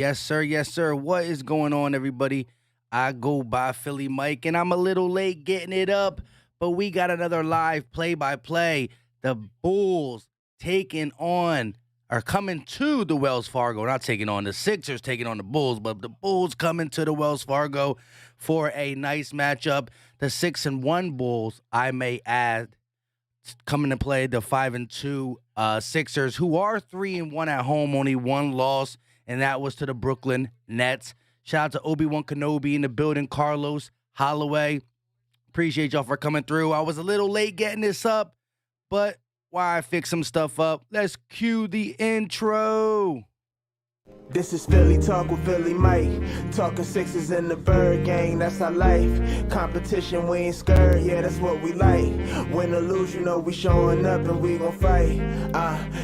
Yes, sir. Yes, sir. What is going on, everybody? I go by Philly Mike, and I'm a little late getting it up, but we got another live play by play. The Bulls taking on, are coming to the Wells Fargo, not taking on the Sixers, taking on the Bulls, but the Bulls coming to the Wells Fargo for a nice matchup. The 6-1 Bulls, I may add, coming to play the 5-2 Sixers, who are 3-1 at home, only one loss, and that was to the Brooklyn Nets. Shout out to Obi-Wan Kenobi in the building, Carlos Holloway. Appreciate y'all for coming through. I was a little late getting this up, but while I fix some stuff up, let's cue the intro. This is Philly Talk with Philly Mike. Talking Sixers in the Bird Gang, that's our life. Competition, we ain't scared, yeah, that's what we like. Win or lose, you know we showing up and we gon' fight.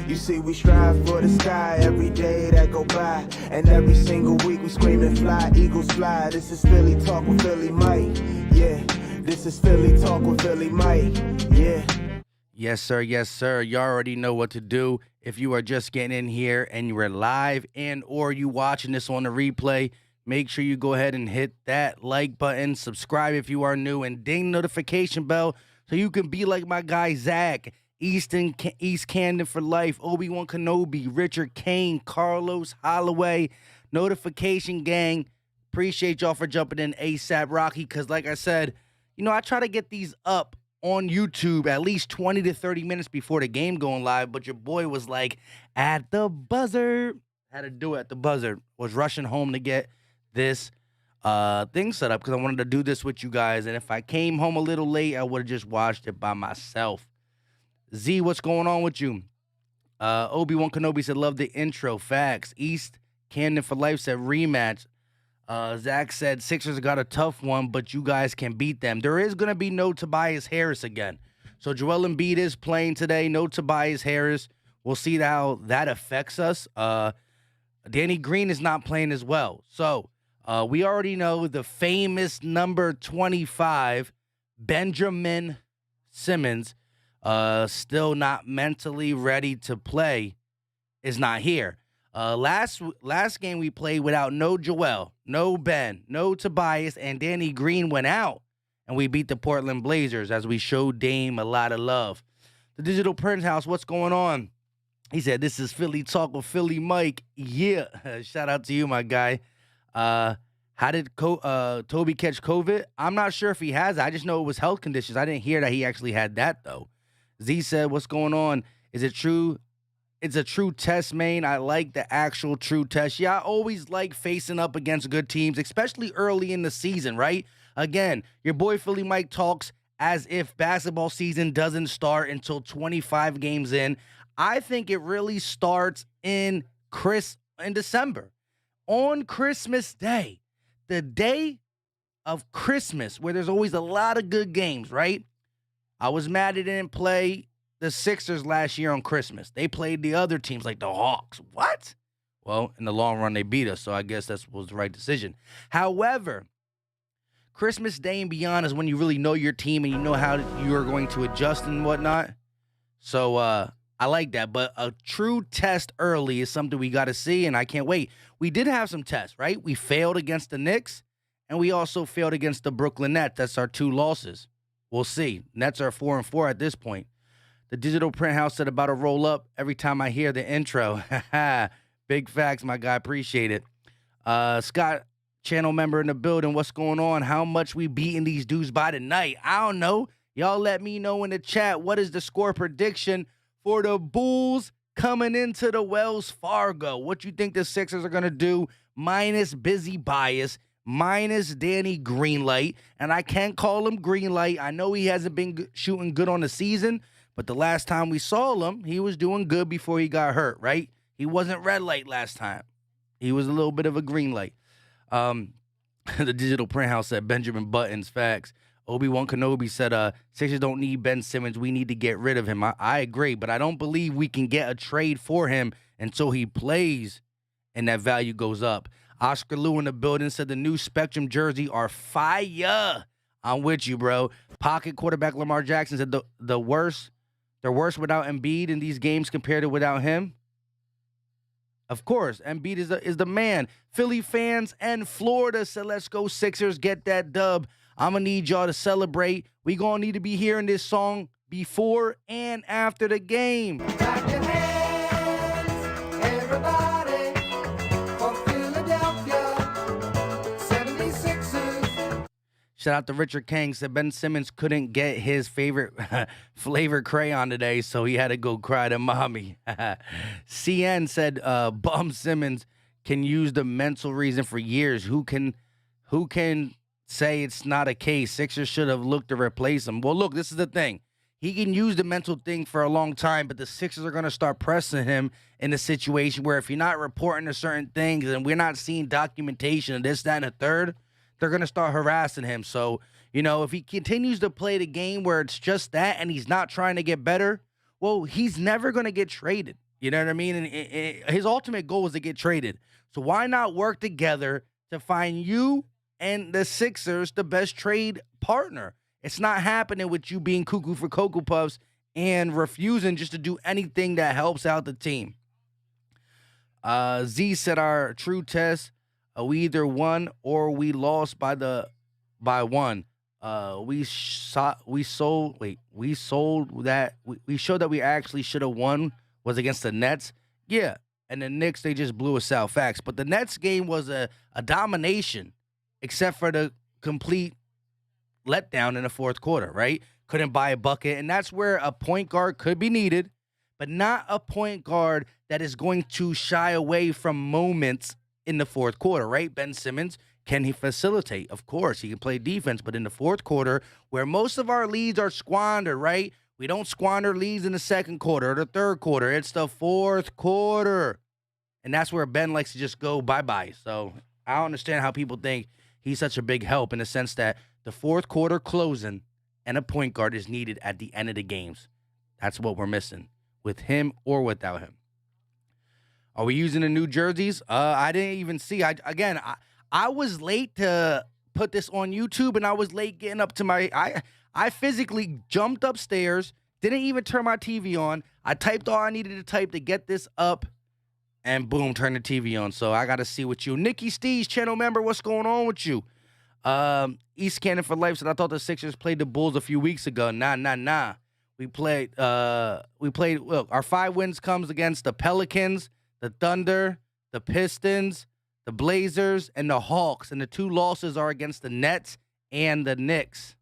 You see we strive for the sky every day that go by. And every single week we screaming fly, Eagles fly. This is Philly Talk with Philly Mike, yeah. This is Philly Talk with Philly Mike, yeah. Yes, sir. Yes, sir. You already know what to do. If you are just getting in here and you are live and or you watching this on the replay, make sure you go ahead and hit that like button, subscribe if you are new, and ding notification bell so you can be like my guy Zach, East Camden for life, Obi-Wan Kenobi, Richard Kane, Carlos Holloway, notification gang. Appreciate y'all for jumping in ASAP Rocky, because like I said, I try to get these up on YouTube at least 20 to 30 minutes before the game going live, but your boy was like, at the buzzer. Had to do it at the buzzer. Was rushing home to get this thing set up because I wanted to do this with you guys, and if I came home a little late, I would have just watched it by myself. Z, what's going on with you? Obi-Wan Kenobi said, love the intro. Facts. East Camden for life said, rematch. Zach said, Sixers got a tough one, but you guys can beat them. There is going to be no Tobias Harris again. So Joel Embiid is playing today. No Tobias Harris. We'll see how that affects us. Danny Green is not playing as well. So we already know the famous number 25, Benjamin Simmons, still not mentally ready to play, is not here. Last game we played without no Joel, no Ben, no Tobias, and Danny Green went out, and we beat the Portland Blazers as we showed Dame a lot of love. The Digital Print House, what's going on? He said, this is Philly Talk with Philly Mike. Yeah, shout out to you, my guy. How did Toby catch COVID? I'm not sure if he has. I just know it was health conditions. I didn't hear that he actually had that, though. Z said, what's going on? Is it true? It's a true test, man. I like the actual true test. Yeah, I always like facing up against good teams, especially early in the season, right? Again, your boy Philly Mike talks as if basketball season doesn't start until 25 games in. I think it really starts in December. On Christmas Day, the day of Christmas, where there's always a lot of good games, right? I was mad it didn't play the Sixers last year on Christmas. They played the other teams like the Hawks. What? Well, in the long run, they beat us, so I guess that was the right decision. However, Christmas Day and beyond is when you really know your team and you know how you're going to adjust and whatnot. So I like that. But a true test early is something we got to see, and I can't wait. We did have some tests, right? We failed against the Knicks, and we also failed against the Brooklyn Nets. That's our 2 losses. We'll see. Nets are 4-4 at this point. The Digital Print House said about to roll up every time I hear the intro. Big facts, my guy. Appreciate it. Scott, channel member in the building. What's going on? How much we beating these dudes by tonight? I don't know. Y'all let me know in the chat. What is the score prediction for the Bulls coming into the Wells Fargo? What you think the Sixers are going to do? Minus Busy Bias. Minus Danny Greenlight. And I can't call him Greenlight. I know he hasn't been shooting good on the season. But the last time we saw him, he was doing good before he got hurt, right? He wasn't red light last time. He was a little bit of a green light. The Digital Print House said Benjamin Buttons, facts. Obi-Wan Kenobi said, Sixers don't need Ben Simmons. We need to get rid of him. I agree, but I don't believe we can get a trade for him until he plays and that value goes up. Oscar Lou in the building said the new Spectrum jersey are fire. I'm with you, bro. Pocket quarterback Lamar Jackson said the worst. They're worse without Embiid in these games compared to without him. Of course, Embiid is the man. Philly fans and Florida said, let's go Sixers, get that dub. I'm going to need y'all to celebrate. We going to need to be hearing this song before and after the game. Clap your hands, everybody, for Philadelphia 76ers. Shout out to Richard King. Said Ben Simmons couldn't get his favorite flavor crayon today, so he had to go cry to mommy. CN said Bum Simmons can use the mental reason for years. Who can say it's not a case? Sixers should have looked to replace him. Well, look, this is the thing. He can use the mental thing for a long time, but the Sixers are going to start pressing him in a situation where if you're not reporting to certain things and we're not seeing documentation of this, that, and the third, they're going to start harassing him. So, if he continues to play the game where it's just that and he's not trying to get better, well, he's never going to get traded. You know what I mean? And his ultimate goal is to get traded. So why not work together to find you and the Sixers the best trade partner? It's not happening with you being cuckoo for Cocoa Puffs and refusing just to do anything that helps out the team. Z said our true test, we either won or we lost by one. We showed that we actually should have won was against the Nets. Yeah. And the Knicks, they just blew us out. Facts. But the Nets game was a domination, except for the complete letdown in the fourth quarter, right? Couldn't buy a bucket. And that's where a point guard could be needed, but not a point guard that is going to shy away from moments in the fourth quarter, right? Ben Simmons, can he facilitate? Of course, he can play defense, but in the fourth quarter, where most of our leads are squandered, right? We don't squander leads in the second quarter or the third quarter. It's the fourth quarter. And that's where Ben likes to just go bye-bye. So I don't understand how people think he's such a big help in the sense that the fourth quarter closing and a point guard is needed at the end of the games. That's what we're missing with him or without him. Are we using the new jerseys? I didn't even see. I was late to put this on YouTube, and I was late getting up to my. I physically jumped upstairs, didn't even turn my TV on. I typed all I needed to type to get this up, and boom, turn the TV on. So I got to see what you. Nikki Stees, channel member, what's going on with you? East Cannon for Life said, I thought the Sixers played the Bulls a few weeks ago. Nah. We played, look, our 5 wins comes against the Pelicans, the Thunder, the Pistons, the Blazers, and the Hawks. And the 2 losses are against the Nets and the Knicks.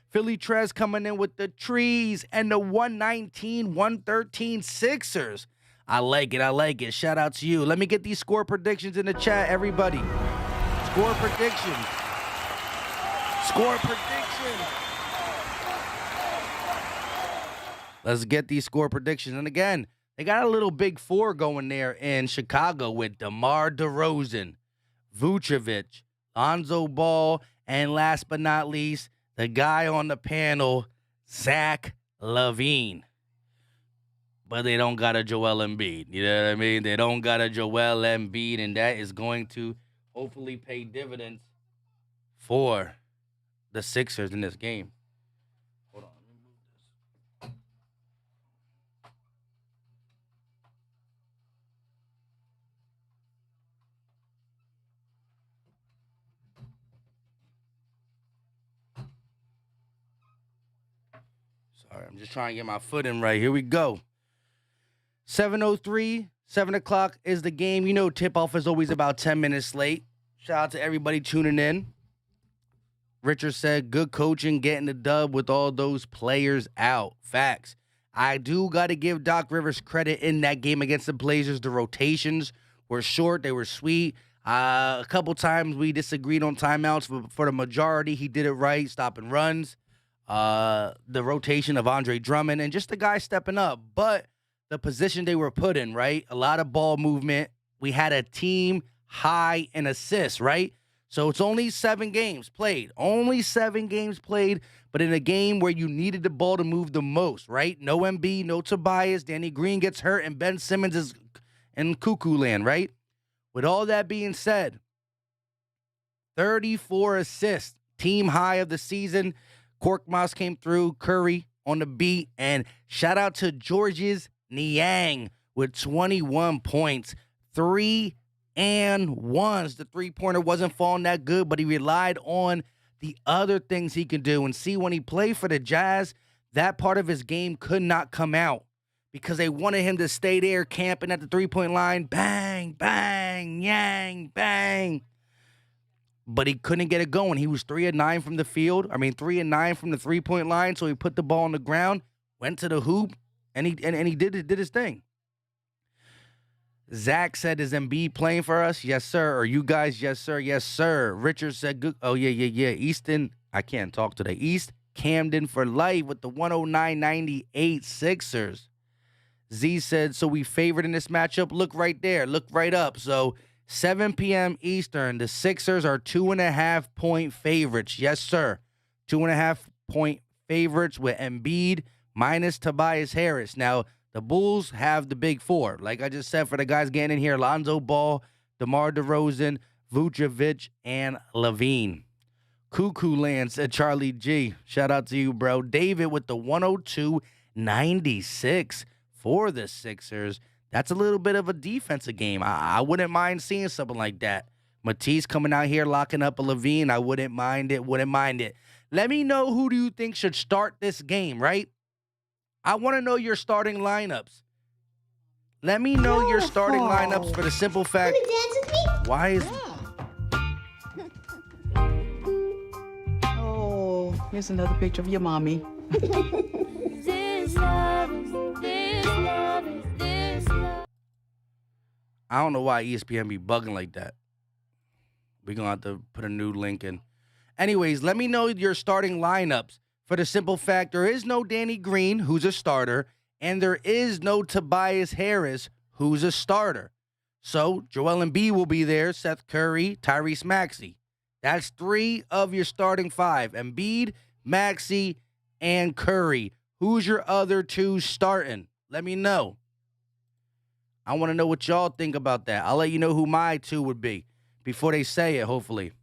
Philly Trez coming in with the trees and the 119-113 Sixers. I like it. Shout out to you. Let me get these score predictions in the chat, everybody. Score predictions. Let's get these score predictions. And again, they got a little big 4 going there in Chicago with DeMar DeRozan, Vucevic, Lonzo Ball, and last but not least, the guy on the panel, Zach LaVine. But they don't got a Joel Embiid. You know what I mean? They don't got a Joel Embiid, and that is going to hopefully pay dividends for the Sixers in this game. Hold on. Let me move this. Sorry, I'm just trying to get my foot in right. Here we go. 7:03, 7 o'clock is the game. You know, tip-off is always about 10 minutes late. Shout out to everybody tuning in. Richard said, good coaching, getting the dub with all those players out. Facts. I do got to give Doc Rivers credit in that game against the Blazers. The rotations were short. They were sweet. A couple times we disagreed on timeouts, but for the majority, he did it right, stopping runs. The rotation of Andre Drummond and just the guy stepping up. But the position they were put in, right? A lot of ball movement. We had a team high in assists, right? So it's only 7 games played. Only 7 games played, but in a game where you needed the ball to move the most, right? No Embiid, no Tobias. Danny Green gets hurt, and Ben Simmons is in cuckoo land, right? With all that being said, 34 assists, team high of the season. Korkmaz came through, Curry on the beat, and shout out to George's Niang with 21 points, 3 and 1s. The three-pointer wasn't falling that good, but he relied on the other things he can do. And see, when he played for the Jazz, that part of his game could not come out because they wanted him to stay there camping at the three-point line. Bang, bang, Niang, bang. But he couldn't get it going. He was 3 and 9 from the field. 3 and 9 from the three-point line. So he put the ball on the ground, went to the hoop, and he did his thing. Zach said, is Embiid playing for us? Yes, sir. Or you guys? Yes, sir. Yes, sir. Richard said, good. Oh, yeah. Easton, I can't talk today. East Camden for life with the 109-98 Sixers. Z said, so we favored in this matchup? Look right there. Look right up. So 7 p.m. Eastern, the Sixers are 2.5-point favorites. Yes, sir. 2.5-point favorites with Embiid minus Tobias Harris. Now, the Bulls have the big four. Like I just said, for the guys getting in here, Lonzo Ball, DeMar DeRozan, Vucevic, and Levine. Cuckoo Land said Charlie G. Shout out to you, bro. David with the 102-96 for the Sixers. That's a little bit of a defensive game. I wouldn't mind seeing something like that. Matisse coming out here locking up a Levine. I wouldn't mind it. Let me know who do you think should start this game, right? I want to know your starting lineups. Let me know your starting lineups for the simple fact. Wanna dance with me? Why is Oh, here's another picture of your mommy. This love, this love, this love. I don't know why ESPN be bugging like that. We're going to have to put a new link in. Anyways, let me know your starting lineups. For the simple fact, there is no Danny Green, who's a starter, and there is no Tobias Harris, who's a starter. So, Joel Embiid will be there, Seth Curry, Tyrese Maxey. That's 3 of your starting 5. Embiid, Maxey, and Curry. Who's your other 2 starting? Let me know. I want to know what y'all think about that. I'll let you know who my 2 would be before they say it, hopefully.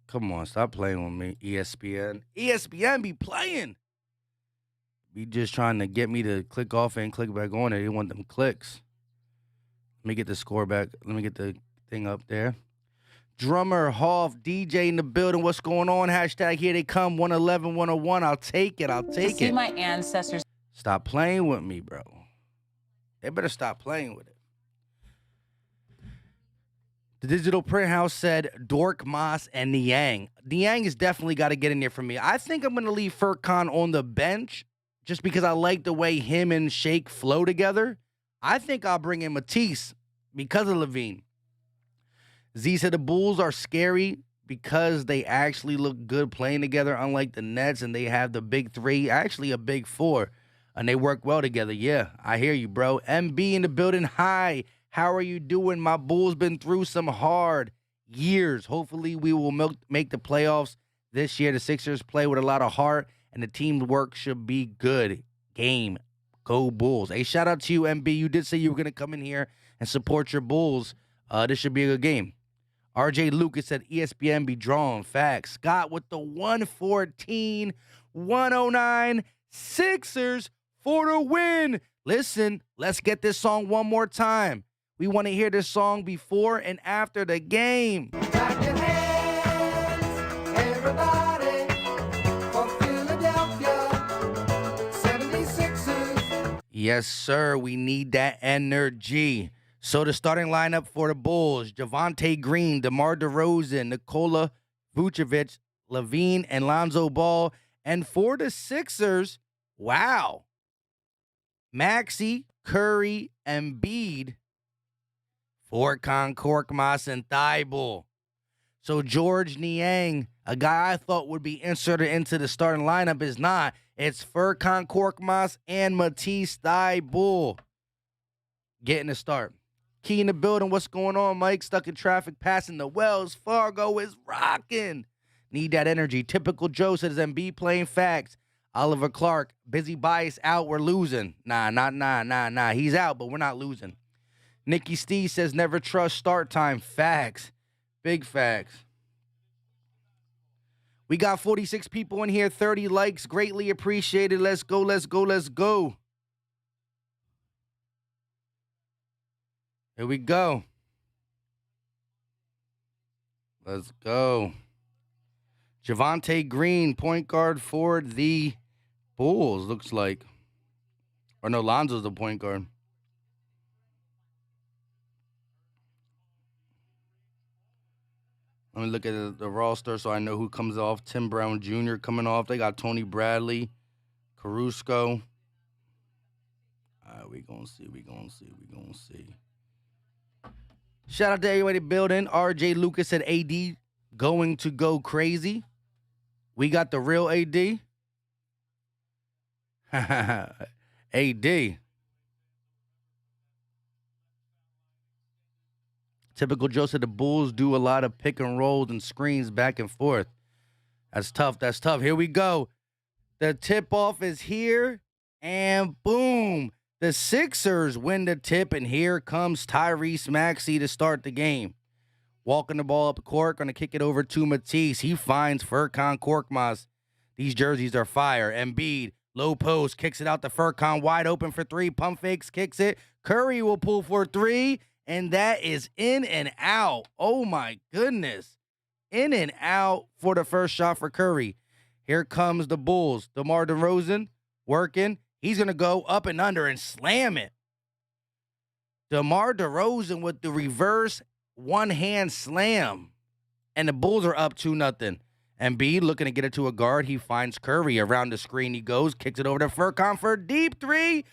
Come on, stop playing with me, ESPN. ESPN be playing. Be just trying to get me to click off and click back on it. They want them clicks. Let me get the score back. Let me get the thing up there. Drummer, Hoff, DJ in the building. What's going on? Hashtag here they come. 111, 101. I'll take it. See my ancestors. Stop playing with me, bro. They better stop playing with it. The Digital Print House said Dork, Moss, and Niang. Niang has definitely got to get in there for me. I think I'm going to leave Furkan on the bench just because I like the way him and Shake flow together. I think I'll bring in Matisse because of Levine. Z said the Bulls are scary because they actually look good playing together, unlike the Nets, and they have the big 3, actually a big 4, and they work well together. Yeah, I hear you, bro. MB in the building. Hi. How are you doing? My Bulls been through some hard years. Hopefully, we will make the playoffs this year. The Sixers play with a lot of heart, and the team work should be good. Game. Go Bulls. Hey, shout out to you, MB. You did say you were going to come in here and support your Bulls. This should be a good game. RJ Lucas said ESPN be drawn. Facts. Scott with the 114-109 Sixers for the win. Listen, let's get this song one more time. We want to hear this song before and after the game. Clap your hands, everybody, for Philadelphia 76ers. Yes, sir. We need that energy. So the starting lineup for the Bulls, Javonte Green, DeMar DeRozan, Nikola Vucevic, Levine, and Lonzo Ball. And for the Sixers, wow, Maxey, Curry, Embiid, Furkan Korkmaz, and Thibault. So George Niang, a guy I thought would be inserted into the starting lineup, is not. It's Furkan Korkmaz and Matisse Thibault getting a start. Key in the building. What's going on, Mike? Stuck in traffic, passing the Wells Fargo is rocking. Need that energy. Typical Joe says MB playing facts. Oliver Clark, busy bias out. We're losing. Nah. He's out, but we're not losing. Nikki Steve says never trust start time. Facts. Big facts. We got 46 people in here, 30 likes. Greatly appreciated. Let's go, let's go, let's go. Here we go. Let's go. Javonte Green, point guard for the Bulls, looks like. Or no, Lonzo's the point guard. Let me look at the roster so I know who comes off. Tim Brown Jr. coming off. They got Tony Bradley, Caruso. All right, we gonna see. Shout out to everybody building. RJ Lucas said AD going to go crazy. We got the real AD. AD. Typical Joe said the Bulls do a lot of pick and rolls and screens back and forth. That's tough. That's tough. Here we go. The tip-off is here, and boom. The Sixers win the tip, and here comes Tyrese Maxey to start the game. Walking the ball up the court, going to kick it over to Matisse. He finds Furkan Korkmaz. These jerseys are fire. Embiid, low post, kicks it out to Furkan, wide open for three. Pump fakes, kicks it. Curry will pull for three, and that is in and out. Oh, my goodness. In and out for the first shot for Curry. Here comes the Bulls. DeMar DeRozan working. He's going to go up and under and slam it. DeMar DeRozan with the reverse one-hand slam. And the Bulls are up 2-0. Embiid looking to get it to a guard. He finds Curry. Around the screen he goes. Kicks it over to Furkan for a deep three.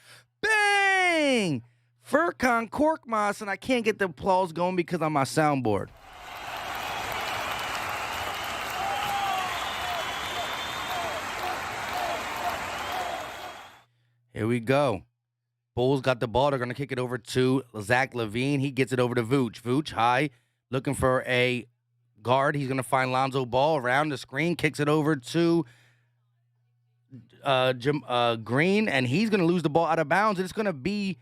Bang! Furkan Korkmaz, and I can't get the applause going because on my soundboard. Here we go. Bulls got the ball. They're going to kick it over to Zach LaVine. He gets it over to Vooch. Vooch high, looking for a guard. He's going to find Lonzo Ball around the screen. Kicks it over to Green, and he's going to lose the ball out of bounds. And it's going to be,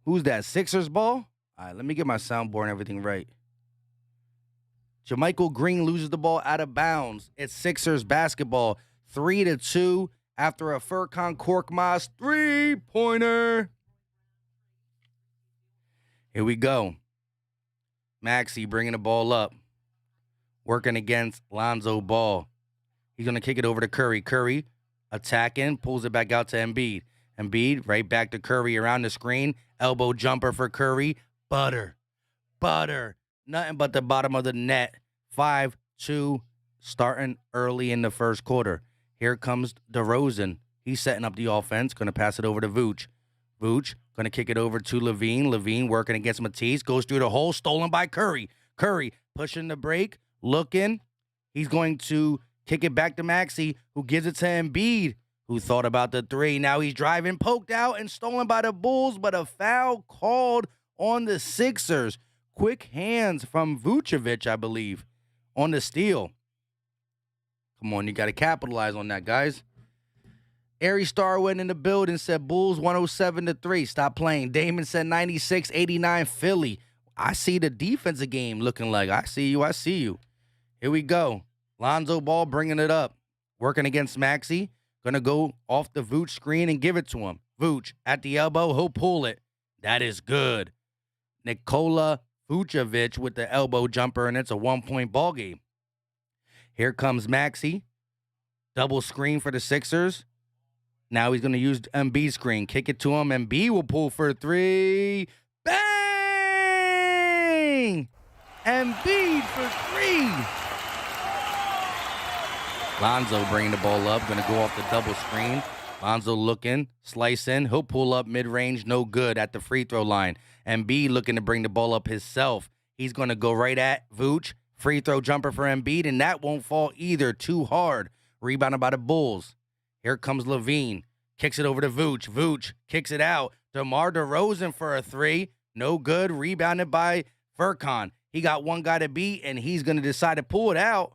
who's that, Sixers ball? All right, let me get my soundboard and everything right. JaMychal Green loses the ball out of bounds. It's Sixers basketball, 3-2. After a Furkan Korkmaz three-pointer. Here we go. Maxey bringing the ball up. Working against Lonzo Ball. He's going to kick it over to Curry. Curry attacking, pulls it back out to Embiid. Embiid right back to Curry around the screen. Elbow jumper for Curry. Butter. Nothing but the bottom of the net. 5-2 starting early in the first quarter. Here comes DeRozan. He's setting up the offense. Going to pass it over to Vooch. Vooch going to kick it over to LaVine. LaVine working against Matisse. Goes through the hole. Stolen by Curry. Curry pushing the break. Looking. He's going to kick it back to Maxey, who gives it to Embiid, who thought about the three. Now he's driving. Poked out and stolen by the Bulls, but a foul called on the Sixers. Quick hands from Vucevic, I believe, on the steal. Come on, you got to capitalize on that, guys. Ari Starwood in the building said Bulls 107-3. Stop playing. Damon said 96-89 Philly. I see the defensive game looking like. I see you. Here we go. Lonzo Ball bringing it up. Working against Maxey. Going to go off the Vooch screen and give it to him. Vooch at the elbow. He'll pull it. That is good. Nikola Vucevic with the elbow jumper, and it's a 1-point ball game. Here comes Maxey. Double screen for the Sixers. Now he's going to use Embiid screen. Kick it to him. Embiid will pull for a three. Bang! Embiid for three. Lonzo bringing the ball up. Going to go off the double screen. Lonzo looking. Slice in. He'll pull up mid-range. No good at the free throw line. Embiid looking to bring the ball up himself. He's going to go right at Vooch. Free throw jumper for Embiid, and that won't fall either. Too hard. Rebounded by the Bulls. Here comes LaVine. Kicks it over to Vooch. Vooch kicks it out. DeMar DeRozan for a three. No good. Rebounded by Furkan. He got one guy to beat, and he's going to decide to pull it out.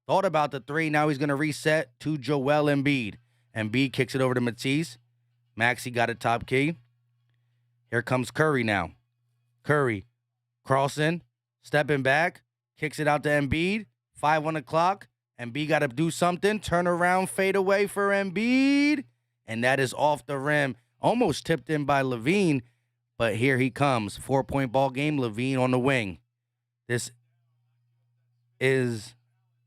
Thought about the three. Now he's going to reset to Joel Embiid. Embiid kicks it over to Matisse. Maxey got a top key. Here comes Curry now. Curry crossing, stepping back, kicks it out to Embiid. 5 on the clock. Embiid got to do something. Turn around, fade away for Embiid. And that is off the rim. Almost tipped in by Levine. But here he comes. 4-point ball game. Levine on the wing. This is,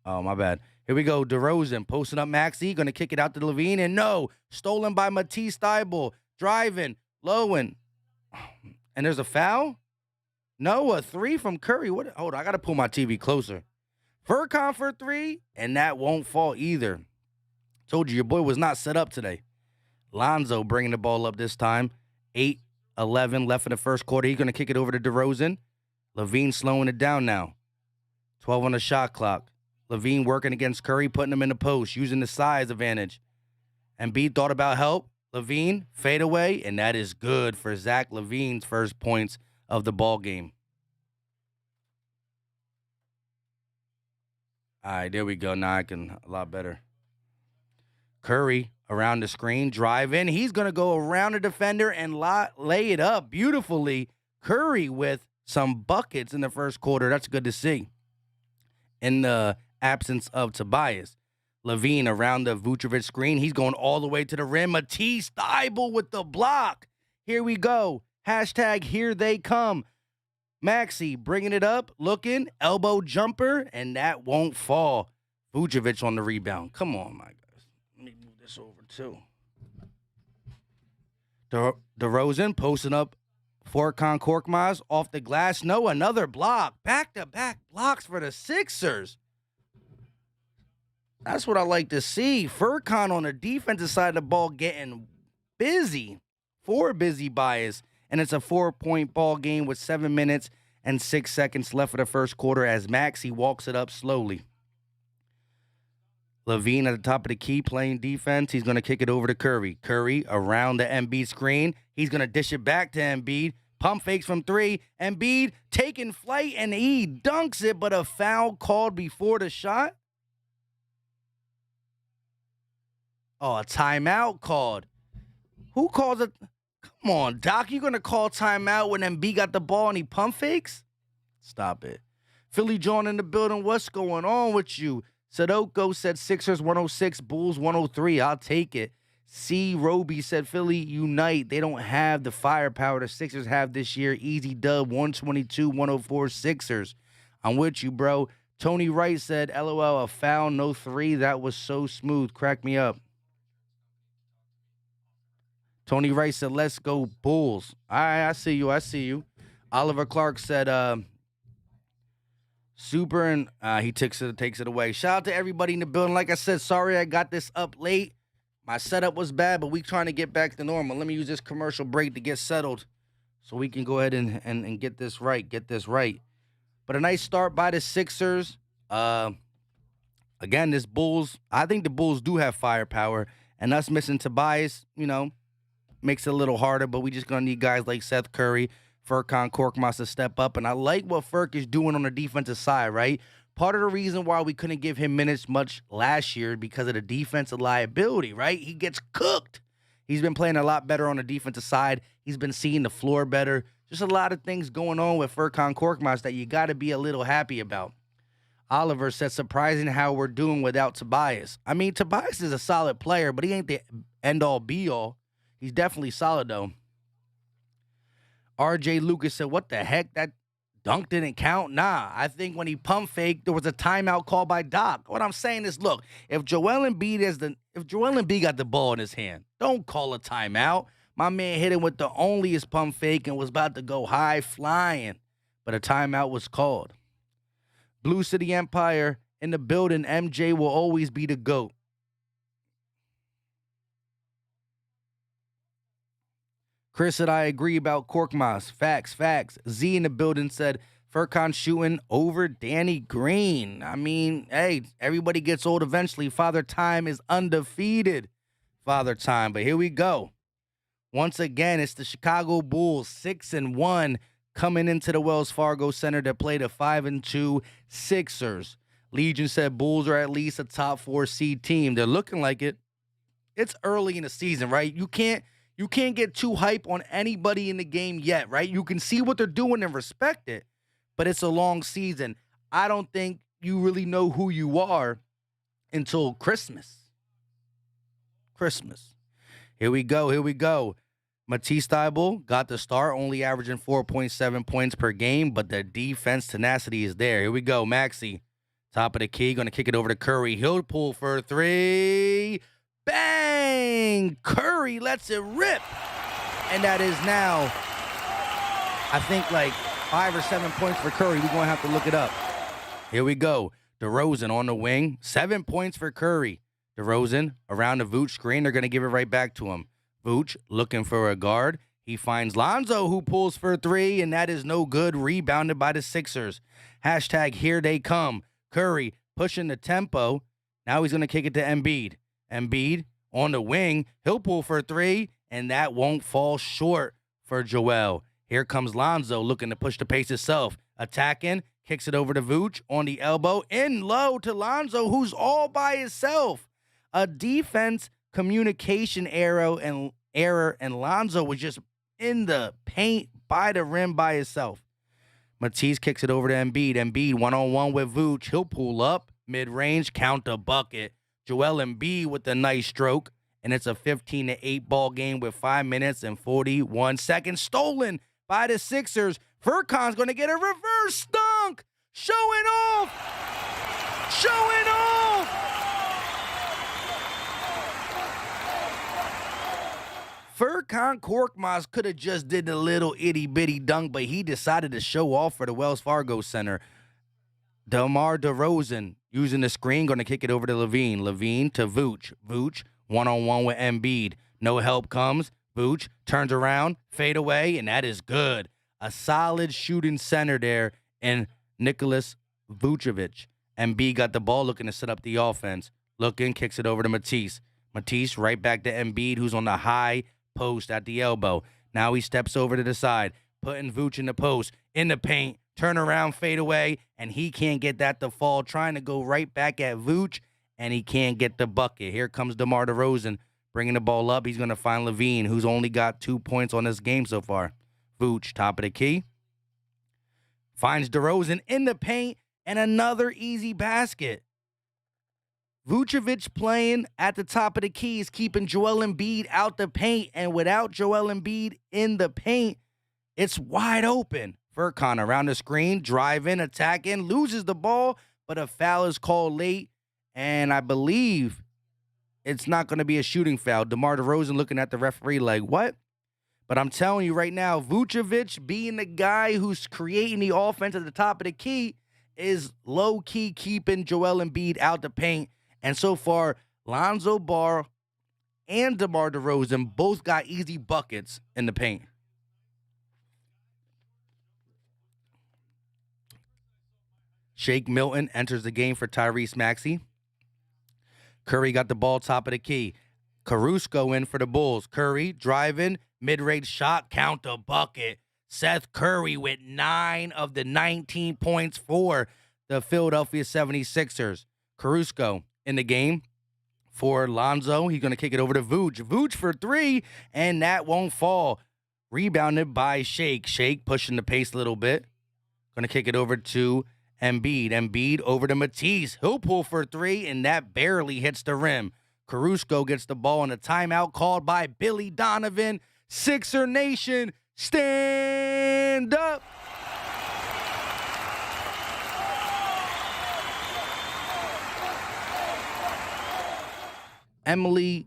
oh, my bad. Here we go. DeRozan posting up Maxey. Going to kick it out to Levine. And no. Stolen by Matisse Thybulle. Driving. Lowing. And there's a foul? No, a 3 from Curry. What? Hold on. I got to pull my TV closer. Furkan for 3. And that won't fall either. Told you your boy was not set up today. Lonzo bringing the ball up this time. 8:11 left in the first quarter. He's going to kick it over to DeRozan. Levine slowing it down now. 12 on the shot clock. Levine working against Curry, putting him in the post, using the size advantage. Embiid thought about help. Levine, fade away, and that is good for Zach LaVine's first points of the ball game. All right, there we go. Now I can a lot better. Curry around the screen, drive in. He's going to go around the defender and lay it up beautifully. Curry with some buckets in the first quarter. That's good to see. In the absence of Tobias. Levine around the Vucevic screen. He's going all the way to the rim. Matisse Thybulle with the block. Here we go. Hashtag here they come. Maxey bringing it up, looking, elbow jumper, and that won't fall. Vucevic on the rebound. Come on, my guys. Let me move this over, too. DeRozan posting up Furkan Korkmaz off the glass. No, another block. Back-to-back blocks for the Sixers. That's what I like to see. Furkan on the defensive side of the ball getting busy. 4 busy bias. And it's a 4-point ball game with 7 minutes and 6 seconds left of the first quarter as Maxey walks it up slowly. Levine at the top of the key playing defense. He's going to kick it over to Curry. Curry around the Embiid screen. He's going to dish it back to Embiid. Pump fakes from 3. Embiid taking flight, and he dunks it, but a foul called before the shot. Oh, a timeout called. Who calls it? Come on, Doc. You going to call timeout when Embiid got the ball and he pump fakes? Stop it. Philly John in the building. What's going on with you? Sadoko said Sixers 106, Bulls 103. I'll take it. C. Roby said Philly unite. They don't have the firepower the Sixers have this year. Easy dub 122-104 Sixers. I'm with you, bro. Tony Wright said, LOL, a foul, no 3. That was so smooth. Crack me up. Tony Wright said, let's go Bulls. All right, I see you. Oliver Clark said, super, and he takes it away. Shout out to everybody in the building. Like I said, sorry I got this up late. My setup was bad, but we trying to get back to normal. Let me use this commercial break to get settled so we can go ahead and get this right. But a nice start by the Sixers. Again, this Bulls, I think the Bulls do have firepower, and us missing Tobias, makes it a little harder, but we just going to need guys like Seth Curry, Furkan Korkmaz to step up. And I like what Furk is doing on the defensive side, right? Part of the reason why we couldn't give him minutes much last year because of the defensive liability, right? He gets cooked. He's been playing a lot better on the defensive side. He's been seeing the floor better. Just a lot of things going on with Furkan Korkmaz that you got to be a little happy about. Oliver said, surprising how we're doing without Tobias. I mean, Tobias is a solid player, but he ain't the end-all, be-all. He's definitely solid, though. RJ Lucas said, what the heck? That dunk didn't count? Nah, I think when he pump faked, there was a timeout called by Doc. What I'm saying is, look, if Joel Embiid got the ball in his hand, don't call a timeout. My man hit him with the onlyest pump fake and was about to go high flying, but a timeout was called. Blue City Empire in the building. MJ will always be the GOAT. Chris said, I agree about Korkmaz. Facts. Z in the building said, Furkan shooting over Danny Green. I mean, hey, everybody gets old eventually. Father Time is undefeated. Father Time. But here we go. Once again, it's the Chicago Bulls, 6-1, coming into the Wells Fargo Center to play the 5-2 Sixers. Legion said Bulls are at least a top 4 seed team. They're looking like it. It's early in the season, right? You can't You can't get too hype on anybody in the game yet, right? You can see what they're doing and respect it, but it's a long season. I don't think you really know who you are until Christmas. Here we go. Matisse Thybulle got the start, only averaging 4.7 points per game, but the defense tenacity is there. Here we go. Maxey, top of the key, going to kick it over to Curry. He'll pull for three. Bang! Curry lets it rip. And that is now, I think, like 5 or 7 points for Curry. We're going to have to look it up. Here we go. DeRozan on the wing. 7 points for Curry. DeRozan around the Vooch screen. They're going to give it right back to him. Vooch looking for a guard. He finds Lonzo, who pulls for three, and that is no good. Rebounded by the Sixers. Hashtag here they come. Curry pushing the tempo. Now he's going to kick it to Embiid. Embiid on the wing. He'll pull for three, and that won't fall short for Joel. Here comes Lonzo looking to push the pace himself. Attacking. Kicks it over to Vooch on the elbow. In low to Lonzo, who's all by himself. A defense communication error, and Lonzo was just in the paint by the rim by himself. Matisse kicks it over to Embiid. Embiid one-on-one with Vooch. He'll pull up, mid-range, count the bucket. Joel Embiid with a nice stroke, and it's a 15-8 ball game with 5 minutes and 41 seconds. Stolen by the Sixers. Furkan's going to get a reverse dunk. Showing off. Furkan Korkmaz could have just did a little itty-bitty dunk, but he decided to show off for the Wells Fargo Center. DeMar DeRozan using the screen, going to kick it over to Levine. Levine to Vooch. Vooch one-on-one with Embiid. No help comes. Vooch turns around, fade away, and that is good. A solid shooting center there in Nicholas Vucevic. Embiid got the ball looking to set up the offense. Looking, kicks it over to Matisse. Matisse right back to Embiid, who's on the high post at the elbow. Now he steps over to the side, putting Vooch in the post, in the paint, turn around, fade away, and he can't get that to fall, trying to go right back at Vooch, and he can't get the bucket. Here comes DeMar DeRozan, bringing the ball up. He's going to find Levine, who's only got 2 points on this game so far. Vooch, top of the key. Finds DeRozan in the paint, and another easy basket. Vucevic playing at the top of the key is keeping Joel Embiid out the paint, and without Joel Embiid in the paint, it's wide open. Furkan around the screen, driving, attacking, loses the ball, but a foul is called late, and I believe it's not going to be a shooting foul. DeMar DeRozan looking at the referee like, what? But I'm telling you right now, Vucevic being the guy who's creating the offense at the top of the key is low-key keeping Joel Embiid out the paint. And so far, Lonzo Ball and DeMar DeRozan both got easy buckets in the paint. Shake Milton enters the game for Tyrese Maxey. Curry got the ball top of the key. Caruso in for the Bulls. Curry driving, mid-range shot, count the bucket. Seth Curry with 9 of the 19 points for the Philadelphia 76ers. Caruso in the game for Lonzo. He's going to kick it over to Vooch. Vooch for 3, and that won't fall. Rebounded by Shake. Shake pushing the pace a little bit. Going to kick it over to Embiid. Embiid over to Matisse. He'll pull for 3, and that barely hits the rim. Caruso gets the ball in a timeout called by Billy Donovan. Sixer Nation, stand up. Emily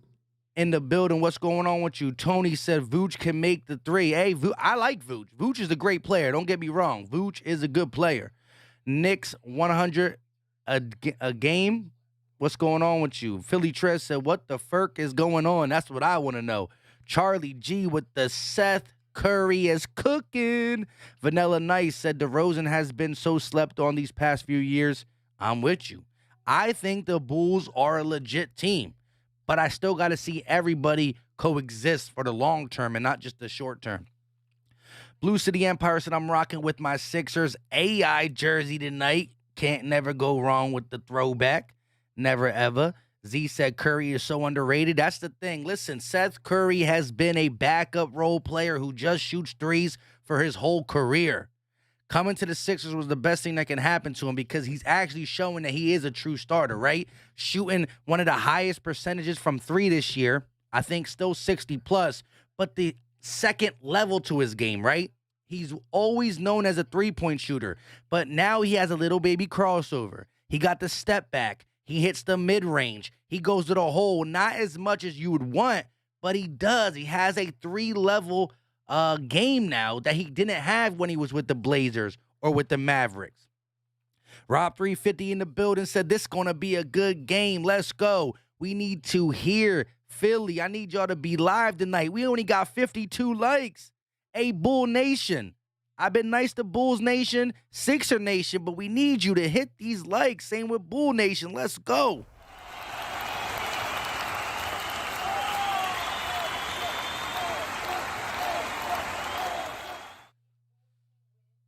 in the building, what's going on with you? Tony said Vooch can make the 3. Hey, I like Vooch. Vooch is a great player. Don't get me wrong. Vooch is a good player. Knicks 100 a game. What's going on with you? Philly Trez said, what the fuck is going on? That's what I want to know. Charlie G with the Seth Curry is cooking. Vanilla Nice said DeRozan has been so slept on these past few years. I'm with you. I think the Bulls are a legit team, but I still got to see everybody coexist for the long term and not just the short term. Blue City Empire said, I'm rocking with my Sixers AI jersey tonight. Can't never go wrong with the throwback. Never ever. Z said Curry is so underrated. That's the thing. Listen, Seth Curry has been a backup role player who just shoots threes for his whole career. Coming to the Sixers was the best thing that can happen to him because he's actually showing that he is a true starter, right? Shooting one of the highest percentages from three this year. I think still 60 plus, but the second level to his game, right? He's always known as a three-point shooter, but now he has a little baby crossover. He got the step back. He hits the mid-range. He goes to the hole, not as much as you would want, but he does. He has a three-level game now that he didn't have when he was with the Blazers or with the Mavericks. Rob 350 in the building said, this is going to be a good game. Let's go. We need to hear Philly. I need y'all to be live tonight. We only got 52 likes. Hey, Bull Nation. I've been nice to Bulls Nation, Sixer Nation, but we need you to hit these likes. Same with Bull Nation. Let's go.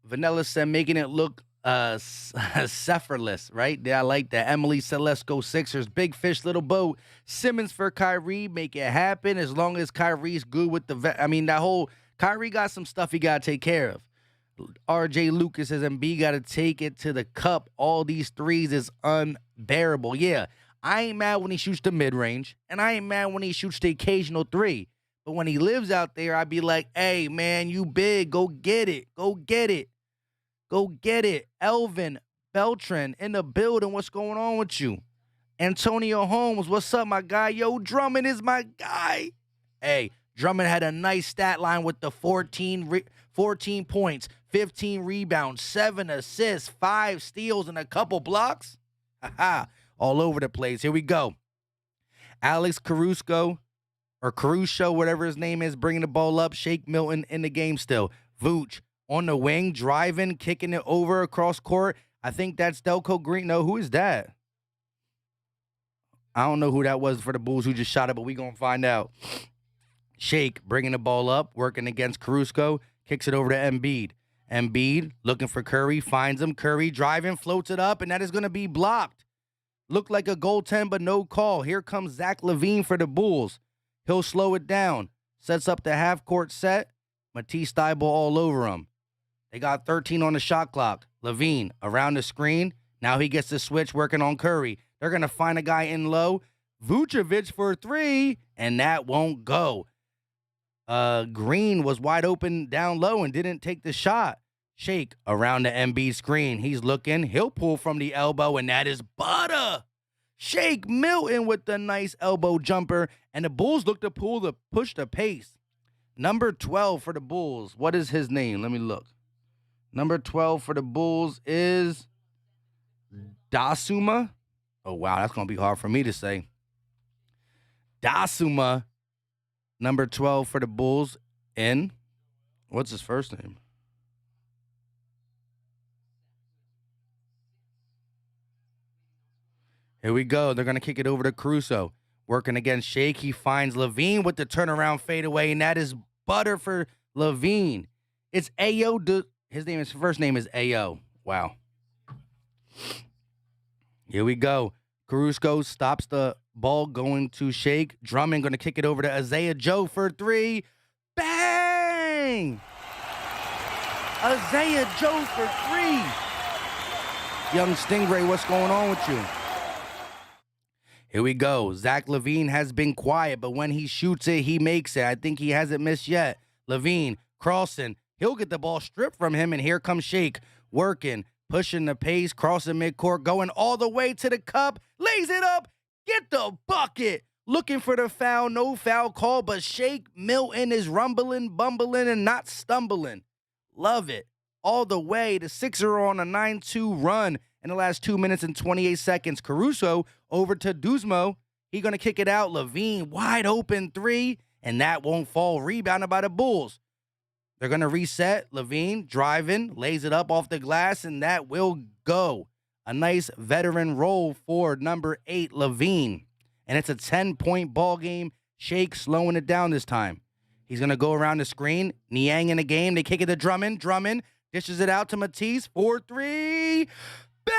Vanilla said, making it look Sepharless, right? Yeah, I like that. Emily said, let's go Sixers. Big fish, little boat. Simmons for Kyrie. Make it happen as long as Kyrie's good with the that whole Kyrie got some stuff he got to take care of. RJ Lucas says, Embiid got to take it to the cup. All these threes is unbearable. Yeah, I ain't mad when he shoots the mid-range, and I ain't mad when he shoots the occasional three. But when he lives out there, I'd be like, hey, man, you big. Go get it. Go get it. Go get it. Elvin Beltran in the building. What's going on with you? Antonio Holmes, what's up, my guy? Yo, Drummond is my guy. Hey, Drummond had a nice stat line with the 14 points, 15 rebounds, 7 assists, 5 steals, and a couple blocks. All over the place. Here we go. Alex Caruso, whatever his name is, bringing the ball up. Shake Milton in the game still. Vooch on the wing, driving, kicking it over across court. I think that's Delco Green. No, who is that? I don't know who that was for the Bulls who just shot it, but we going to find out. Shake bringing the ball up, working against Caruso, kicks it over to Embiid. Embiid looking for Curry, finds him. Curry driving, floats it up, and that is going to be blocked. Looked like a goaltend, but no call. Here comes Zach LaVine for the Bulls. He'll slow it down. Sets up the half-court set. Matisse Thybulle all over him. They got 13 on the shot clock. LaVine around the screen. Now he gets the switch working on Curry. They're going to find a guy in low. Vucevic for 3, and that won't go. Green was wide open down low and didn't take the shot. Shake around the Embiid screen. He's looking. He'll pull from the elbow, and that is butter. Shake Milton with the nice elbow jumper, and the Bulls look to push the pace. Number 12 for the Bulls. What is his name? Let me look. Number 12 for the Bulls is Dasuma. Oh, wow, that's going to be hard for me to say. Dasuma, number 12 for the Bulls in, what's his first name? Here we go. They're going to kick it over to Caruso. Working against Shake. He finds LaVine with the turnaround fadeaway, and that is butter for LaVine. It's Ayo. His first name is Ayo. Wow. Here we go. Caruso stops the ball going to Shake. Drummond going to kick it over to Isaiah Joe for 3. Bang! Isaiah Joe for 3. Young Stingray, what's going on with you? Here we go. Zach LaVine has been quiet, but when he shoots it, he makes it. I think he hasn't missed yet. LaVine crossing. He'll get the ball stripped from him, and here comes Shake working. Pushing the pace, crossing midcourt, going all the way to the cup, lays it up, get the bucket. Looking for the foul, no foul call, but Shake Milton is rumbling, bumbling, and not stumbling. Love it. All the way. The Sixers are on a 9-2 run in the last 2 minutes and 28 seconds. Caruso over to Duzmo. He's going to kick it out. LaVine, wide open 3, and that won't fall. Rebounded by the Bulls. They're going to reset. LaVine driving, lays it up off the glass, and that will go. A nice veteran roll for number 8, LaVine. And it's a 10-point ball game. Shake slowing it down this time. He's going to go around the screen. Niang in the game. They kick it to Drummond. Drummond dishes it out to Matisse. 4-3. Bang!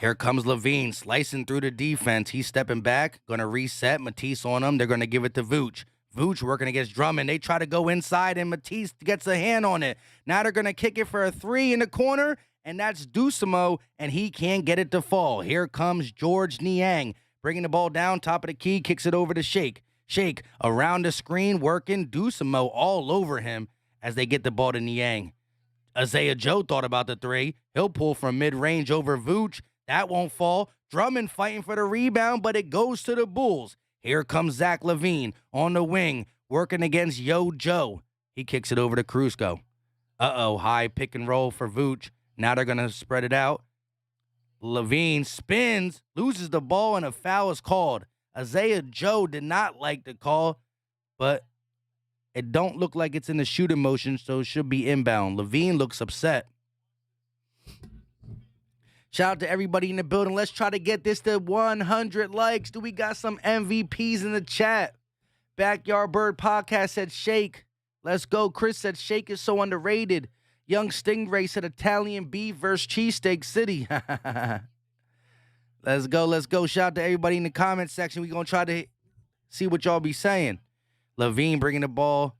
Here comes Levine slicing through the defense. He's stepping back, going to reset. Matisse on him. They're going to give it to Vooch. Vooch working against Drummond. They try to go inside, and Matisse gets a hand on it. Now they're going to kick it for a three in the corner, and that's Dusimo, and he can't get it to fall. Here comes George Niang, bringing the ball down, top of the key, kicks it over to Shake. Shake around the screen, working. Dusimo all over him as they get the ball to Niang. Isaiah Joe thought about the three. He'll pull from mid-range over Vooch. That won't fall. Drummond fighting for the rebound, but it goes to the Bulls. Here comes Zach LaVine on the wing, working against Yo Joe. He kicks it over to Kruzko. High pick and roll for Vooch. Now they're going to spread it out. LaVine spins, loses the ball, and a foul is called. Isaiah Joe did not like the call, but it don't look like it's in the shooting motion, so it should be inbound. LaVine looks upset. Shout out to everybody in the building. Let's try to get this to 100 likes. Do we got some MVPs in the chat? Backyard Bird Podcast said Shake. Let's go. Chris said Shake is so underrated. Young Stingray said Italian beef versus cheesesteak city. Let's go. Let's go. Shout out to everybody in the comment section. We're going to try to see what y'all be saying. LaVine bringing the ball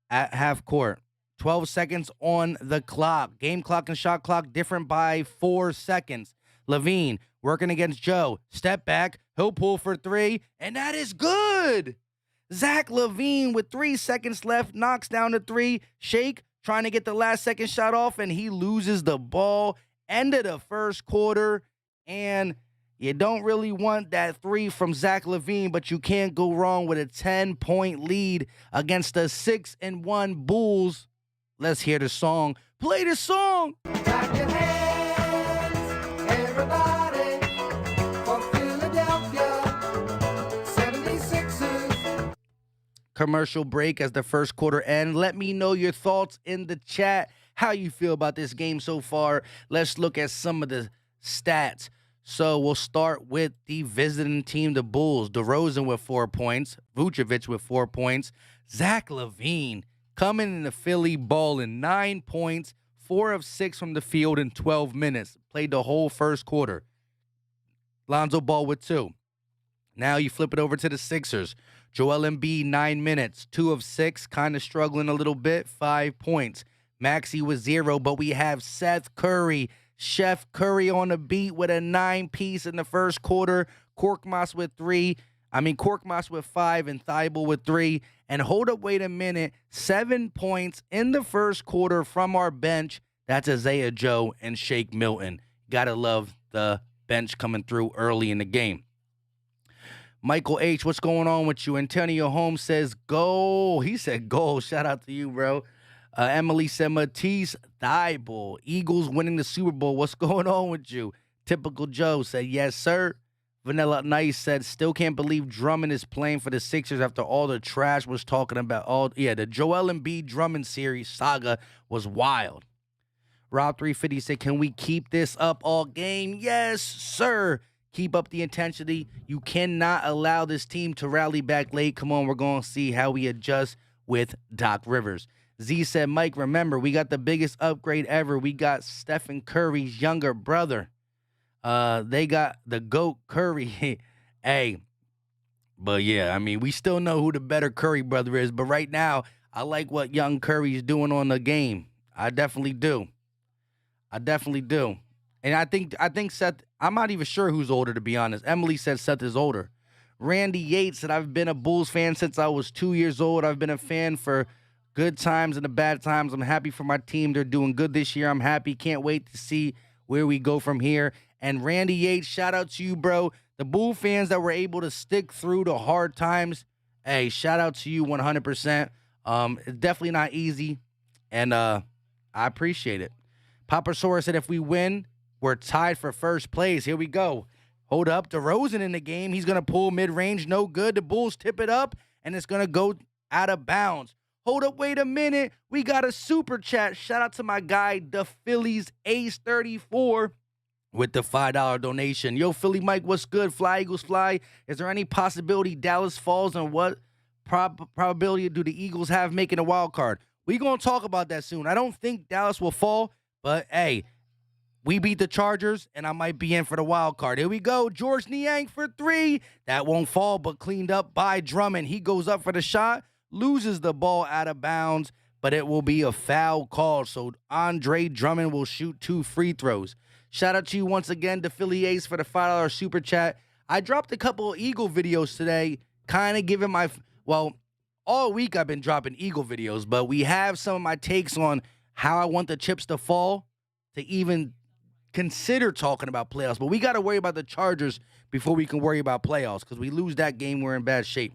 at half court. 12 seconds on the clock. Game clock and shot clock different by 4 seconds. LaVine working against Joe. Step back. He'll pull for three, and that is good. Zach LaVine with 3 seconds left knocks down the three. Shake trying to get the last second shot off, and he loses the ball. End of the first quarter, and you don't really want that three from Zach LaVine, but you can't go wrong with a 10-point lead against the 6-1 Bulls. Let's hear the song. Play the song. Clap your hands, everybody, for Philadelphia 76ers. Commercial break as the first quarter ends. Let me know your thoughts in the chat. How you feel about this game so far. Let's look at some of the stats. So we'll start with the visiting team, the Bulls. DeRozan with 4 points. Vucevic with 4 points. Zach LaVine coming in the Philly balling 9 points, 4 of 6 from the field in 12 minutes. Played the whole first quarter. Lonzo Ball with 2. Now you flip it over to the Sixers. Joel Embiid, 9 minutes, 2 of 6, kind of struggling a little bit, 5 points. Maxey with 0, but we have Seth Curry, Chef Curry on the beat with a 9-piece in the first quarter. Korkmaz with 5, and Thibault with 3. And hold up, wait a minute, 7 points in the first quarter from our bench. That's Isaiah Joe and Shake Milton. Gotta love the bench coming through early in the game. Michael H., what's going on with you? Antonio Holmes says, goal. He said goal. Shout out to you, bro. Emily said, Matisse Thibault. Eagles winning the Super Bowl. What's going on with you? Typical Joe said, yes, sir. Vanilla Nice said, still can't believe Drummond is playing for the Sixers after all the trash was talking about. The Joel Embiid Drummond series saga was wild. Rob 350 said, can we keep this up all game? Yes, sir. Keep up the intensity. You cannot allow this team to rally back late. Come on, we're going to see how we adjust with Doc Rivers. Z said, Mike, remember, we got the biggest upgrade ever. We got Stephen Curry's younger brother. They got the GOAT Curry. Hey, but yeah, I mean, we still know who the better Curry brother is. But right now, I like what young Curry's doing on the game. I definitely do. And I think Seth, I'm not even sure who's older, to be honest. Emily said Seth is older. Randy Yates said, I've been a Bulls fan since I was 2 years old. I've been a fan for good times and the bad times. I'm happy for my team. They're doing good this year. I'm happy. Can't wait to see where we go from here. And Randy Yates, shout out to you, bro. The Bull fans that were able to stick through the hard times, hey, shout out to you 100%. It's definitely not easy, and I appreciate it. Papa Sora said, if we win, we're tied for first place. Here we go. Hold up. DeRozan in the game. He's going to pull mid-range. No good. The Bulls tip it up, and it's going to go out of bounds. Hold up. Wait a minute. We got a super chat. Shout out to my guy, the Phillies Ace 34. With the $5 donation. Yo, Philly Mike, what's good? Fly, Eagles, fly. Is there any possibility Dallas falls, and what probability do the Eagles have making a wild card? We're going to talk about that soon. I don't think Dallas will fall, but, hey, We beat the Chargers, and I might be in for the wild card. Here we go. George Niang for 3. That won't fall, but cleaned up by Drummond. He goes up for the shot, loses the ball out of bounds, but it will be a foul call. So Andre Drummond will shoot 2 free throws. Shout out to you once again, the Philly Ace, for the $5 super chat. I dropped a couple of Eagle videos today, kind of giving my, well, all week I've been dropping Eagle videos, but we have some of my takes on how I want the chips to fall to even consider talking about playoffs. But we got to worry about the Chargers before we can worry about playoffs, because we lose that game, we're in bad shape.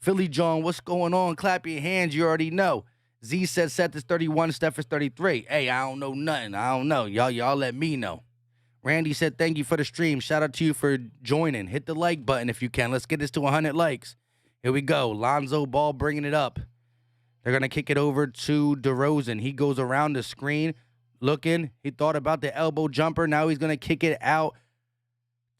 Philly John, what's going on? Clap your hands. You already know. Z said Seth is 31, Steph is 33. Hey, I don't know nothing. I don't know. Y'all let me know. Randy said thank you for the stream. Shout out to you for joining. Hit the like button if you can. Let's get this to 100 likes. Here we go. Lonzo Ball bringing it up. They're going to kick it over to DeRozan. He goes around the screen looking. He thought about the elbow jumper. Now he's going to kick it out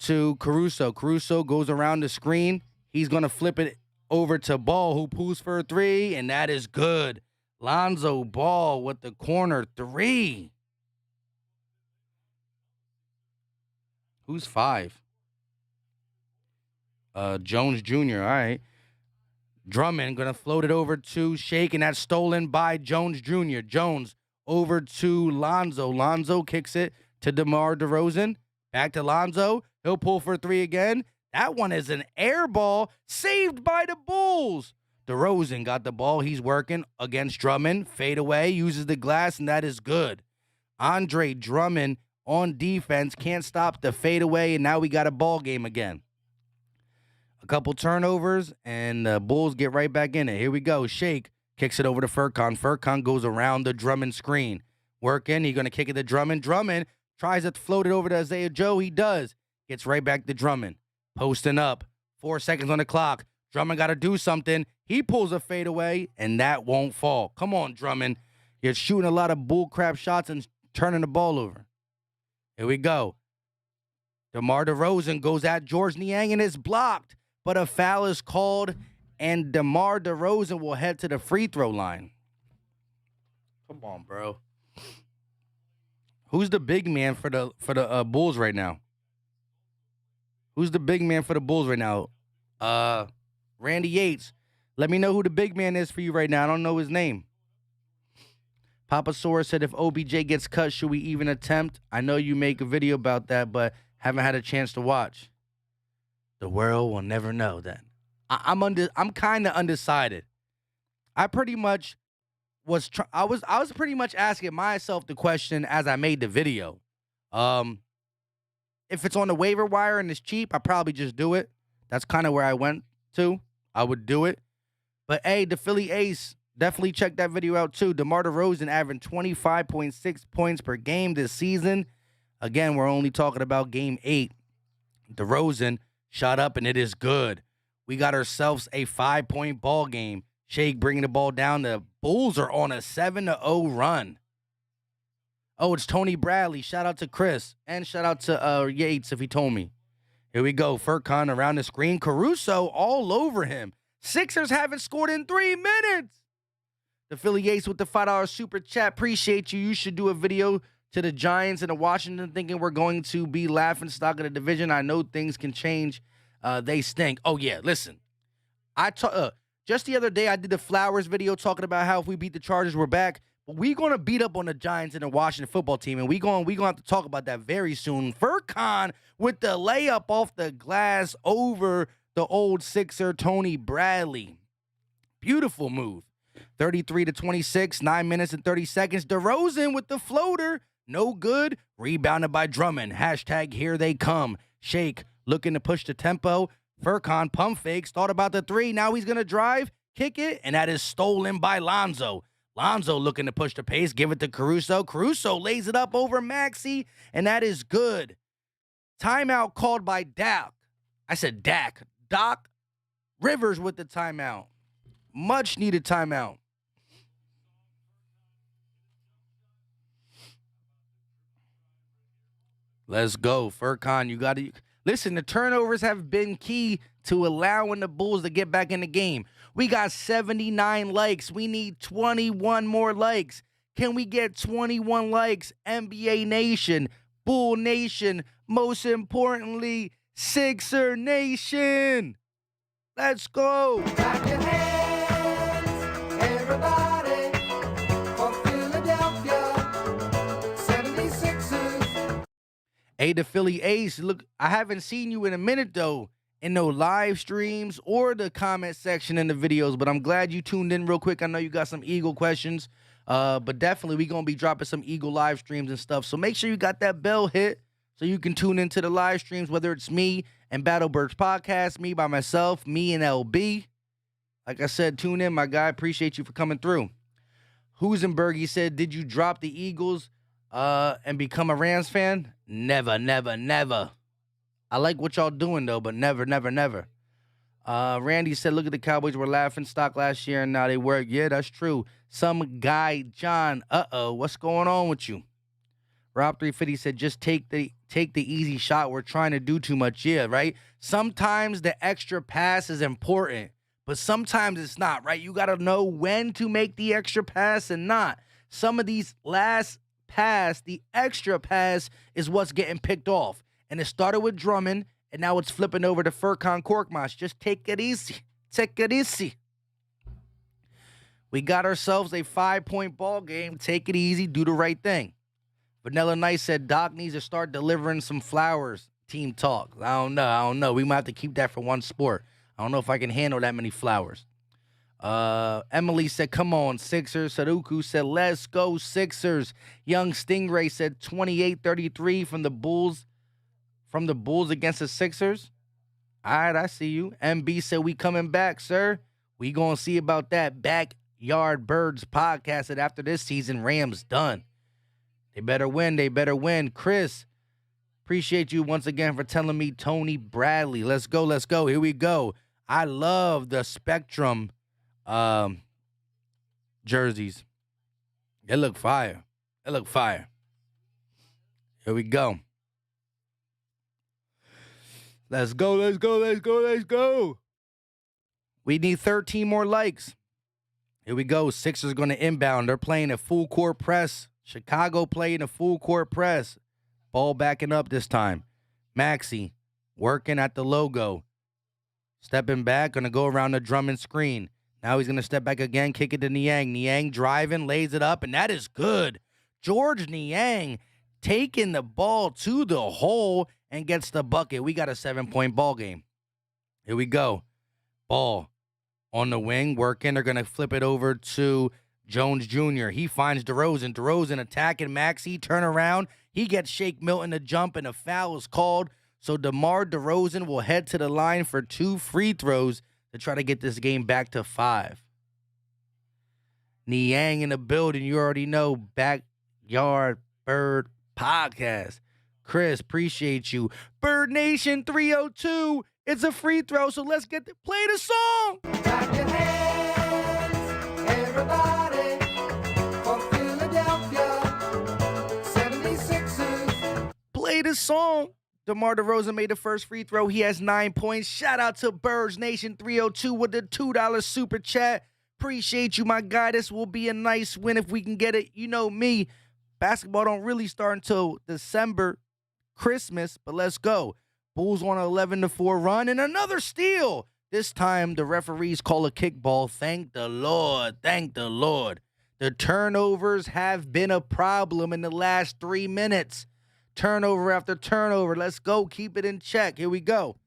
to Caruso. Caruso goes around the screen. He's going to flip it over to Ball, who pulls for a 3, and that is good. Lonzo Ball with the corner 3. Who's 5? Jones Jr., all right. Drummond going to float it over to Shake, and that's stolen by Jones Jr. Jones over to Lonzo. Lonzo kicks it to DeMar DeRozan. Back to Lonzo. He'll pull for 3 again. That one is an air ball saved by the Bulls. DeRozan got the ball. He's working against Drummond. Fade away, uses the glass, and that is good. Andre Drummond on defense can't stop the fade away, and now we got a ball game again. A couple turnovers, and the Bulls get right back in it. Here we go. Shake kicks it over to Furkan. Furkan goes around the Drummond screen. Working. He's going to kick it to Drummond. Drummond tries to float it over to Isaiah Joe. He does. Gets right back to Drummond. Posting up. 4 seconds on the clock. Drummond got to do something. He pulls a fadeaway, and that won't fall. Come on, Drummond. You're shooting a lot of bullcrap shots and turning the ball over. Here we go. DeMar DeRozan goes at George Niang, and it's blocked. But a foul is called, and DeMar DeRozan will head to the free throw line. Come on, bro. Who's the big man for the Bulls right now? Who's the big man for the Bulls right now? Randy Yates. Let me know who the big man is for you right now. I don't know his name. Papa Sora said, if OBJ gets cut, should we even attempt? I know you make a video about that, but haven't had a chance to watch. The world will never know that. I'm kind of undecided. I pretty much was I was pretty much asking myself the question as I made the video. If it's on the waiver wire and it's cheap, I probably just do it. That's kind of where I went to. I would do it. But hey, the Philly Ace, definitely check that video out too. DeMar DeRozan averaging 25.6 points per game this season. Again, we're only talking about game 8. DeRozan shot up, and it is good. We got ourselves a 5-point ball game. Shake bringing the ball down. The Bulls are on a 7-0 run. Oh, it's Tony Bradley. Shout out to Chris. And shout out to Yates if he told me. Here we go. Furkan around the screen. Caruso all over him. Sixers haven't scored in 3 minutes. The Philly Ace with the $5 super chat. Appreciate you. You should do a video to the Giants and the Washington thinking we're going to be laughing stock of the division. I know things can change. They stink. Oh, yeah, listen. Just the other day, I did the Flowers video talking about how if we beat the Chargers, we're back. But we're going to beat up on the Giants and the Washington football team, and we're going to have to talk about that very soon. Furkan with the layup off the glass over the old Sixer, Tony Bradley. Beautiful move. 33-26, 9 minutes and 30 seconds. DeRozan with the floater. No good. Rebounded by Drummond. Hashtag here they come. Shake looking to push the tempo. Furkan pump fakes. Thought about the 3. Now he's going to drive, kick it, and that is stolen by Lonzo. Lonzo looking to push the pace. Give it to Caruso. Caruso lays it up over Maxey, and that is good. Timeout called by Dak. I said Dak. Doc Rivers with the timeout. Much needed timeout. Let's go. Furkan, you got to... Listen, the turnovers have been key to allowing the Bulls to get back in the game. We got 79 likes. We need 21 more likes. Can we get 21 likes? NBA Nation, Bull Nation, most importantly, Sixer Nation. Let's go. Clap your hands, everybody, for Philadelphia 76ers. Hey, the Philly Ace, look, I haven't seen you in a minute, though, in no live streams or the comment section in the videos, but I'm glad you tuned in real quick. I know you got some Eagle questions, but definitely we going to be dropping some Eagle live streams and stuff, so make sure you got that bell hit so you can tune into the live streams, whether it's me and Battlebirds Podcast, me by myself, me and LB. Like I said, tune in, my guy. Appreciate you for coming through. Husenberg, he said, did you drop the Eagles and become a Rams fan? Never, never, never. I like what y'all doing, though, but never, never, never. Randy said, look at the Cowboys were laughing stock last year, and now they work. Yeah, that's true. Some guy, John, what's going on with you? Rob 350 said, just take the easy shot. We're trying to do too much. Yeah, right? Sometimes the extra pass is important, but sometimes it's not, right? You got to know when to make the extra pass and not. Some of these last pass, the extra pass is what's getting picked off. And it started with Drummond, and now it's flipping over to Furkan Korkmaz. Just take it easy. Take it easy. We got ourselves a 5-point ball game. Take it easy. Do the right thing. Vanilla Nice said Doc needs to start delivering some flowers. Team talk. I don't know. We might have to keep that for one sport. I don't know if I can handle that many flowers. Emily said, come on, Sixers. Saruku said, let's go, Sixers. Young Stingray said 28-33 from the Bulls. From the Bulls against the Sixers. All right, I see you. MB said, we coming back, sir. We going to see about that Backyard Birds podcast that after this season, Rams done. They better win. They better win. Chris, appreciate you once again for telling me Tony Bradley. Let's go. Let's go. Here we go. I love the Spectrum jerseys. They look fire. They look fire. Here we go. Let's go. Let's go. Let's go. Let's go. We need 13 more likes. Here we go. Sixers going to inbound. They're playing a full court press. Chicago playing a full court press. Ball backing up this time. Maxey working at the logo. Stepping back, going to go around the Drummond screen. Now he's going to step back again, kick it to Niang. Niang driving, lays it up, and that is good. George Niang taking the ball to the hole and gets the bucket. We got a 7-point ball game. Here we go. Ball on the wing, working. They're going to flip it over to Jones Jr. He finds DeRozan. DeRozan attacking Maxey. Turn around. He gets Shake Milton to jump, and a foul is called. So DeMar DeRozan will head to the line for 2 free throws to try to get this game back to 5. Niang in the building. You already know. Backyard Bird Podcast. Chris, appreciate you. Bird Nation 302. It's a free throw, so let's play the song. Clap your hands, everybody, for Philadelphia 76ers. Play the song. DeMar DeRozan made the first free throw. He has 9 points. Shout out to Birds Nation 302 with the $2 super chat. Appreciate you, my guy. This will be a nice win if we can get it. You know me, basketball don't really start until December, Christmas, but let's go. Bulls on an 11-4 run and another steal. This time the referees call a kickball. Thank the Lord. Thank the Lord. The turnovers have been a problem in the last 3 minutes. Turnover after turnover. Let's go. Keep it in check. Here we go.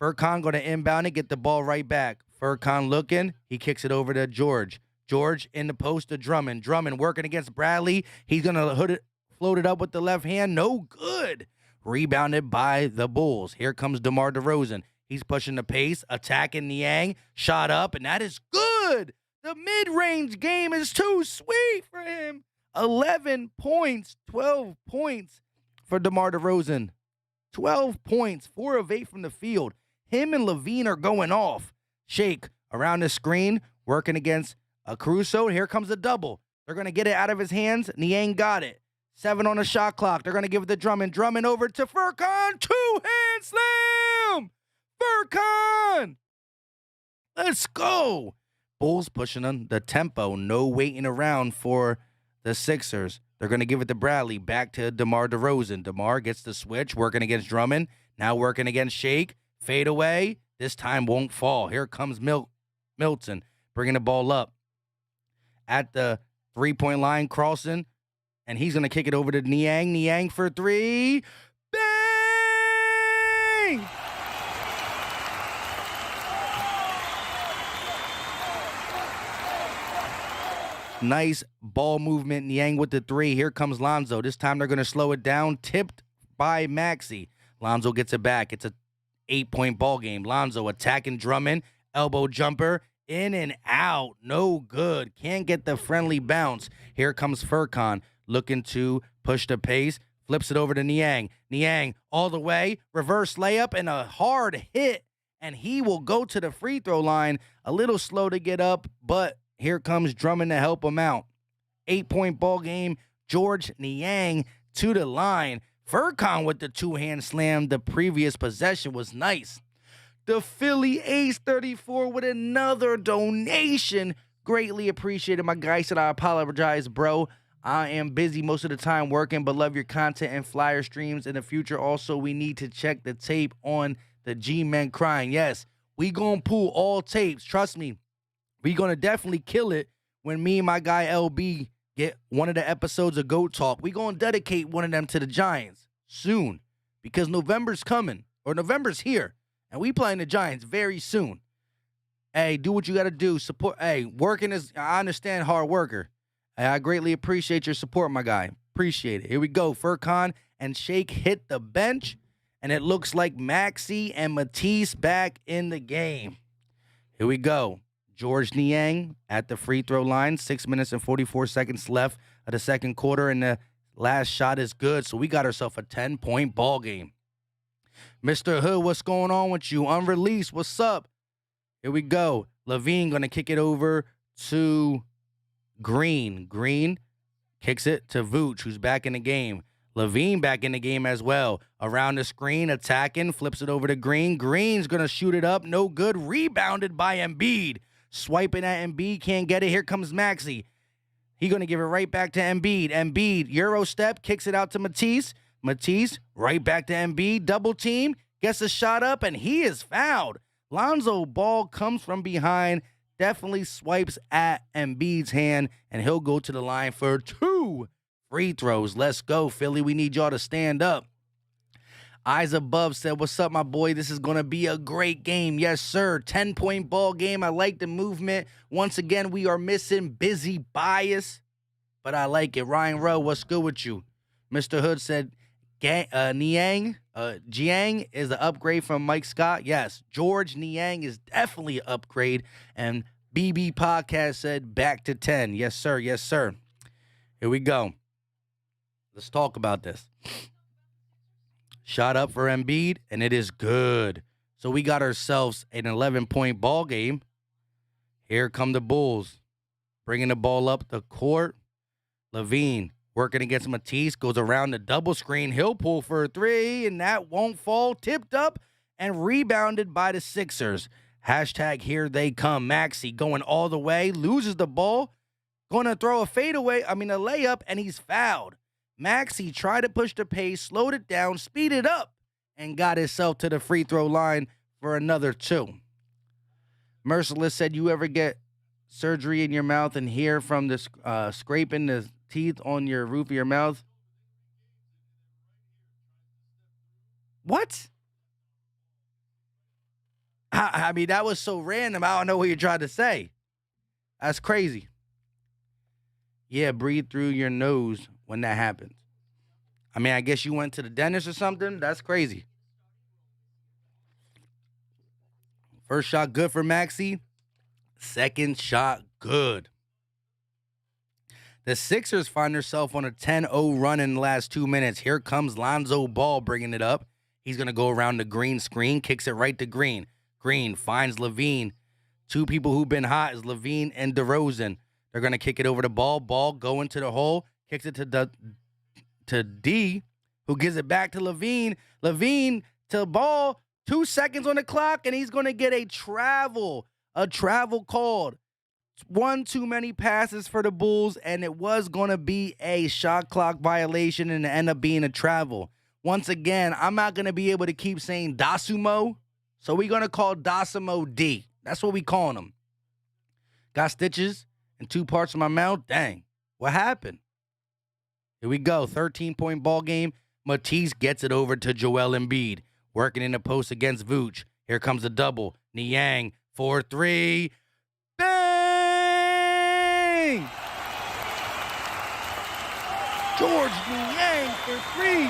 Furkan going to inbound and get the ball right back. Furkan looking. He kicks it over to George. George in the post to Drummond. Drummond working against Bradley. He's going to float it up with the left hand. No good. Rebounded by the Bulls. Here comes DeMar DeRozan. He's pushing the pace, attacking Niang. Shot up, and that is good. The mid-range game is too sweet for him. 11 points, 12 points for DeMar DeRozan. 12 points, 4 of 8 from the field. Him and Levine are going off. Shake around the screen, working against Caruso. Here comes the double. They're going to get it out of his hands. Niang got it. 7 on the shot clock. They're going to give it to Drummond. Drummond over to Furkan. 2-hand slam. Furkan. Let's go. Bulls pushing on the tempo. No waiting around for the Sixers. They're going to give it to Bradley. Back to DeMar DeRozan. DeMar gets the switch, working against Drummond. Now working against Shake. Fade away. This time won't fall. Here comes Milton, bringing the ball up. At the three-point line, crossing. And he's going to kick it over to Niang. Niang for three. Bang! Nice ball movement. Niang with the three. Here comes Lonzo. This time they're going to slow it down. Tipped by Maxey. Lonzo gets it back. It's a 8-point ball game. Lonzo attacking Drummond. Elbow jumper. In and out. No good. Can't get the friendly bounce. Here comes Furkan looking to push the pace. Flips it over to Niang. Niang all the way. Reverse layup and a hard hit. And he will go to the free throw line. A little slow to get up, but here comes Drummond to help him out. 8-point ball game. George Niang to the line. Furkan with the two-hand slam. The previous possession was nice. The Philly Ace 34 with another donation. Greatly appreciated. My guy said, I apologize, bro. I am busy most of the time working, but love your content and flyer streams in the future. Also, we need to check the tape on the G-Men crying. Yes, we gonna pull all tapes. Trust me. We gonna definitely kill it when me and my guy LB get one of the episodes of Goat Talk. We gonna dedicate one of them to the Giants soon because November's coming, or November's here, and we playing the Giants very soon. Hey, do what you gotta do. Support. Hey, working is, I understand, hard worker. Hey, I greatly appreciate your support, my guy. Appreciate it. Here we go. Furkan and Shake hit the bench, and it looks like Maxey and Matisse back in the game. Here we go. George Niang at the free throw line. 6 minutes and 44 seconds left of the second quarter, and the last shot is good. So we got ourselves a 10-point ball game. Mr. Hood, what's going on with you? Unreleased, what's up? Here we go. Levine going to kick it over to Green. Green kicks it to Vooch, who's back in the game. Levine back in the game as well. Around the screen, attacking, flips it over to Green. Green's going to shoot it up. No good. Rebounded by Embiid. Swiping at Embiid, can't get it. Here comes Maxey. He's going to give it right back to Embiid. Embiid, Euro step, kicks it out to Matisse. Matisse, right back to Embiid. Double team, gets a shot up, and he is fouled. Lonzo Ball comes from behind, definitely swipes at Embiid's hand, and he'll go to the line for 2 free throws. Let's go, Philly. We need y'all to stand up. Eyes Above said, what's up, my boy? This is going to be a great game. Yes, sir. 10-point ball game. I like the movement. Once again, we are missing Busy Bias, but I like it. Ryan Rowe, what's good with you? Mr. Hood said, Niang, Jiang is the upgrade from Mike Scott. Yes, George Niang is definitely an upgrade. And BB Podcast said, back to 10. Yes, sir. Yes, sir. Here we go. Let's talk about this. Shot up for Embiid, and it is good. So we got ourselves an 11-point ball game. Here come the Bulls. Bringing the ball up the court. Levine working against Matisse. Goes around the double screen. He'll pull for a 3, and that won't fall. Tipped up and rebounded by the Sixers. Hashtag here they come. Maxey going all the way. Loses the ball. Going to throw a layup, and he's fouled. Maxey tried to push the pace, slowed it down, speed it up, and got himself to the free throw line for another 2. Merciless said, you ever get surgery in your mouth and hear from the scraping the teeth on your roof of your mouth? What? I mean, that was so random. I don't know what you're trying to say. That's crazy. Yeah, breathe through your nose when that happens. I mean, I guess you went to the dentist or something. That's crazy. First shot good for Maxey. Second shot good. The Sixers find themselves on a 10-0 run in the last 2 minutes. Here comes Lonzo Ball bringing it up. He's going to go around the Green screen, kicks it right to Green. Green finds Levine. 2 people who've been hot is Levine and DeRozan. They're going to kick it over the ball. Ball going to the hole. Kicks it to D, who gives it back to Levine. Levine to Ball. 2 seconds on the clock, and he's going to get a travel called. One too many passes for the Bulls, and it was going to be a shot clock violation and it ended up being a travel. Once again, I'm not going to be able to keep saying Dasumo, so we're going to call Dasumo D. That's what we calling him. Got stitches in 2 parts of my mouth? Dang. What happened? Here we go. 13-point ball game. Matisse gets it over to Joel Embiid. Working in the post against Vooch. Here comes the double. Niang, 4-3. Bang! George Niang for 3.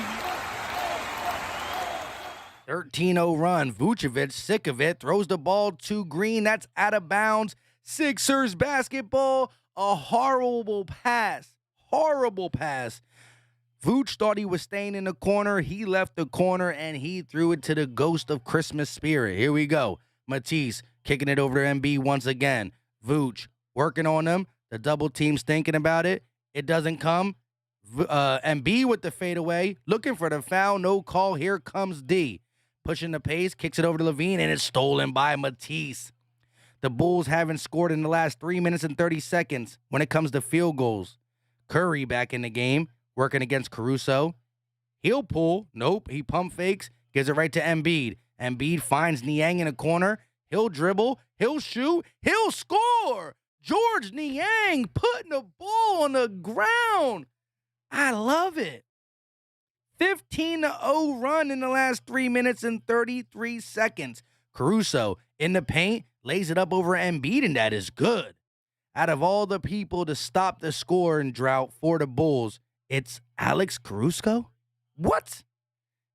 13-0 run. Vucevic, sick of it, throws the ball to Green. That's out of bounds. Sixers basketball. A horrible pass. Horrible pass. Vooch thought he was staying in the corner. He left the corner, and he threw it to the ghost of Christmas spirit. Here we go. Matisse kicking it over to Embiid once again. Vooch working on him. The double team's thinking about it. It doesn't come. Embiid with the fadeaway. Looking for the foul. No call. Here comes D. Pushing the pace. Kicks it over to Levine, and it's stolen by Matisse. The Bulls haven't scored in the last 3 minutes and 30 seconds when it comes to field goals. Curry back in the game. Working against Caruso. He'll pull. Nope. He pump fakes. Gives it right to Embiid. Embiid finds Niang in a corner. He'll dribble. He'll shoot. He'll score. George Niang putting the ball on the ground. I love it. 15-0 run in the last 3 minutes and 33 seconds. Caruso in the paint. Lays it up over Embiid, and that is good. Out of all the people to stop the scoring drought for the Bulls, it's Alex Caruso? What?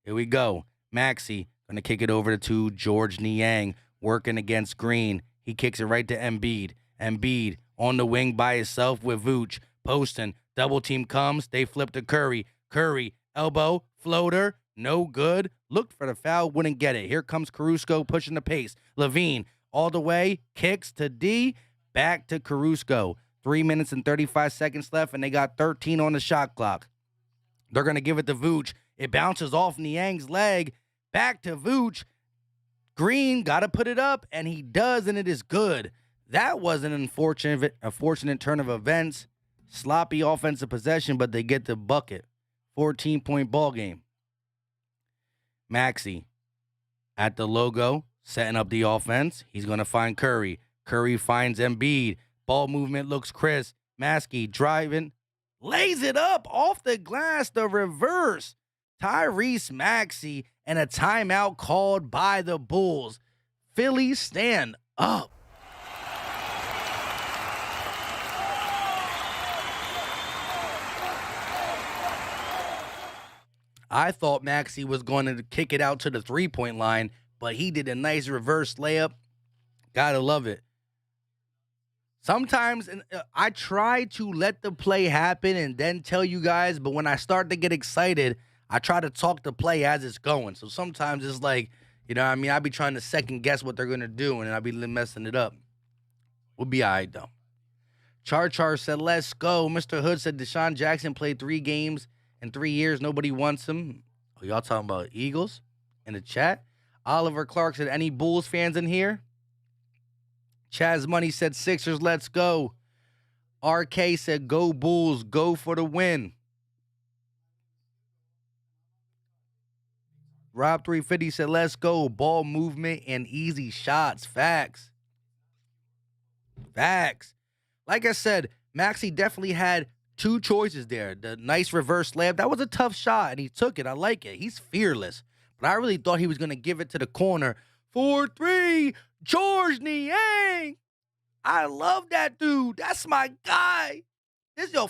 Here we go. Maxey going to kick it over to George Niang, working against Green. He kicks it right to Embiid. Embiid on the wing by himself with Vooch. Poston. Double team comes. They flip to Curry. Curry, elbow, floater. No good. Looked for the foul, wouldn't get it. Here comes Caruso pushing the pace. Levine all the way. Kicks to D. Back to Caruso. 3 minutes and 35 seconds left, and they got 13 on the shot clock. They're going to give it to Vooch. It bounces off Niang's leg. Back to Vooch. Green got to put it up, and he does, and it is good. That was an unfortunate turn of events. Sloppy offensive possession, but they get the bucket. 14-point ball game. Maxey at the logo, setting up the offense. He's going to find Curry. Curry finds Embiid. Ball movement looks crisp. Maskey driving. Lays it up off the glass. The reverse. Tyrese Maxey and a timeout called by the Bulls. Philly, stand up. I thought Maxey was going to kick it out to the three-point line, but he did a nice reverse layup. Gotta love it. Sometimes I try to let the play happen and then tell you guys, but when I start to get excited, I try to talk the play as it's going. So sometimes it's like, you know what I mean? I be trying to second guess what they're going to do, and I be messing it up. We'll be all right, though. Char said, let's go. Mr. Hood said Deshaun Jackson played 3 games in 3 years. Nobody wants him. Oh, y'all talking about Eagles in the chat? Oliver Clark said, any Bulls fans in here? Chaz Money said, Sixers, let's go. RK said, go Bulls, go for the win. Rob 350 said, let's go. Ball movement and easy shots. Facts. Facts. Like I said, Maxey definitely had 2 choices there. The nice reverse layup. That was a tough shot, and he took it. I like it. He's fearless. But I really thought he was going to give it to the corner. 4-3, George Niang. I love that dude. That's my guy.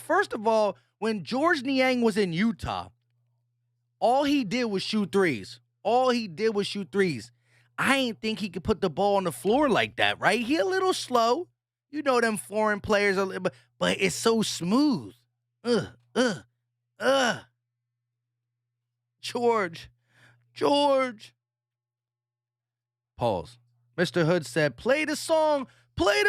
First of all, when George Niang was in Utah, all he did was shoot threes. I ain't think he could put the ball on the floor like that, right? He a little slow. You know them foreign players, but it's so smooth. George. Pause. Mr. Hood said, play the song. Clap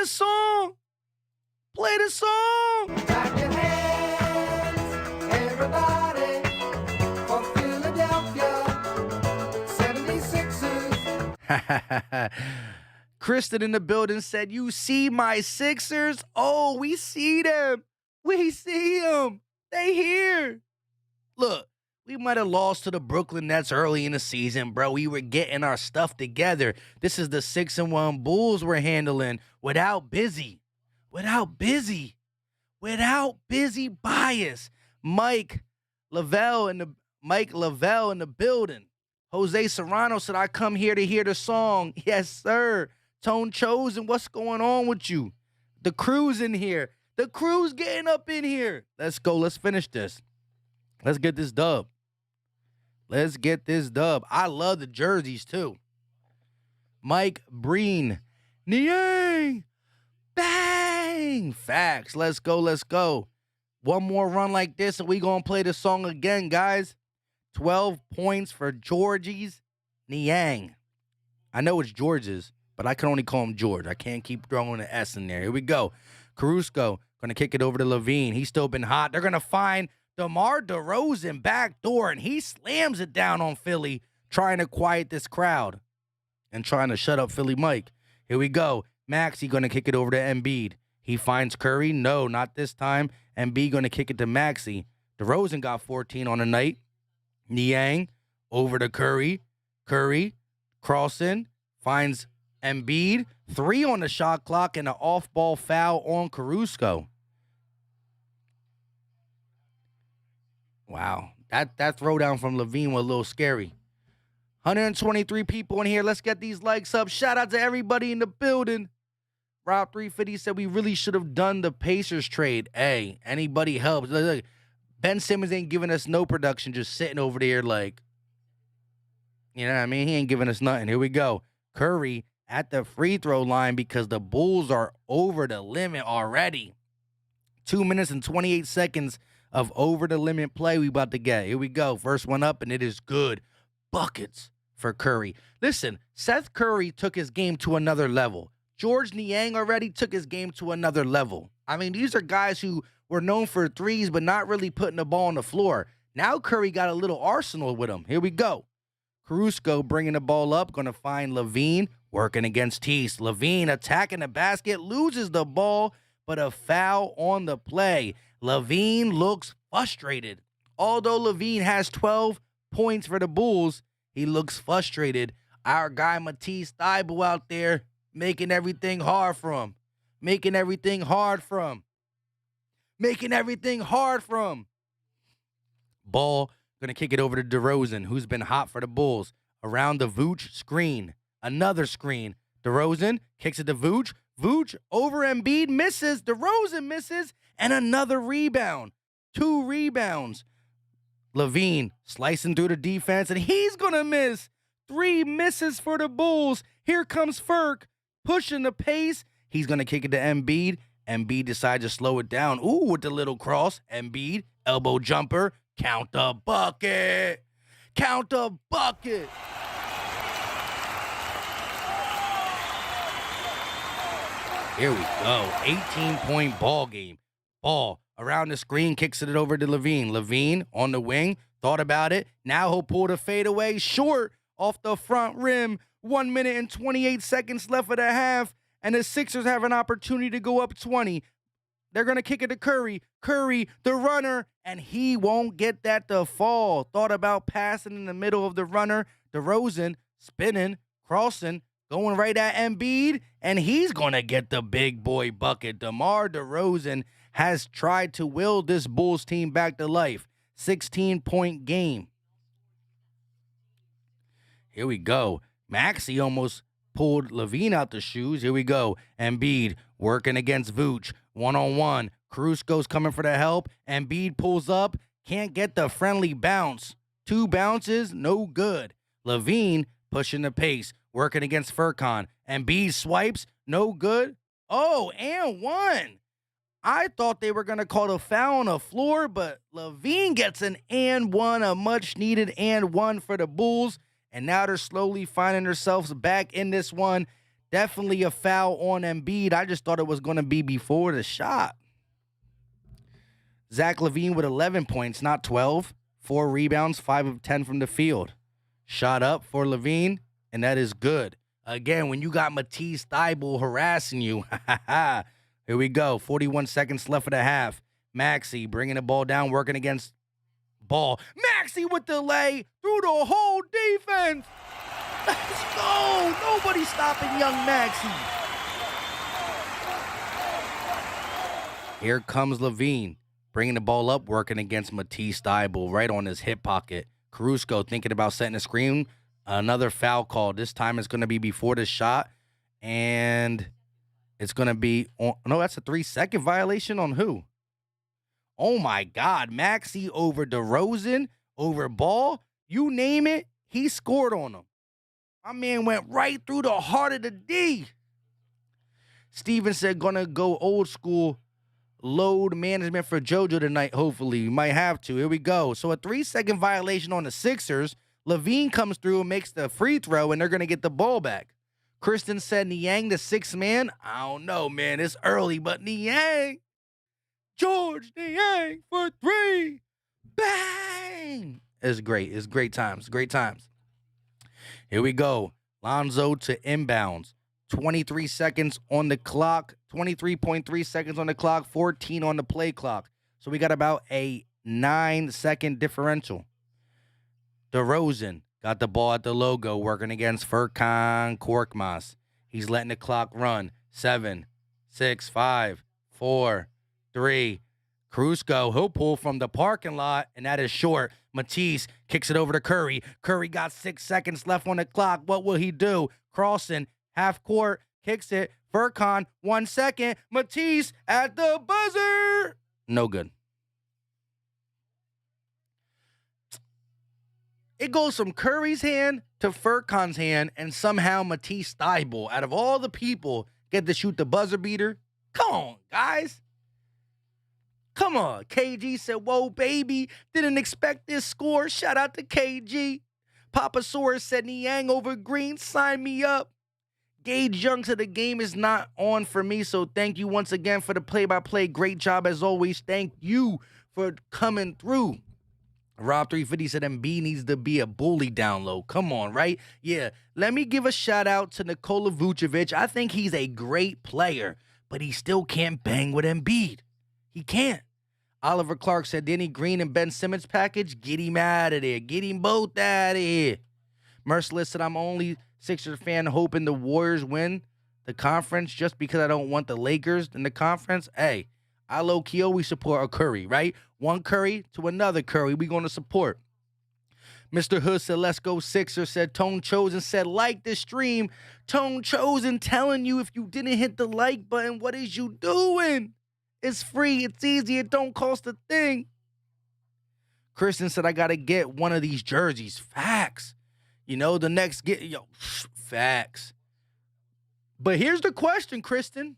your hands, everybody, for Philadelphia 76ers. Kristen in the building said, you see my Sixers? Oh, we see them. We see them. They here. Look, we might have lost to the Brooklyn Nets early in the season, bro. We were getting our stuff together. This is the 6-1 Bulls we're handling without Busy. Without Busy Bias. Mike Lavelle in the building. Jose Serrano said, I come here to hear the song. Yes, sir. Tone Chosen, what's going on with you? The crew's in here. The crew's getting up in here. Let's go. Let's finish this. Let's get this dub. I love the jerseys, too. Mike Breen. Niang. Bang. Facts. Let's go. One more run like this, and we going to play the song again, guys. 12 points for Georgie's Niang. I know it's George's, but I can only call him George. I can't keep throwing an S in there. Here we go. Caruso going to kick it over to Levine. He's still been hot. They're going to find DeMar DeRozan back door, and he slams it down on Philly, trying to quiet this crowd and trying to shut up Philly Mike. Here we go. Maxey going to kick it over to Embiid. He finds Curry. No, not this time. Embiid going to kick it to Maxey. DeRozan got 14 on the night. Niang over to Curry. Curry crossing. Finds Embiid. 3 on the shot clock and an off-ball foul on Caruso. Wow. That throwdown from Levine was a little scary. 123 people in here. Let's get these likes up. Shout out to everybody in the building. Rob 350 said we really should have done the Pacers trade. Hey, anybody helps. Look, Ben Simmons ain't giving us no production, just sitting over there like, you know what I mean? He ain't giving us nothing. Here we go. Curry at the free throw line because the Bulls are over the limit already. 2 minutes and 28 seconds of over the limit play we about to get. Here we go. First one up, and it is good. Buckets for Curry. Listen, Seth Curry took his game to another level. George Niang already took his game to another level. I mean, these are guys who were known for threes, but not really putting the ball on the floor. Now Curry got a little arsenal with him. Here we go. Caruso bringing the ball up, going to find Levine, working against Tease. Levine attacking the basket, loses the ball, but a foul on the play. Levine looks frustrated. Although Levine has 12 points for the Bulls, he looks frustrated. Our guy Matisse Thybulle out there making everything hard for him. Making everything hard for him. Ball going to kick it over to DeRozan, who's been hot for the Bulls. Around the Vooch screen. Another screen. DeRozan kicks it to Vooch. Vooch over Embiid misses. DeRozan misses. And another rebound. 2 rebounds. Levine slicing through the defense, and he's going to miss. 3 misses for the Bulls. Here comes Ferk, pushing the pace. He's going to kick it to Embiid. Embiid decides to slow it down. Ooh, with the little cross. Embiid, elbow jumper. Count the bucket. Count the bucket. Here we go. 18-point ball game. Ball around the screen, kicks it over to Levine. Levine on the wing, thought about it. Now he'll pull the fadeaway short off the front rim. 1 minute and 28 seconds left of the half, and the Sixers have an opportunity to go up 20. They're going to kick it to Curry. Curry, the runner, and he won't get that to fall. Thought about passing in the middle of the runner. DeRozan spinning, crossing, going right at Embiid, and he's going to get the big boy bucket. DeMar DeRozan has tried to will this Bulls team back to life. 16-point game. Here we go. Maxey almost pulled Levine out the shoes. Here we go. Embiid working against Vooch. One-on-one. Caruso's coming for the help. Embiid pulls up. Can't get the friendly bounce. 2 bounces, no good. Levine pushing the pace. Working against Furkan. Embiid swipes. No good. Oh, and 1. I thought they were going to call the foul on the floor, but Levine gets an and 1, a much-needed and 1 for the Bulls. And now they're slowly finding themselves back in this one. Definitely a foul on Embiid. I just thought it was going to be before the shot. Zach LaVine with 11 points, not 12. 4 rebounds, 5 of 10 from the field. Shot up for LaVine, and that is good. Again, when you got Matisse Thybulle harassing you, here we go. 41 seconds left of the half. Maxey bringing the ball down, working against ball. Maxey with the lay through the whole defense. Let's go. Nobody stopping young Maxey. Here comes Levine, bringing the ball up, working against Matisse Thybulle right on his hip pocket. Caruso thinking about setting a screen. Another foul call. This time it's going to be before the shot, and it's going to be on. No, that's a 3-second violation on who? Oh, my God. Maxey over DeRozan, over Ball. You name it, he scored on him. My man went right through the heart of the D. Steven said, going to go old school load management for JoJo tonight, hopefully. You might have to. Here we go. So a 3-second violation on the Sixers. Levine comes through and makes the free throw, and they're going to get the ball back. Kristen said Niang, the sixth man. I don't know, man. It's early, but Niang. George Niang for 3. Bang! It's great. It's great times. Great times. Here we go. Lonzo to inbounds. 23 seconds on the clock. 23.3 seconds on the clock. 14 on the play clock. So we got about a 9-second differential. DeRozan got the ball at the logo, working against Furkan Korkmaz. He's letting the clock run. 7, 6, 5, 4, 3. Caruso, he'll pull from the parking lot, and that is short. Matisse kicks it over to Curry. Curry got 6 seconds left on the clock. What will he do? Crossing, half court, kicks it. Furkan, 1 second. Matisse at the buzzer. No good. It goes from Curry's hand to Furkan's hand, and somehow Matisse Thybulle, out of all the people, get to shoot the buzzer beater. Come on, guys. Come on. KG said, whoa, baby. Didn't expect this score. Shout out to KG. Papasaurus said, Niang over Green. Sign me up. Gage Young said, the game is not on for me, so thank you once again for the play-by-play. Great job as always. Thank you for coming through. Rob 350 said Embiid needs to be a bully down low. Come on, right? Yeah. Let me give a shout out to Nikola Vucevic. I think he's a great player, but he still can't bang with Embiid. He can't. Oliver Clark said Danny Green and Ben Simmons package. Get him out of there. Get him both out of here. Merciless said I'm only Sixers fan hoping the Warriors win the conference just because I don't want the Lakers in the conference. Hey, I low-key always support a Curry, right? One Curry to another Curry, we going to support. Mr. Hood said, let's go Sixers, said Tone Chosen, said, like the stream. Tone Chosen telling you if you didn't hit the like button, what is you doing? It's free, it's easy, it don't cost a thing. Kristen said, I got to get one of these jerseys. Facts. You know, the next facts. But here's the question, Kristen.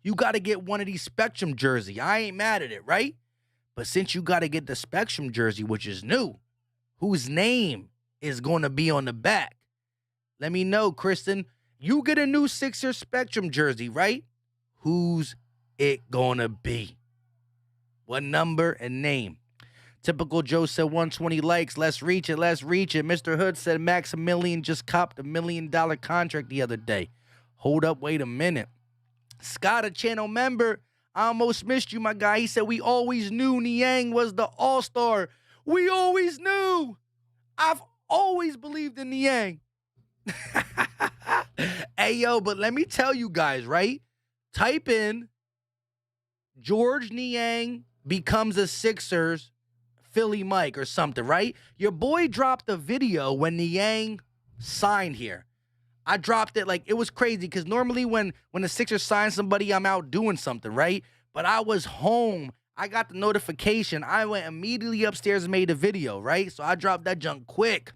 You got to get one of these Spectrum jersey. I ain't mad at it, right? But since you got to get the Spectrum jersey, which is new, whose name is going to be on the back? Let me know, Kristen. You get a new Sixers Spectrum jersey, right? Who's it going to be? What number and name? Typical Joe said 120 likes. Let's reach it. Let's reach it. Mr. Hood said Maximilian just copped $1 million contract the other day. Hold up. Wait a minute. Scott, a channel member, I almost missed you, my guy. He said, we always knew Niang was the all-star. We always knew. I've always believed in Niang. Hey, yo, but let me tell you guys, right? Type in George Niang becomes a Sixers Philly Mike or something, right? Your boy dropped a video when Niang signed here. I dropped it like it was crazy because normally when the Sixers sign somebody, I'm out doing something, right? But I was home. I got the notification. I went immediately upstairs and made a video, right? So I dropped that junk quick.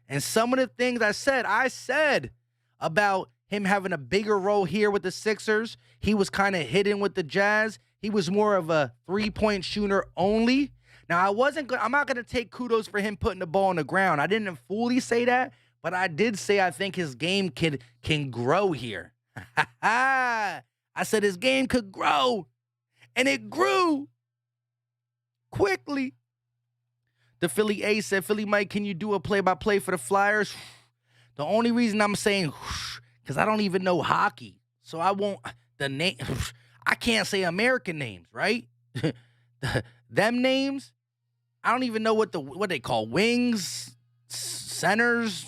And some of the things I said about him having a bigger role here with the Sixers. He was kind of hidden with the Jazz. He was more of a three-point shooter only. Now, I'm not going to take kudos for him putting the ball on the ground. I didn't fully say that. But I did say I think his game can grow here. I said his game could grow. And it grew quickly. The Philly A said, Philly Mike, can you do a play-by-play for the Flyers? The only reason I'm saying because I don't even know hockey. So I won't the name I can't say American names, right? Them names, I don't even know what they call wings, centers,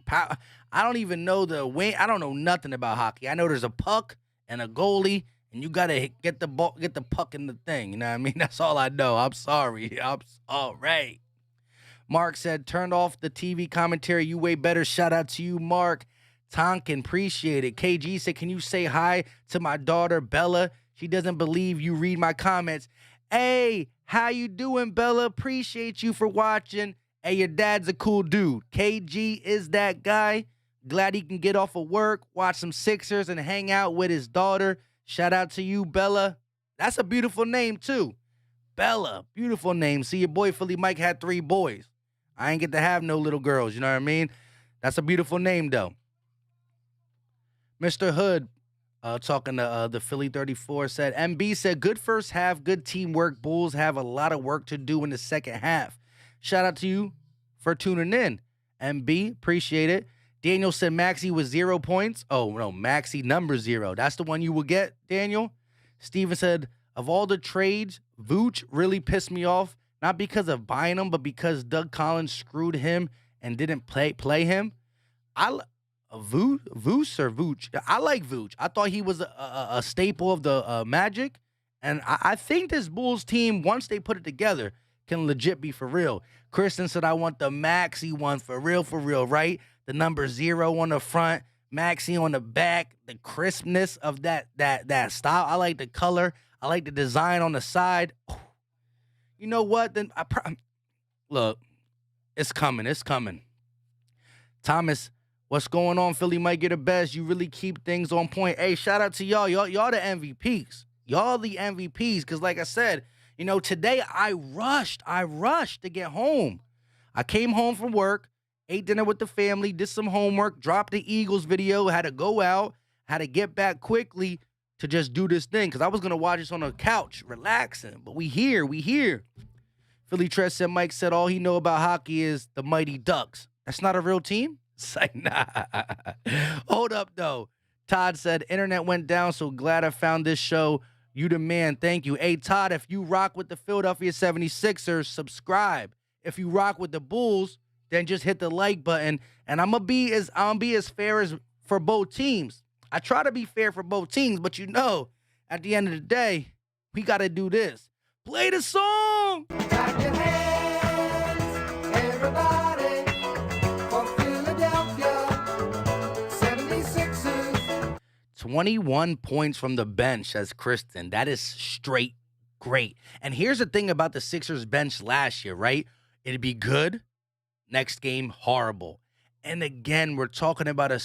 I don't even know the wing. I don't know nothing about hockey. I know there's a puck and a goalie, and you gotta get the ball, get the puck in the thing. You know what I mean? That's all I know. I'm sorry. I'm all right. Mark said, turned off the TV commentary. You way better. Shout out to you, Mark. Tonkin, appreciate it. KG said, can you say hi to my daughter, Bella? She doesn't believe you read my comments. Hey, how you doing, Bella? Appreciate you for watching. Hey, your dad's a cool dude. KG is that guy. Glad he can get off of work, watch some Sixers, and hang out with his daughter. Shout out to you, Bella. That's a beautiful name, too. Bella, beautiful name. See, your boy Philly Mike had 3 boys. I ain't get to have no little girls, you know what I mean? That's a beautiful name, though. Mr. Hood, talking to the Philly 34, said, MB said, good first half, good teamwork. Bulls have a lot of work to do in the second half. Shout out to you for tuning in. MB, appreciate it. Daniel said Maxey was 0 points. Oh, no, Maxey number 0. That's the one you will get, Daniel. Steven said, of all the trades, Vooch really pissed me off. Not because of buying him, but because Doug Collins screwed him and didn't play him. Vooch? I like Vooch. I thought he was a staple of the Magic. And I think this Bulls team, once they put it together, can legit be for real. Kristen said, I want the Maxey one for real, right? The number 0 on the front, Maxey on the back, the crispness of that style. I like the color. I like the design on the side. You know what? Then look, it's coming. Thomas, what's going on? Philly might get the best. You really keep things on point. Hey, shout out to y'all. Y'all the MVPs. Y'all the MVPs. Because like I said, you know, today I rushed to get home. I came home from work, ate dinner with the family, did some homework, dropped the Eagles video, had to go out, had to get back quickly to just do this thing because I was going to watch this on a couch, relaxing. But we here. Philly Tress said, Mike said all he know about hockey is the Mighty Ducks. That's not a real team? It's like, nah. Hold up, though. Todd said, internet went down, so glad I found this show. You the man. Thank you. Hey, Todd, if you rock with the Philadelphia 76ers, subscribe. If you rock with the Bulls, then just hit the like button. And I'm gonna be as fair as for both teams. I try to be fair for both teams, but you know, at the end of the day, we gotta do this. Play the song. Clap your hands, everybody, for Philadelphia 76ers. 21 points from the bench, says Kristen. That is straight great. And here's the thing about the Sixers bench last year, right? It'd be good. Next game, horrible. And again, we're talking about a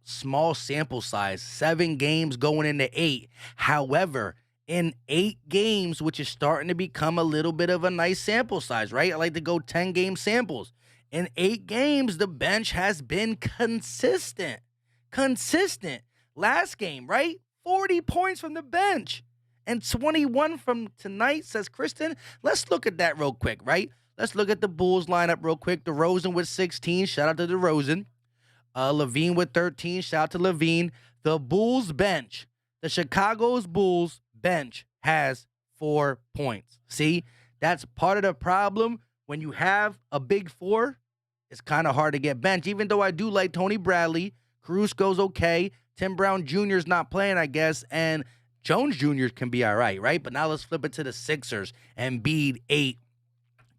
small sample size, 7 games going into 8. However, in 8 games, which is starting to become a little bit of a nice sample size, right? I like to go 10-game samples. In 8 games, the bench has been consistent. Last game, right? 40 points from the bench and 21 from tonight, says Kristen. Let's look at that real quick, right? Let's look at the Bulls lineup real quick. DeRozan with 16. Shout out to DeRozan. Levine with 13. Shout out to Levine. The Bulls bench. The Chicago's Bulls bench has 4 points. See, that's part of the problem. When you have a big 4, it's kind of hard to get benched. Even though I do like Tony Bradley. Caruso's okay. Tim Brown Jr. is not playing, I guess. And Jones Jr. can be all right? But now let's flip it to the Sixers. Embiid, 8.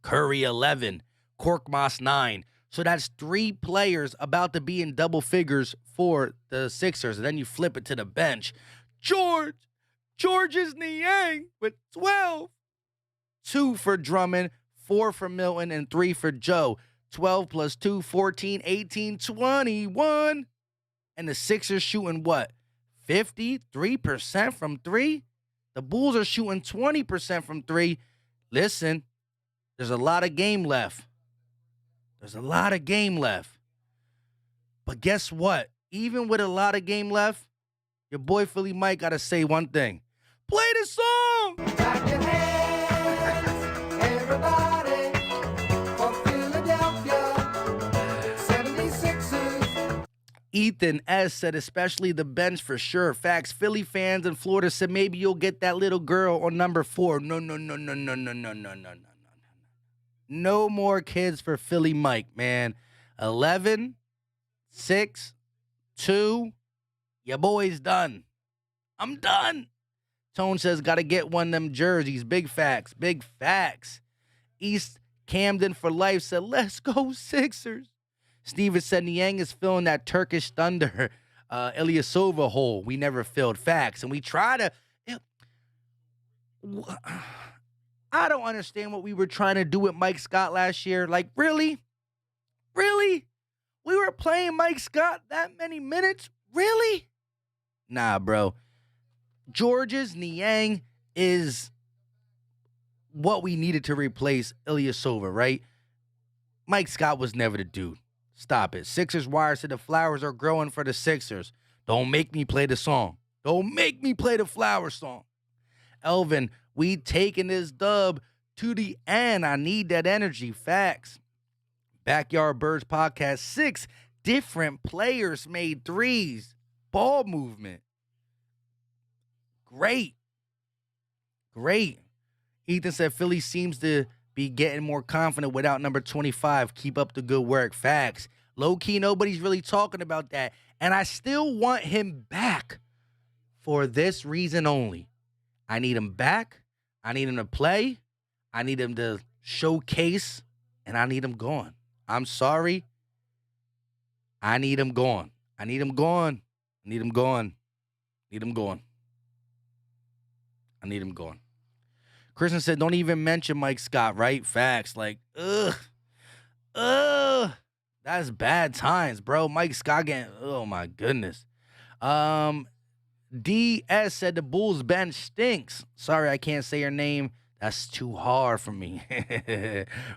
Curry, 11. Korkmaz, 9. So that's 3 players about to be in double figures for the Sixers. And then you flip it to the bench. George is Niang with 12. 2 for Drummond, 4 for Milton, and 3 for Joe. 12 plus 2, 14, 18, 21. And the Sixers shooting what? 53% from 3? The Bulls are shooting 20% from 3. Listen, there's a lot of game left. But guess what? Even with a lot of game left, your boy Philly Mike got to say one thing. Play the song! Clap your hands, everybody, for Philadelphia 76ers. Ethan S. said, especially the bench for sure. Facts. Philly fans in Florida said maybe you'll get that little girl on number 4. No, no, no, no, no, no, no, no, no, no, no. No more kids for Philly Mike, man. 11, 6, 2. Your boy's done. I'm done. Tone says, got to get one of them jerseys. Big facts. Big facts. East Camden for life said, let's go Sixers. Steven said, Niang is filling that Turkish Thunder Ilyasova hole we never filled. Facts. And we try to... I don't understand what we were trying to do with Mike Scott last year. Like, really? Really? We were playing Mike Scott that many minutes? Really? Nah, bro. George's Niang is what we needed to replace Ilyasova, right? Mike Scott was never the dude. Stop it. Sixers Wire said the flowers are growing for the Sixers. Don't make me play the song. Don't make me play the flower song. Elvin, we taking this dub to the end. I need that energy. Facts. Backyard Birds podcast. 6 different players made threes. Ball movement. Great. Great. Ethan said Philly seems to be getting more confident without number 25. Keep up the good work. Facts. Low-key, nobody's really talking about that. And I still want him back for this reason only. I need him back. I need him to play. I need him to showcase. And I need him gone. I'm sorry. I need him gone. I need him gone. I need him gone. Need him gone. I need him gone. Kristen said, don't even mention Mike Scott, right? Facts. Like, ugh. That's bad times, bro. Mike Scott getting, oh my goodness. DS said the Bulls bench stinks. Sorry, I can't say her name. That's too hard for me.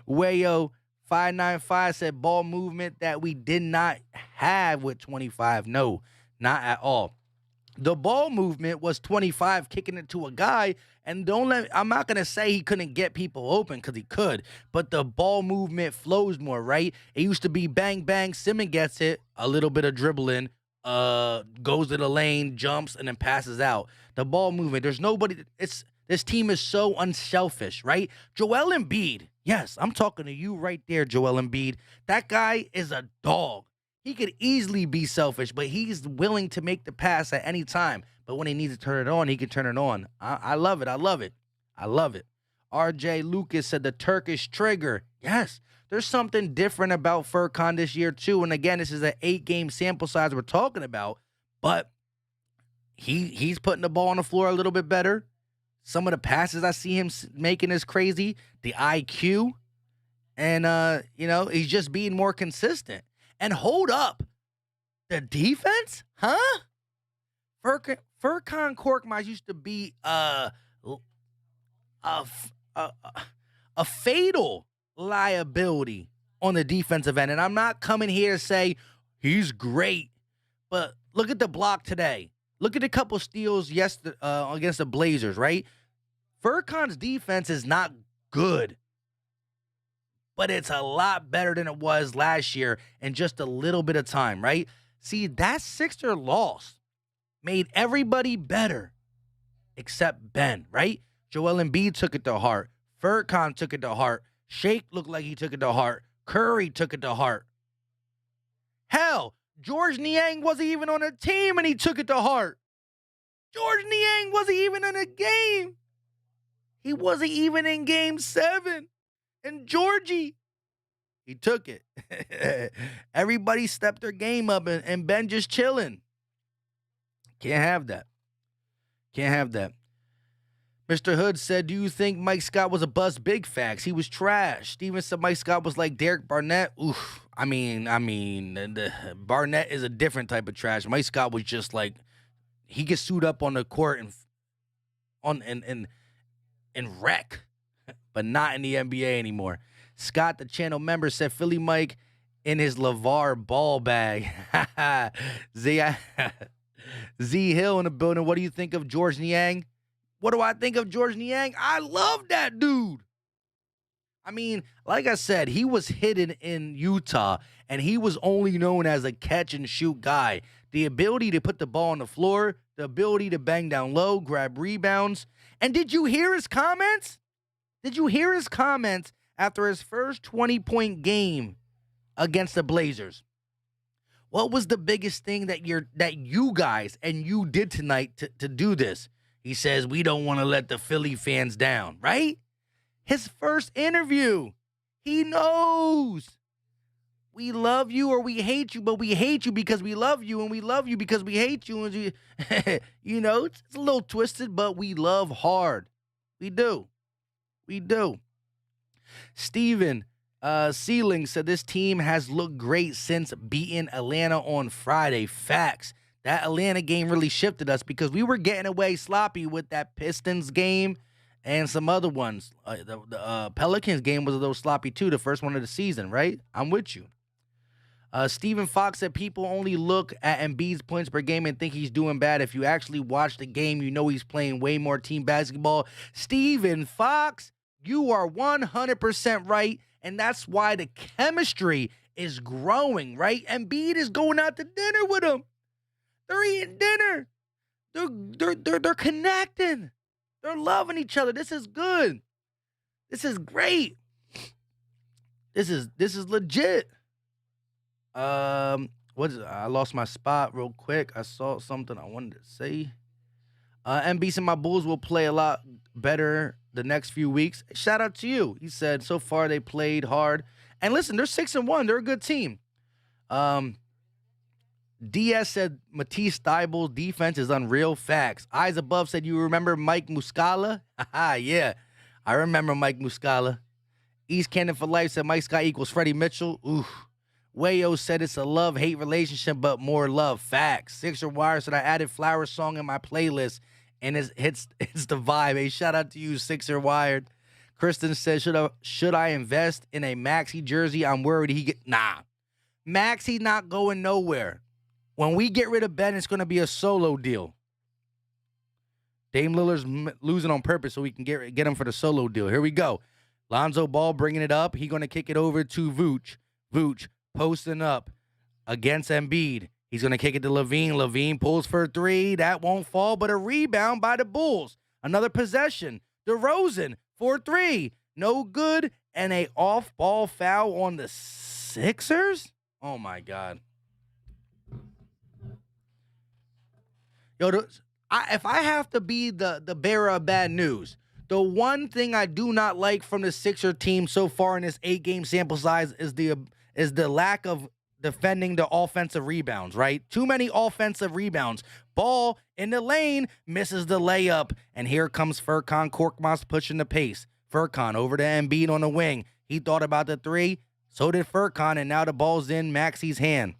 Wayo 595 said ball movement that we did not have with 25. No, not at all. The ball movement was 25 kicking it to a guy, and I'm not going to say he couldn't get people open because he could, but the ball movement flows more, right? It used to be bang, bang, Simmons gets it, a little bit of dribbling, goes to the lane, jumps, and then passes out. The ball movement, there's nobody, this team is so unselfish, right? Joel Embiid, yes, I'm talking to you right there, Joel Embiid. That guy is a dog. He could easily be selfish, but he's willing to make the pass at any time. But when he needs to turn it on, he can turn it on. I love it. I love it. I love it. RJ Lucas said the Turkish trigger. Yes, there's something different about Furkan this year, too. And again, this is an 8-game sample size we're talking about. But he's putting the ball on the floor a little bit better. Some of the passes I see him making is crazy. The IQ. And, he's just being more consistent. And hold up, the defense, huh? Furkan Korkmaz used to be a fatal liability on the defensive end. And I'm not coming here to say he's great, but look at the block today. Look at a couple steals yesterday against the Blazers, right? Furkan's defense is not good, but it's a lot better than it was last year in just a little bit of time, right? See, that Sixer loss made everybody better except Ben, right? Joel Embiid took it to heart. Furkan took it to heart. Shake looked like he took it to heart. Curry took it to heart. Hell, George Niang wasn't even on a team and he took it to heart. George Niang wasn't even in a game. He wasn't even in game 7. And Georgie, he took it. Everybody stepped their game up and Ben just chilling. Can't have that. Can't have that. Mr. Hood said, do you think Mike Scott was a bust? Big facts. He was trash. Steven said Mike Scott was like Derek Barnett. Oof. I mean, Barnett is a different type of trash. Mike Scott was just like, he could suit up on the court and wreck. But not in the NBA anymore. Scott, the channel member, said Philly Mike in his LeVar ball bag. Z Hill in the building. What do you think of George Niang? What do I think of George Niang? I love that dude. I mean, like I said, he was hidden in Utah, and he was only known as a catch-and-shoot guy. The ability to put the ball on the floor, the ability to bang down low, grab rebounds. And did you hear his comments? Did you hear his comments after his first 20-point game against the Blazers? What was the biggest thing that you guys and you did tonight to do this? He says, we don't want to let the Philly fans down, right? His first interview. He knows. We love you or we hate you, but we hate you because we love you, and we love you because we hate you. And you know, it's a little twisted, but we love hard. We do. We do. Steven Sealing said this team has looked great since beating Atlanta on Friday. Facts. That Atlanta game really shifted us because we were getting away sloppy with that Pistons game and some other ones. The Pelicans game was a little sloppy too, the first one of the season, right? I'm with you. Stephen Fox said people only look at Embiid's points per game and think he's doing bad. If you actually watch the game, you know he's playing way more team basketball. Stephen Fox, you are 100% right, and that's why the chemistry is growing, right? Embiid is going out to dinner with him. They're eating dinner. They're connecting. They're loving each other. This is good. This is great. This is legit. What is it? I lost my spot real quick. I saw something I wanted to say. MB's and my Bulls will play a lot better the next few weeks. Shout out to you. He said so far they played hard. And listen, they're 6-1. They're a good team. DS said Matisse Thybulle's defense is unreal. Facts. Eyes Above said, you remember Mike Muscala? Yeah, I remember Mike Muscala. East Cannon for Life said Mike Scott equals Freddie Mitchell. Ooh. Wayo said it's a love-hate relationship, but more love. Facts. Sixer Wire said I added Flower Song in my playlist, and it's the vibe. Hey, shout out to you, Sixer Wired. Kristen said, should I invest in a Maxey jersey? I'm worried nah. Maxey not going nowhere. When we get rid of Ben, it's going to be a solo deal. Dame Lillard's losing on purpose so we can get him for the solo deal. Here we go. Lonzo Ball bringing it up. He's going to kick it over to Vooch. Vooch posting up against Embiid. He's going to kick it to Levine. Levine pulls for 3. That won't fall, but a rebound by the Bulls. Another possession. DeRozan for 3. No good. And a off-ball foul on the Sixers? Oh, my God. Yo, if I have to be the bearer of bad news, the one thing I do not like from the Sixer team so far in this 8-game sample size is the lack of defending the offensive rebounds, right? Too many offensive rebounds. Ball in the lane, misses the layup, and here comes Furkan Korkmaz pushing the pace. Furkan over to Embiid on the wing. He thought about the 3, so did Furkan, and now the ball's in Maxey's hand.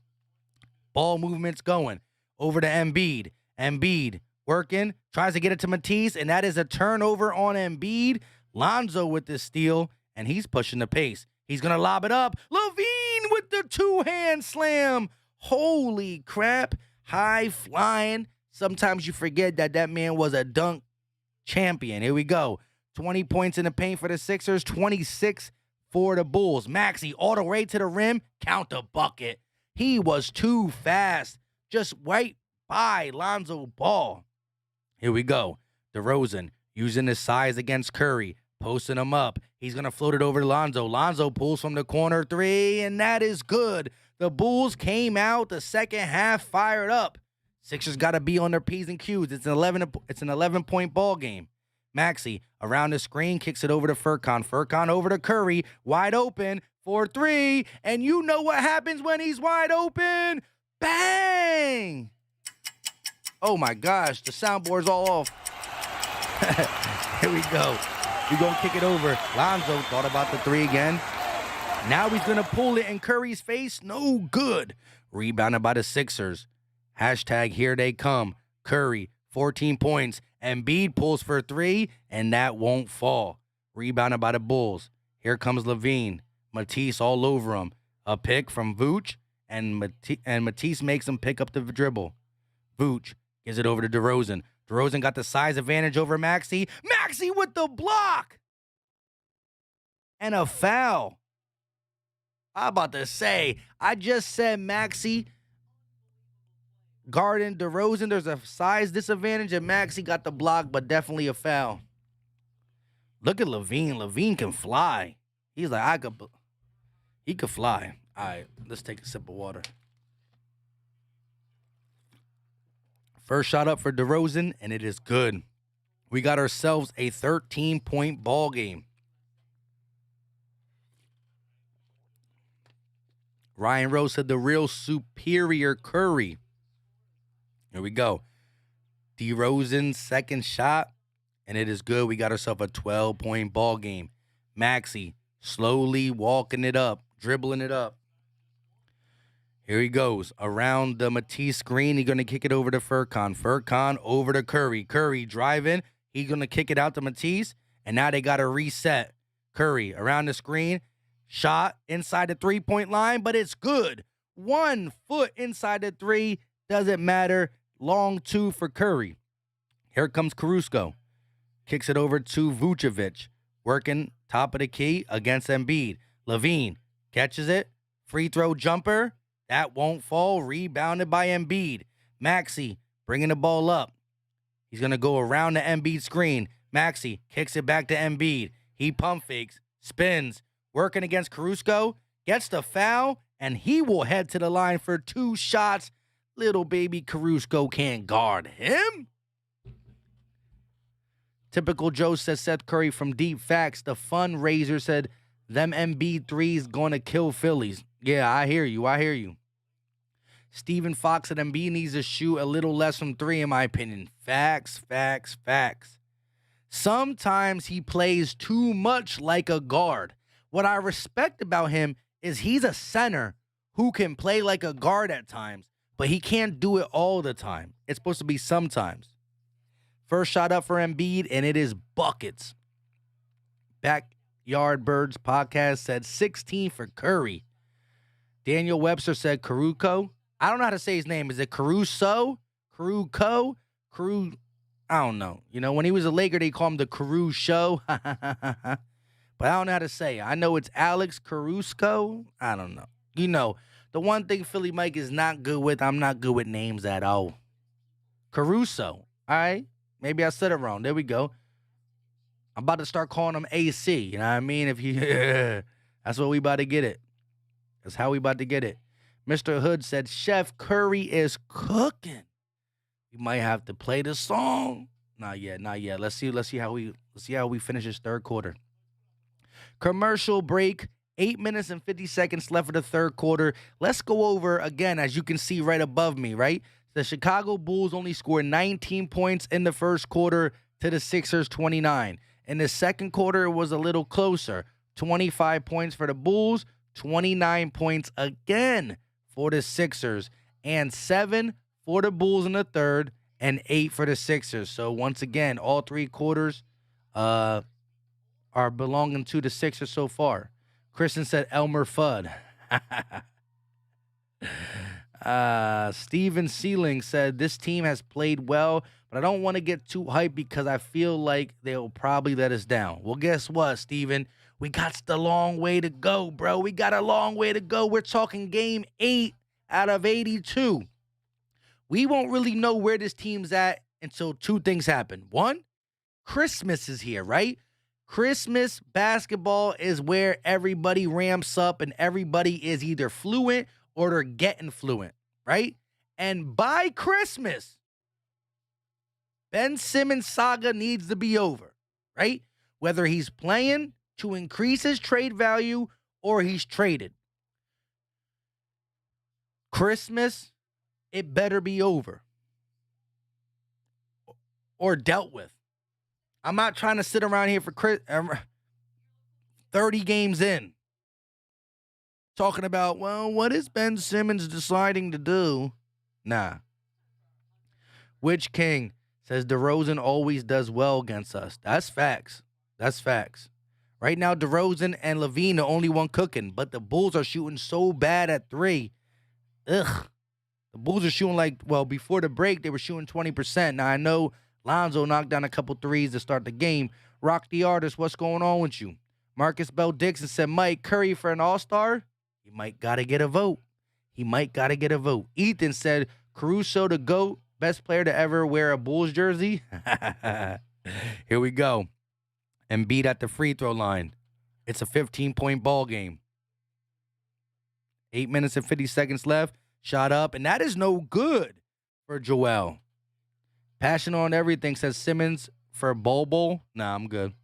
Ball movement's going. Over to Embiid. Embiid working, tries to get it to Matisse, and that is a turnover on Embiid. Lonzo with the steal, and he's pushing the pace. He's going to lob it up. Levine with the 2-hand slam. Holy crap. High flying. Sometimes you forget that man was a dunk champion. Here we go. 20 points in the paint for the Sixers, 26 for the Bulls. Maxey all the way to the rim. Count the bucket. He was too fast. Just right by Lonzo Ball. Here we go. DeRozan using his size against Curry, posting him up. He's going to float it over to Lonzo. Lonzo pulls from the corner 3, and that is good. The Bulls came out the second half fired up. Sixers got to be on their P's and Q's. It's an 11-point ball game. Maxey around the screen, kicks it over to Furkan. Furkan over to Curry, wide open for 3, and you know what happens when he's wide open. Bang! Oh, my gosh, the soundboard's all off. Here we go. We're going to kick it over. Lonzo thought about the 3 again. Now he's going to pull it in Curry's face. No good. Rebounded by the Sixers. Hashtag here they come. Curry, 14 points. Embiid pulls for 3, and that won't fall. Rebounded by the Bulls. Here comes Levine. Matisse all over him. A pick from Vooch, and Matisse makes him pick up the dribble. Vooch gives it over to DeRozan. DeRozan got the size advantage over Maxey. Maxey with the block! and a foul. I'm about to say, I just said Maxey, Garden, DeRozan, there's a size disadvantage, and Maxey got the block, but definitely a foul. Look at Levine. Levine can fly. He's like, he could fly. All right, let's take a sip of water. First shot up for DeRozan, and it is good. We got ourselves a 13-point ball game. Ryan Rose said the real superior Curry. Here we go. DeRozan's second shot, and it is good. We got ourselves a 12-point ball game. Maxey slowly walking it up, dribbling it up. Here he goes. Around the Matisse screen, he's going to kick it over to Furkan. Furkan over to Curry. Curry driving. He's going to kick it out to Matisse, and now they got to reset. Curry around the screen. Shot inside the three-point line, but it's good. 1 foot inside the three. Doesn't matter. Long two for Curry. Here comes Caruso. Kicks it over to Vucevic. Working top of the key against Embiid. Levine catches it. Free throw jumper. That won't fall. Rebounded by Embiid. Maxey bringing the ball up. He's going to go around the Embiid screen. Maxey kicks it back to Embiid. He pump fakes. Spins. Working against Caruso. Gets the foul. And he will head to the line for 2 shots. Little baby Caruso can't guard him. Typical Joe says Seth Curry from Deep Facts. The fundraiser said them Embiid threes going to kill Phillies. Yeah, I hear you. I hear you. Stephen Fox said Embiid needs to shoot a little less from 3, in my opinion. Facts, facts, facts. Sometimes he plays too much like a guard. What I respect about him is he's a center who can play like a guard at times, but he can't do it all the time. It's supposed to be sometimes. First shot up for Embiid, and it is buckets. Backyard Birds podcast said 16 for Curry. Daniel Webster said Caruso. I don't know how to say his name. Is it Caruso? Caruso? I don't know. You know, when he was a Laker, they call him the Caruso Show. But I don't know how to say it. I know it's Alex Caruso. I don't know. You know, the one thing Philly Mike is not good with, I'm not good with names at all. Caruso. All right? Maybe I said it wrong. There we go. I'm about to start calling him AC. You know what I mean? That's what we about to get it. That's how we about to get it. Mr. Hood said, Chef Curry is cooking. We might have to play the song. Not yet. Let's see how we finish this third quarter. Commercial break. 8 minutes and 50 seconds left for the third quarter. Let's go over again, as you can see right above me, right? The Chicago Bulls only scored 19 points in the first quarter to the Sixers 29. In the second quarter, it was a little closer. 25 points for the Bulls, 29 points again for the Sixers, and 7 for the Bulls in the third, and 8 for the Sixers. So once again, all 3 quarters are belonging to the Sixers so far. Kristen said Elmer Fudd. Steven Sealing said, this team has played well, but I don't want to get too hyped because I feel like they'll probably let us down. Well, guess what, Steven? We got the long way to go, bro. We got a long way to go. We're talking game 8 out of 82. We won't really know where this team's at until 2 things happen. 1, Christmas is here, right? Christmas basketball is where everybody ramps up and everybody is either fluent or they're getting fluent, right? And by Christmas, Ben Simmons saga needs to be over, right? Whether he's playing to increase his trade value or he's traded. Christmas, it better be over or dealt with. I'm not trying to sit around here for 30 games in talking about, well, what is Ben Simmons deciding to do? Nah. Witch King says DeRozan always does well against us. That's facts. That's facts. Right now, DeRozan and Levine are the only one cooking, but the Bulls are shooting so bad at 3. Ugh. The Bulls are shooting before the break, they were shooting 20%. Now, I know Lonzo knocked down a couple threes to start the game. Rock the Artist, what's going on with you? Marcus Bell Dixon said, Mike Curry for an all-star? He might got to get a vote. Ethan said, Caruso the GOAT, best player to ever wear a Bulls jersey. Here we go. Embiid at the free throw line. It's a 15-point ball game. 8 minutes and 50 seconds left. Shot up, and that is no good for Joel. Passion on everything, says Simmons for Bobo. Nah, I'm good.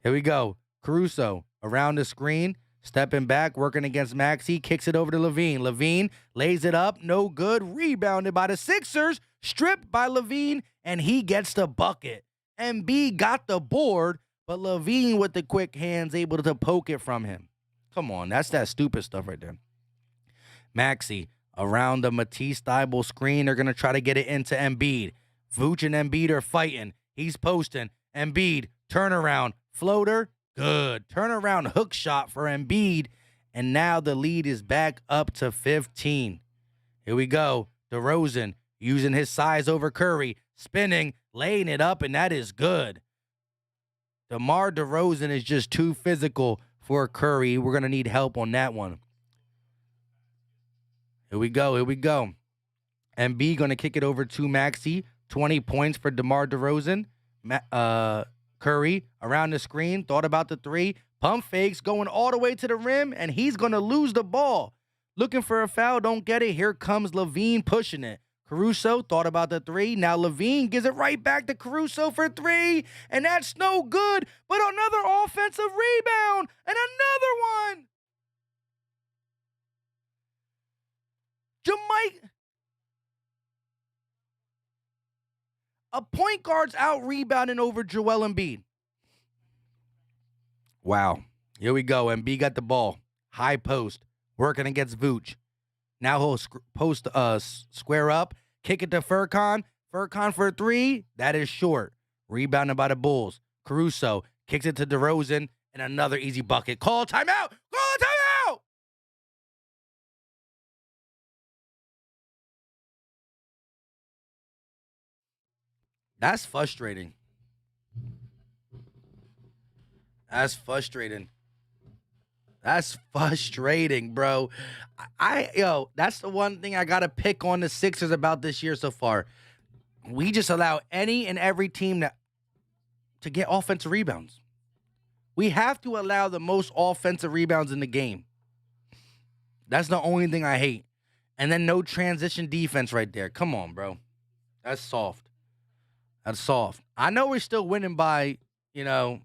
Here we go. Caruso around the screen, stepping back, working against Maxey, kicks it over to Levine. Levine lays it up, no good. Rebounded by the Sixers, stripped by Levine, and he gets the bucket. Embiid got the board, but Levine with the quick hands able to poke it from him. Come on, that's that stupid stuff right there. Maxey around the Matisse Thybulle screen. They're going to try to get it into Embiid. Vooch and Embiid are fighting. He's posting. Embiid, turnaround, floater, good. Turnaround hook shot for Embiid. And now the lead is back up to 15. Here we go. DeRozan using his size over Curry. Spinning, laying it up, and that is good. DeMar DeRozan is just too physical for Curry. We're going to need help on that one. Here we go. Embiid going to kick it over to Maxey. 20 points for DeMar DeRozan. Curry around the screen. Thought about the three. Pump fakes going all the way to the rim, and he's going to lose the ball. Looking for a foul. Don't get it. Here comes Levine pushing it. Caruso thought about the three. Now Levine gives it right back to Caruso for three, and that's no good. But another offensive rebound, and another one. A point guard's out rebounding over Joel Embiid. Wow. Here we go. Embiid got the ball. High post. Working against Vooch. Now he'll post square up. Kick it to Furkan. Furkan for a three. That is short. Rebounded by the Bulls. Caruso kicks it to DeRozan. And another easy bucket. Call timeout. That's frustrating. That's frustrating, bro. That's the one thing I got to pick on the Sixers about this year so far. We just allow any and every team to get offensive rebounds. We have to allow the most offensive rebounds in the game. That's the only thing I hate. And then no transition defense right there. Come on, bro. That's soft. I know we're still winning by, 9.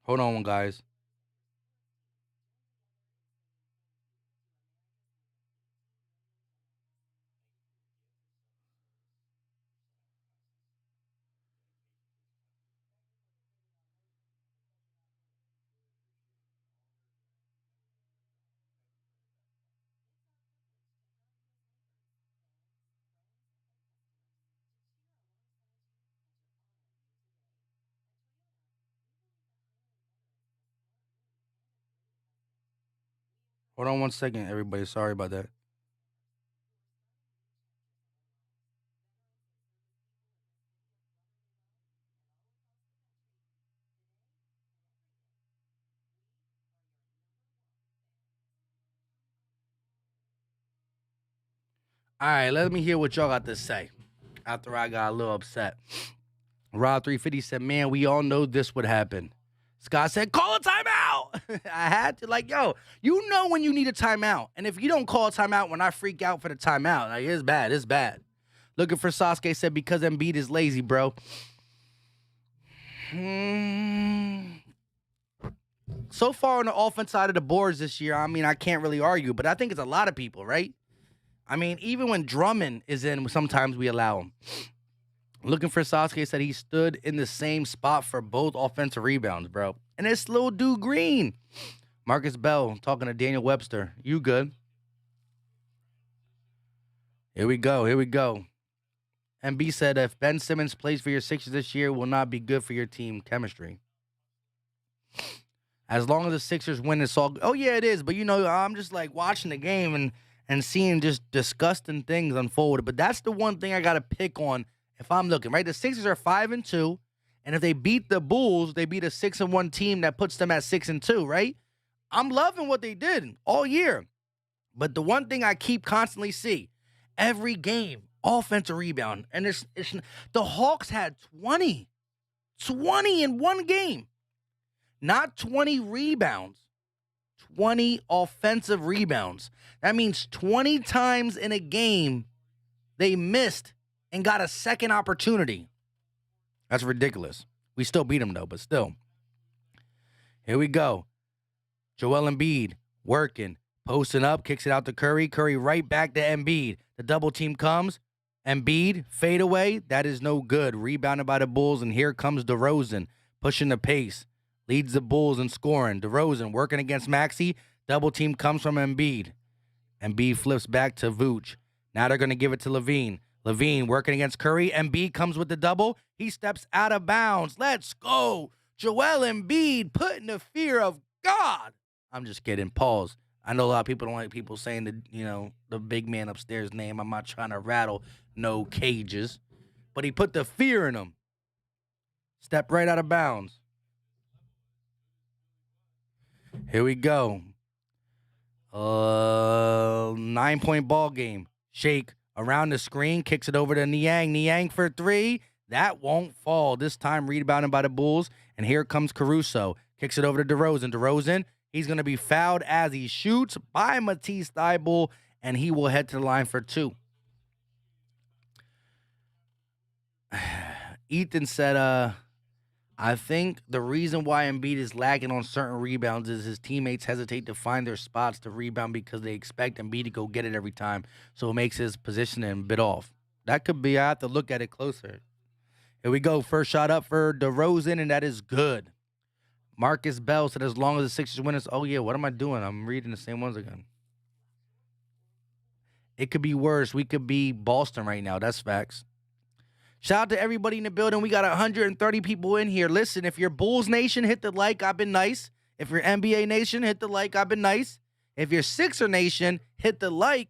Hold on, guys. Hold on 1 second, everybody. Sorry about that. All right, let me hear what y'all got to say after I got a little upset. Rob 350 said, man, we all know this would happen. Scott said, call a timeout. I had to, you know when you need a timeout. And if you don't call a timeout when I freak out for the timeout, it's bad. Looking for Sasuke said, because Embiid is lazy, bro. So far on the offense side of the boards this year, I can't really argue, but I think it's a lot of people, right? Even when Drummond is in, sometimes we allow him. Looking for Sasuke said he stood in the same spot for both offensive rebounds, bro. And it's Lil Dude Green. Marcus Bell talking to Daniel Webster. You good? Here we go. And B said, if Ben Simmons plays for your Sixers this year, it will not be good for your team chemistry. As long as the Sixers win, it's all. Oh, yeah, it is. But, I'm just watching the game and seeing just disgusting things unfold. But that's the one thing I got to pick on If I'm looking, right? The Sixers are 5-2. And if they beat the Bulls, they beat a 6-1 team that puts them at 6-2, right? I'm loving what they did all year. But the one thing I keep constantly see, every game, offensive rebound. And it's the Hawks had 20 in one game. Not 20 rebounds, 20 offensive rebounds. That means 20 times in a game they missed and got a second opportunity. That's ridiculous. We still beat them, though, but still. Here we go. Joel Embiid working, posting up, kicks it out to Curry. Curry right back to Embiid. The double team comes. Embiid, fade away. That is no good. Rebounded by the Bulls, and here comes DeRozan, pushing the pace. Leads the Bulls in scoring. DeRozan working against Maxey. Double team comes from Embiid. Embiid flips back to Vooch. Now they're going to give it to Levine. Levine working against Curry. Embiid comes with the double. He steps out of bounds. Let's go. Joel Embiid putting the fear of God. I'm just kidding. Pause. I know a lot of people don't like people saying the big man upstairs name. I'm not trying to rattle no cages. But he put the fear in him. Step right out of bounds. Here we go. 9-point ball game. Shake around the screen, kicks it over to Niang. Niang for three. That won't fall. This time rebounded by the Bulls. And here comes Caruso. Kicks it over to DeRozan. DeRozan, he's going to be fouled as he shoots by Matisse Thybulle, and he will head to the line for two. Ethan said, I think the reason why Embiid is lagging on certain rebounds is his teammates hesitate to find their spots to rebound because they expect Embiid to go get it every time, so it makes his positioning a bit off. That could be. I have to look at it closer. Here we go. First shot up for DeRozan, and that is good. Marcus Bell said as long as the Sixers win, oh, yeah, what am I doing? I'm reading the same ones again. It could be worse. We could be Boston right now. That's facts. Shout out to everybody in the building. We got 130 people in here. Listen, if you're Bulls Nation, hit the like. I've been nice. If you're NBA Nation, hit the like. I've been nice. If you're Sixer Nation, hit the like.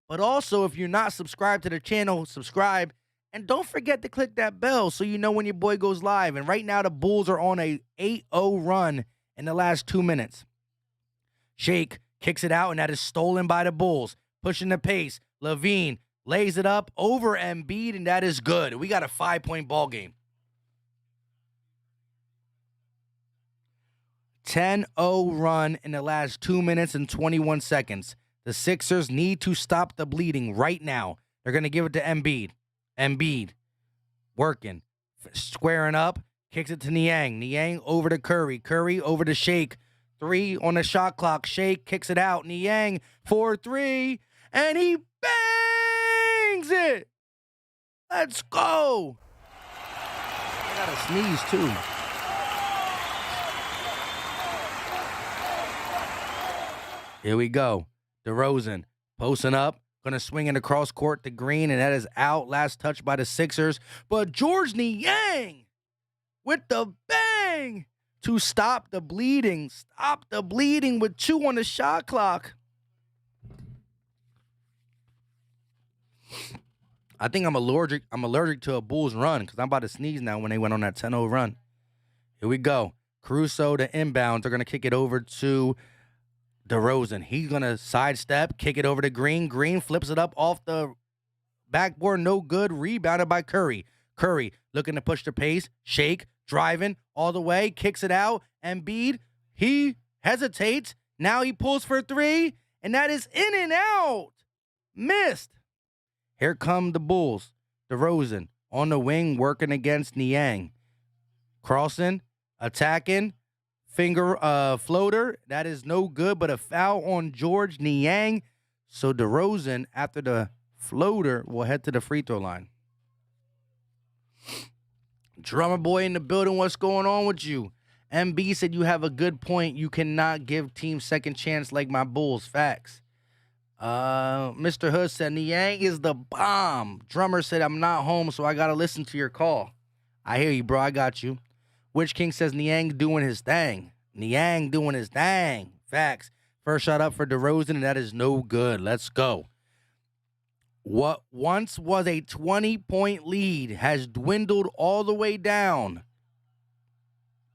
But also, if you're not subscribed to the channel, subscribe. And don't forget to click that bell so you know when your boy goes live. And right now, the Bulls are on a 8-0 run in the last 2 minutes. Shake kicks it out, and that is stolen by the Bulls. Pushing the pace. Levine lays it up over Embiid, and that is good. We got a 5-point ball game. 10-0 run in the last 2 minutes and 21 seconds. The Sixers need to stop the bleeding right now. They're going to give it to Embiid. Embiid working, squaring up, kicks it to Niang. Niang over to Curry. Curry over to Shake. 3 on the shot clock. Shake kicks it out. Niang for 3, and he bangs it. Let's go. I got to sneeze too. Here we go. DeRozan posting up. Going to swing it across court to Green, and that is out. Last touch by the Sixers. But George Niang with the bang to stop the bleeding. Stop the bleeding with 2 on the shot clock. I think I'm allergic to a Bulls run because I'm about to sneeze now when they went on that 10-0 run. Here we go. Caruso to inbound. They're going to kick it over to DeRozan. He's going to sidestep, kick it over to Green. Green flips it up off the backboard. No good. Rebounded by Curry. Curry looking to push the pace. Shake, driving all the way. Kicks it out. Embiid, he hesitates. Now he pulls for 3, and that is in and out. Missed. Here come the Bulls. DeRozan on the wing working against Niang. Crossing, attacking. Finger floater. That is no good, but a foul on George Niang. So DeRozan, after the floater, will head to the free throw line. Drummer boy in the building, what's going on with you? MB said you have a good point. You cannot give teams second chance like my Bulls. Facts. Mr. Hood said Niang is the bomb. Drummer said I'm not home, so I got to listen to your call. I hear you, bro. I got you. Witch King says Niang doing his thing. Niang doing his thing. Facts. First shot up for DeRozan, and that is no good. Let's go. What once was a 20-point lead has dwindled all the way down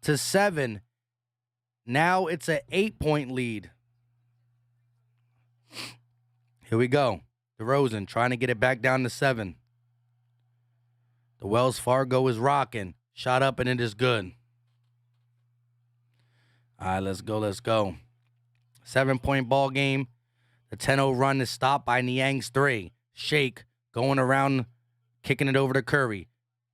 to 7. Now it's an 8-point lead. Here we go. DeRozan trying to get it back down to 7. The Wells Fargo is rocking. Shot up and it is good. All right, let's go. 7-point ball game. The 10-0 run is stopped by Niang's 3. Shake going around, kicking it over to Curry.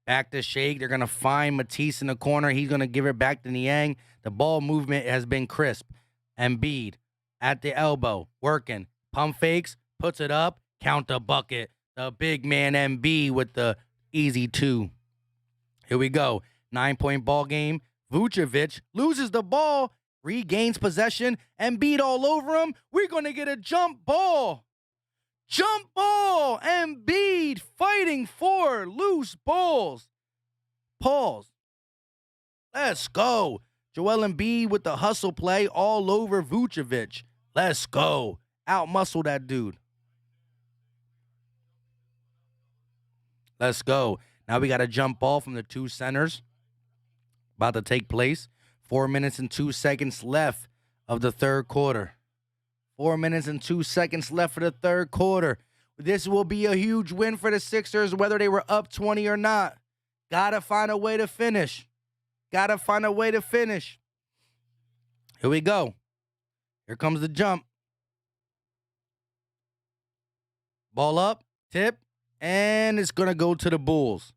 Back to Shake. They're going to find Matisse in the corner. He's going to give it back to Niang. The ball movement has been crisp. Embiid at the elbow, working. Pump fakes, puts it up, count the bucket. The big man Embiid with the easy 2. Here we go. 9-point ball game. Vucevic loses the ball, regains possession, Embiid all over him. We're going to get a jump ball. Jump ball. Embiid fighting for loose balls. Pause. Let's go. Joel Embiid with the hustle play all over Vucevic. Let's go. Out-muscle that dude. Let's go. Now we got a jump ball from the 2 centers. About to take place. 4 minutes and 2 seconds left of the third quarter. 4 minutes and 2 seconds left for the third quarter. This will be a huge win for the Sixers, whether they were up 20 or not. Gotta find a way to finish. Here we go. Here comes the jump. Ball up, tip, and it's going to go to the Bulls.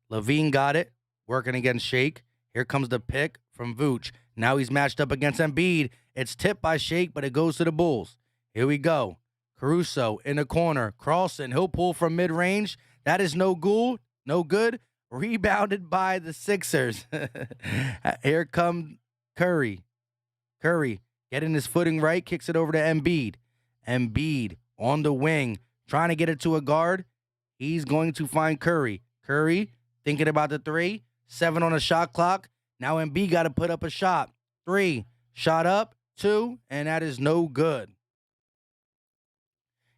Levine got it, working against Shake. Here comes the pick from Vooch. Now he's matched up against Embiid. It's tipped by Shake, but it goes to the Bulls. Here we go. Caruso in the corner. Carlson, he'll pull from mid-range. That is no good. Rebounded by the Sixers. Here comes Curry. Curry getting his footing right, kicks it over to Embiid. Embiid on the wing, trying to get it to a guard. He's going to find Curry. Curry thinking about the 3. 7 on the shot clock. Now Embiid got to put up a shot. 3. Shot up. 2. And that is no good.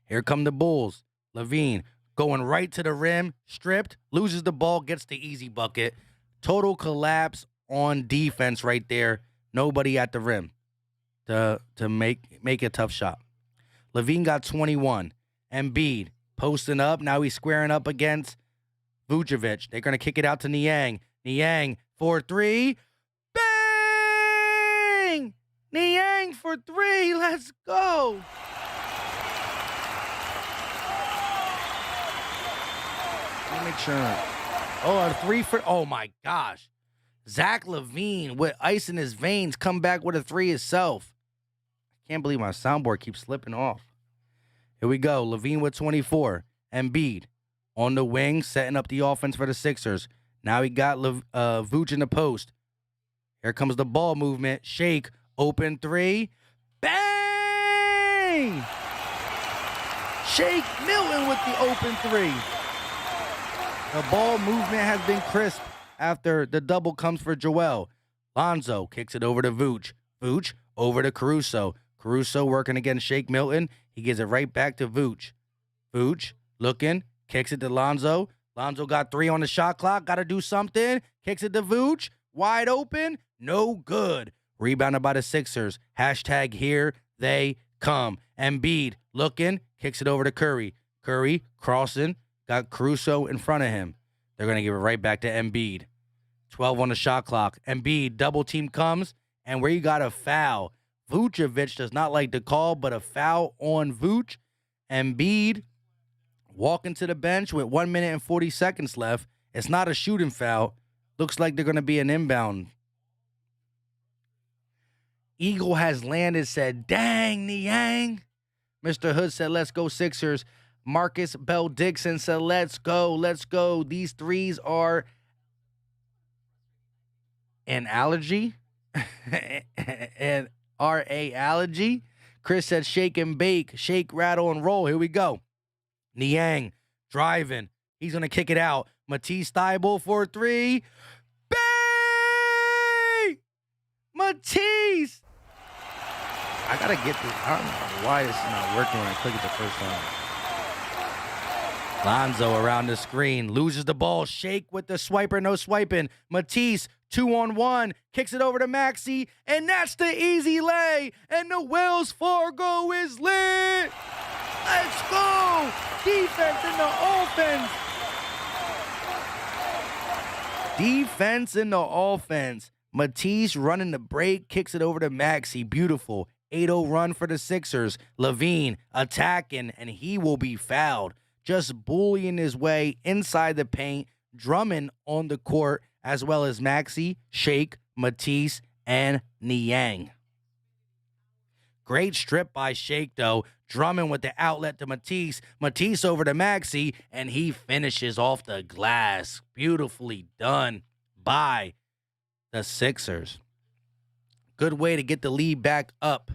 Here come the Bulls. Levine going right to the rim. Stripped. Loses the ball. Gets the easy bucket. Total collapse on defense right there. Nobody at the rim to make a tough shot. Levine got 21. Embiid posting up. Now he's squaring up against Vucevic. They're going to kick it out to Niang. Niang for 3. Bang! Niang for 3. Let's go. Let me make sure. A 3 for. Oh, my gosh. Zach LaVine with ice in his veins come back with a 3 himself. I can't believe my soundboard keeps slipping off. Here we go. LaVine with 24. Embiid on the wing, setting up the offense for the Sixers. Now he got Vooch in the post. Here comes the ball movement. Shake, open 3. Bang! Shake Milton with the open 3. The ball movement has been crisp after the double comes for Joel. Lonzo kicks it over to Vooch. Vooch over to Caruso. Caruso working against Shake Milton. He gives it right back to Vooch. Vooch looking, kicks it to Lonzo. Lonzo got 3 on the shot clock. Got to do something. Kicks it to Vooch. Wide open. No good. Rebounded by the Sixers. Hashtag here they come. Embiid looking, kicks it over to Curry. Curry crossing. Got Caruso in front of him. They're going to give it right back to Embiid. 12 on the shot clock. Embiid, double team comes, and where you got a foul. Vucevic does not like the call, but a foul on Vooch. Embiid walking to the bench with 1 minute and 40 seconds left. It's not a shooting foul. Looks like they're going to be an inbound. Eagle has landed, said, dang, Niang. Mr. Hood said, let's go Sixers. Marcus Bell Dixon said, let's go, let's go. These threes are an allergy. And R.A. allergy. Chris said, shake and bake, shake, rattle, and roll. Here we go. Niang driving. He's going to kick it out. Matisse Thybulle for 3. Bang! Matisse! I got to get this. I don't know why this is not working when I click it the first time. Lonzo around the screen, loses the ball. Shake with the swiper, no swiping. Matisse, 2-on-1, kicks it over to Maxey, and that's the easy lay. And the Wells Fargo is lit. Let's go. Defense in the offense. Defense in the offense. Matisse running the break, kicks it over to Maxey. Beautiful. 8-0 run for the Sixers. Levine attacking, and he will be fouled. Just bullying his way inside the paint. Drummond on the court, as well as Maxey, Shake, Matisse, and Niang. Great strip by Shake, though. Drummond with the outlet to Matisse. Matisse over to Maxey, and he finishes off the glass. Beautifully done by the Sixers. Good way to get the lead back up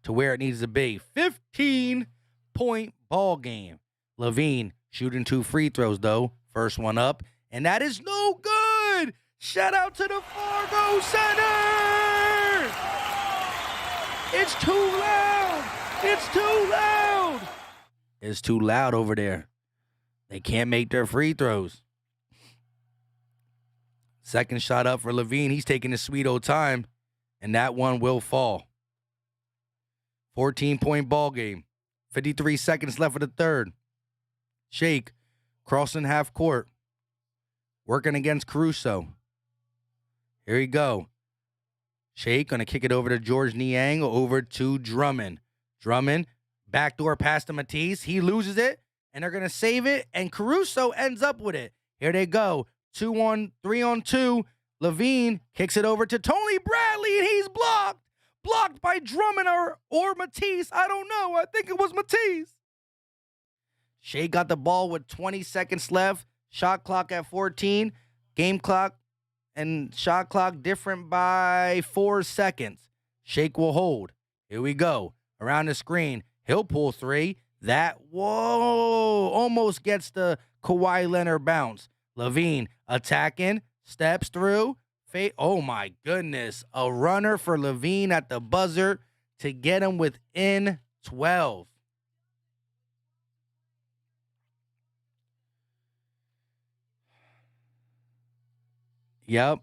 to where it needs to be. 15-point ball game. Levine shooting 2 free throws, though. First one up, and that is no good. Shout out to the Fargo Center. It's too loud. It's too loud. It's too loud over there. They can't make their free throws. Second shot up for Levine. He's taking his sweet old time, and that one will fall. 14-point ball game. 53 seconds left for the third. Shake, crossing half court, working against Caruso. Here we go. Shake going to kick it over to George Niang, over to Drummond. Drummond, backdoor pass to Matisse. He loses it, and they're going to save it, and Caruso ends up with it. Here they go. 3-on-2. Levine kicks it over to Tony Bradley, and he's blocked. Blocked by Drummond or Matisse. I don't know. I think it was Matisse. Shea got the ball with 20 seconds left. Shot clock at 14. Game clock and shot clock different by 4 seconds. Shake will hold. Here we go. Around the screen. He'll pull 3. That, whoa, almost gets the Kawhi Leonard bounce. Levine attacking, steps through. Oh, my goodness. A runner for Levine at the buzzer to get him within 12. Yep.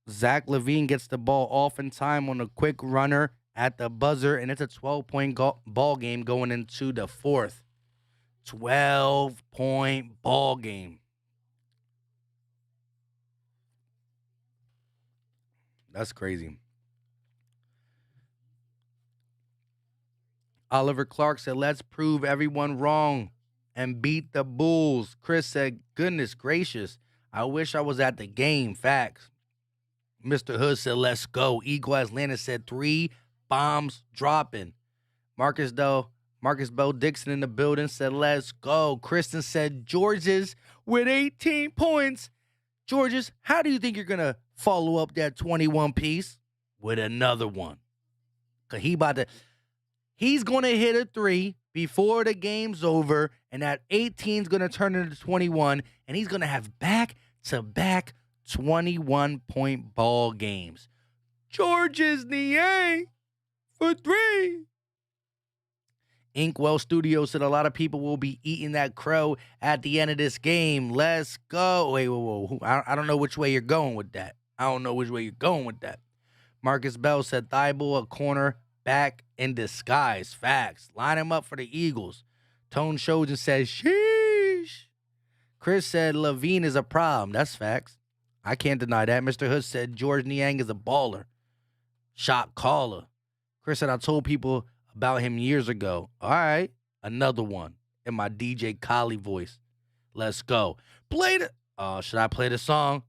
Zach LaVine gets the ball off in time on a quick runner at the buzzer, and it's a 12-point ball game going into the fourth. 12-point ball game. That's crazy. Oliver Clark said, let's prove everyone wrong and beat the Bulls. Chris said, goodness gracious. I wish I was at the game. Facts. Mr. Hood said, let's go. Eagle Atlanta said 3 bombs dropping. Marcus Bell Dixon in the building said, let's go. Kristen said, Georges with 18 points. Georges, how do you think you're going to follow up that 21 piece? With another one. Because he's going to hit a 3 before the game's over, and that 18 is going to turn into 21, and he's going to have back-to-back 21-point ball games. Georges Niang for 3. Inkwell Studios said a lot of people will be eating that crow at the end of this game. Let's go. Wait, whoa. I don't know which way you're going with that. Marcus Bell said Thibault a corner back in disguise. Facts. Line him up for the Eagles. Tone Shojan says, sheesh. Chris said Levine is a problem. That's facts. I can't deny that. Mr. Hood said George Niang is a baller. Shot caller. Chris said I told people about him years ago. All right. Another one in my DJ Khaled voice. Let's go. Should I play the song?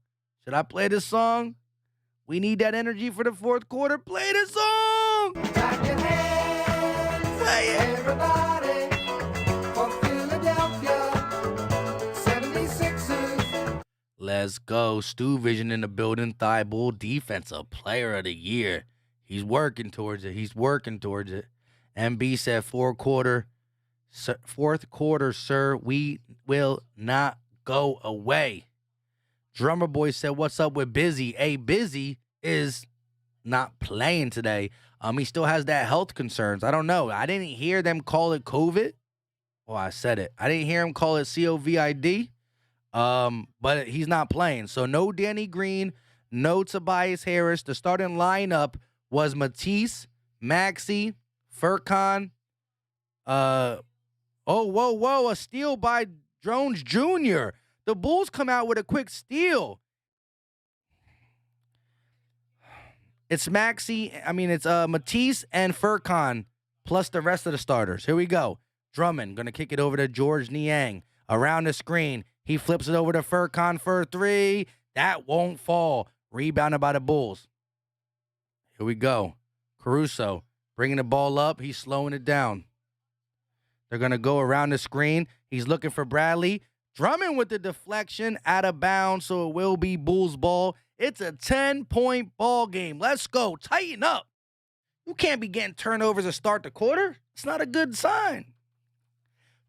We need that energy for the fourth quarter. Play the song. Clap your hands, Play it. everybody, for Philadelphia 76ers. Let's go. Stu Vision in the building. Thibault, Defensive Player of the Year. He's working towards it. MB said fourth quarter, sir. We will not go away. Drummer Boy said, what's up with Busy? Hey, Busy is not playing today. He still has that health concerns. I don't know. I didn't hear them call it COVID Oh, I said it. I didn't hear him call it COVID. But he's not playing. So no Danny Green, no Tobias Harris. The starting lineup was Matisse, Maxey, Furkan. A steal by Jones Jr. The Bulls come out with a quick steal. It's Matisse and Furkan plus the rest of the starters. Here we go. Drummond going to kick it over to George Niang. Around the screen. He flips it over to Furkan for 3. That won't fall. Rebounded by the Bulls. Here we go. Caruso bringing the ball up. He's slowing it down. They're going to go around the screen. He's looking for Bradley. Drummond with the deflection out of bounds, so it will be Bulls ball. It's a 10-point ball game. Let's go. Tighten up. You can't be getting turnovers to start the quarter. It's not a good sign.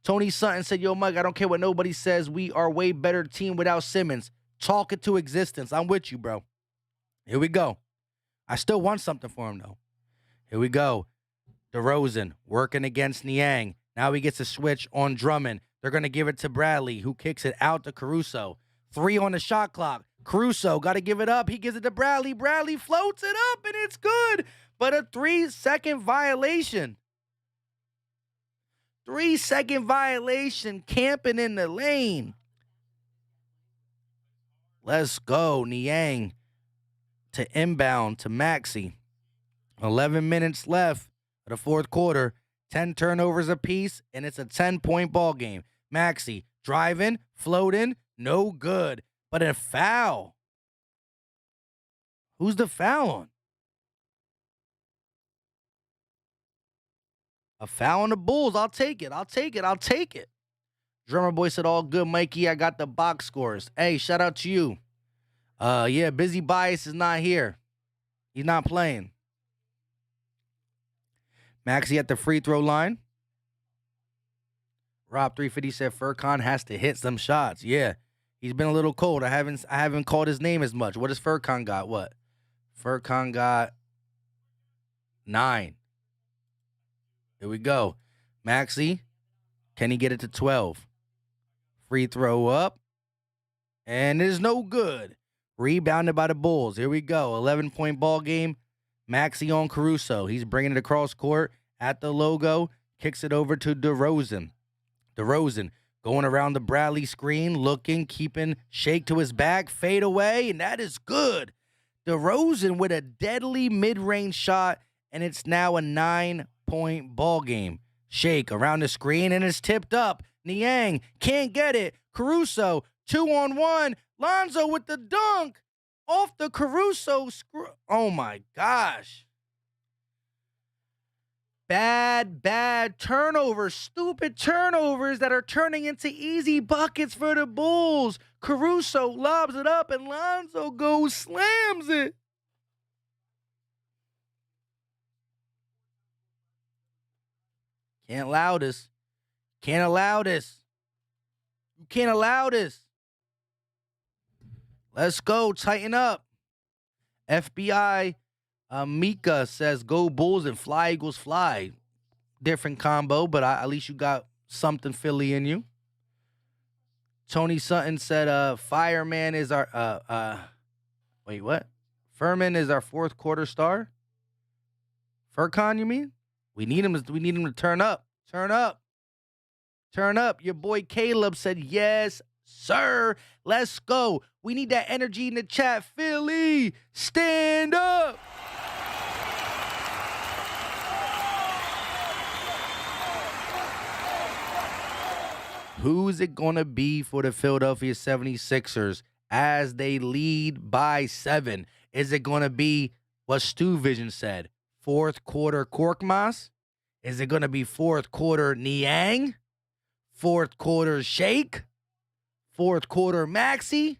Tony Sutton said, yo, Mike, I don't care what nobody says. We are a way better team without Simmons. Talk it to existence. I'm with you, bro. Here we go. I still want something for him, though. Here we go. DeRozan working against Niang. Now he gets a switch on Drummond. They're going to give it to Bradley, who kicks it out to Caruso. 3 on the shot clock. Caruso got to give it up. He gives it to Bradley. Bradley floats it up, and it's good. But a 3-second violation. 3-second violation, camping in the lane. Let's go. Niang to inbound to Maxey. 11 minutes left of the fourth quarter. 10 turnovers apiece, and it's a 10-point ball game. Maxey driving, floating, no good. But a foul. Who's the foul on? A foul on the Bulls. I'll take it. Drummer Boy said, all good, Mikey. I got the box scores. Hey, shout out to you. Yeah, Busy Bias is not here. He's not playing. Maxey at the free throw line. Rob 350 said Furkan has to hit some shots. Yeah, he's been a little cold. I haven't called his name as much. What does Furkan got? What? Furkan got 9. Here we go. Maxey, can he get it to 12? Free throw up. And it is no good. Rebounded by the Bulls. Here we go. 11-point ball game. Maxey on Caruso. He's bringing it across court at the logo. Kicks it over to DeRozan. DeRozan going around the Bradley screen, looking, keeping Shake to his back, fade away, and that is good. DeRozan with a deadly mid-range shot, and it's now a 9-point ball game. Shake around the screen, and it's tipped up. Niang can't get it. Caruso, 2-on-1. Lonzo with the dunk. Off the Caruso oh, my gosh. Bad turnovers. Stupid turnovers that are turning into easy buckets for the Bulls. Caruso lobs it up, and Lonzo goes, slams it. Can't allow this. Can't allow this. You can't allow this. Let's go. Tighten up. FBI Mika says, go Bulls and fly Eagles fly. Different combo, but at least you got something Philly in you. Tony Sutton said, Fireman is our, wait, what? Furman is our fourth quarter star? Furkan, you mean? We need him to turn up. Turn up. Turn up. Your boy Caleb said, yes, sir. Let's go. We need that energy in the chat. Philly, stand up. Who's it going to be for the Philadelphia 76ers as they lead by 7? Is it going to be what Stu Vision said? Fourth quarter Korkmaz? Is it going to be fourth quarter Niang? Fourth quarter Shake? Fourth quarter Maxey?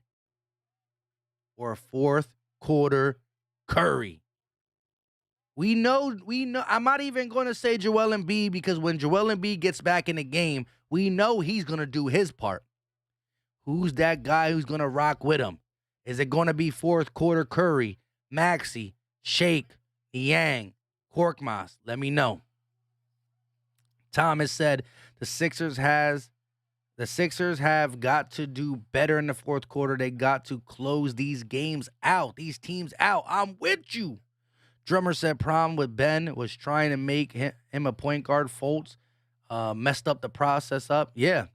Or fourth quarter Curry? We know. I'm not even going to say Joel Embiid, because when Joel Embiid gets back in the game, we know he's going to do his part. Who's that guy who's going to rock with him? Is it going to be fourth quarter Curry, Maxey, Shake, Niang, Korkmaz? Let me know. Thomas said, The Sixers have got to do better in the fourth quarter. They got to close these games out, these teams out. I'm with you. Drummer said problem with Ben was trying to make him a point guard. Fultz messed up the process up. Yeah.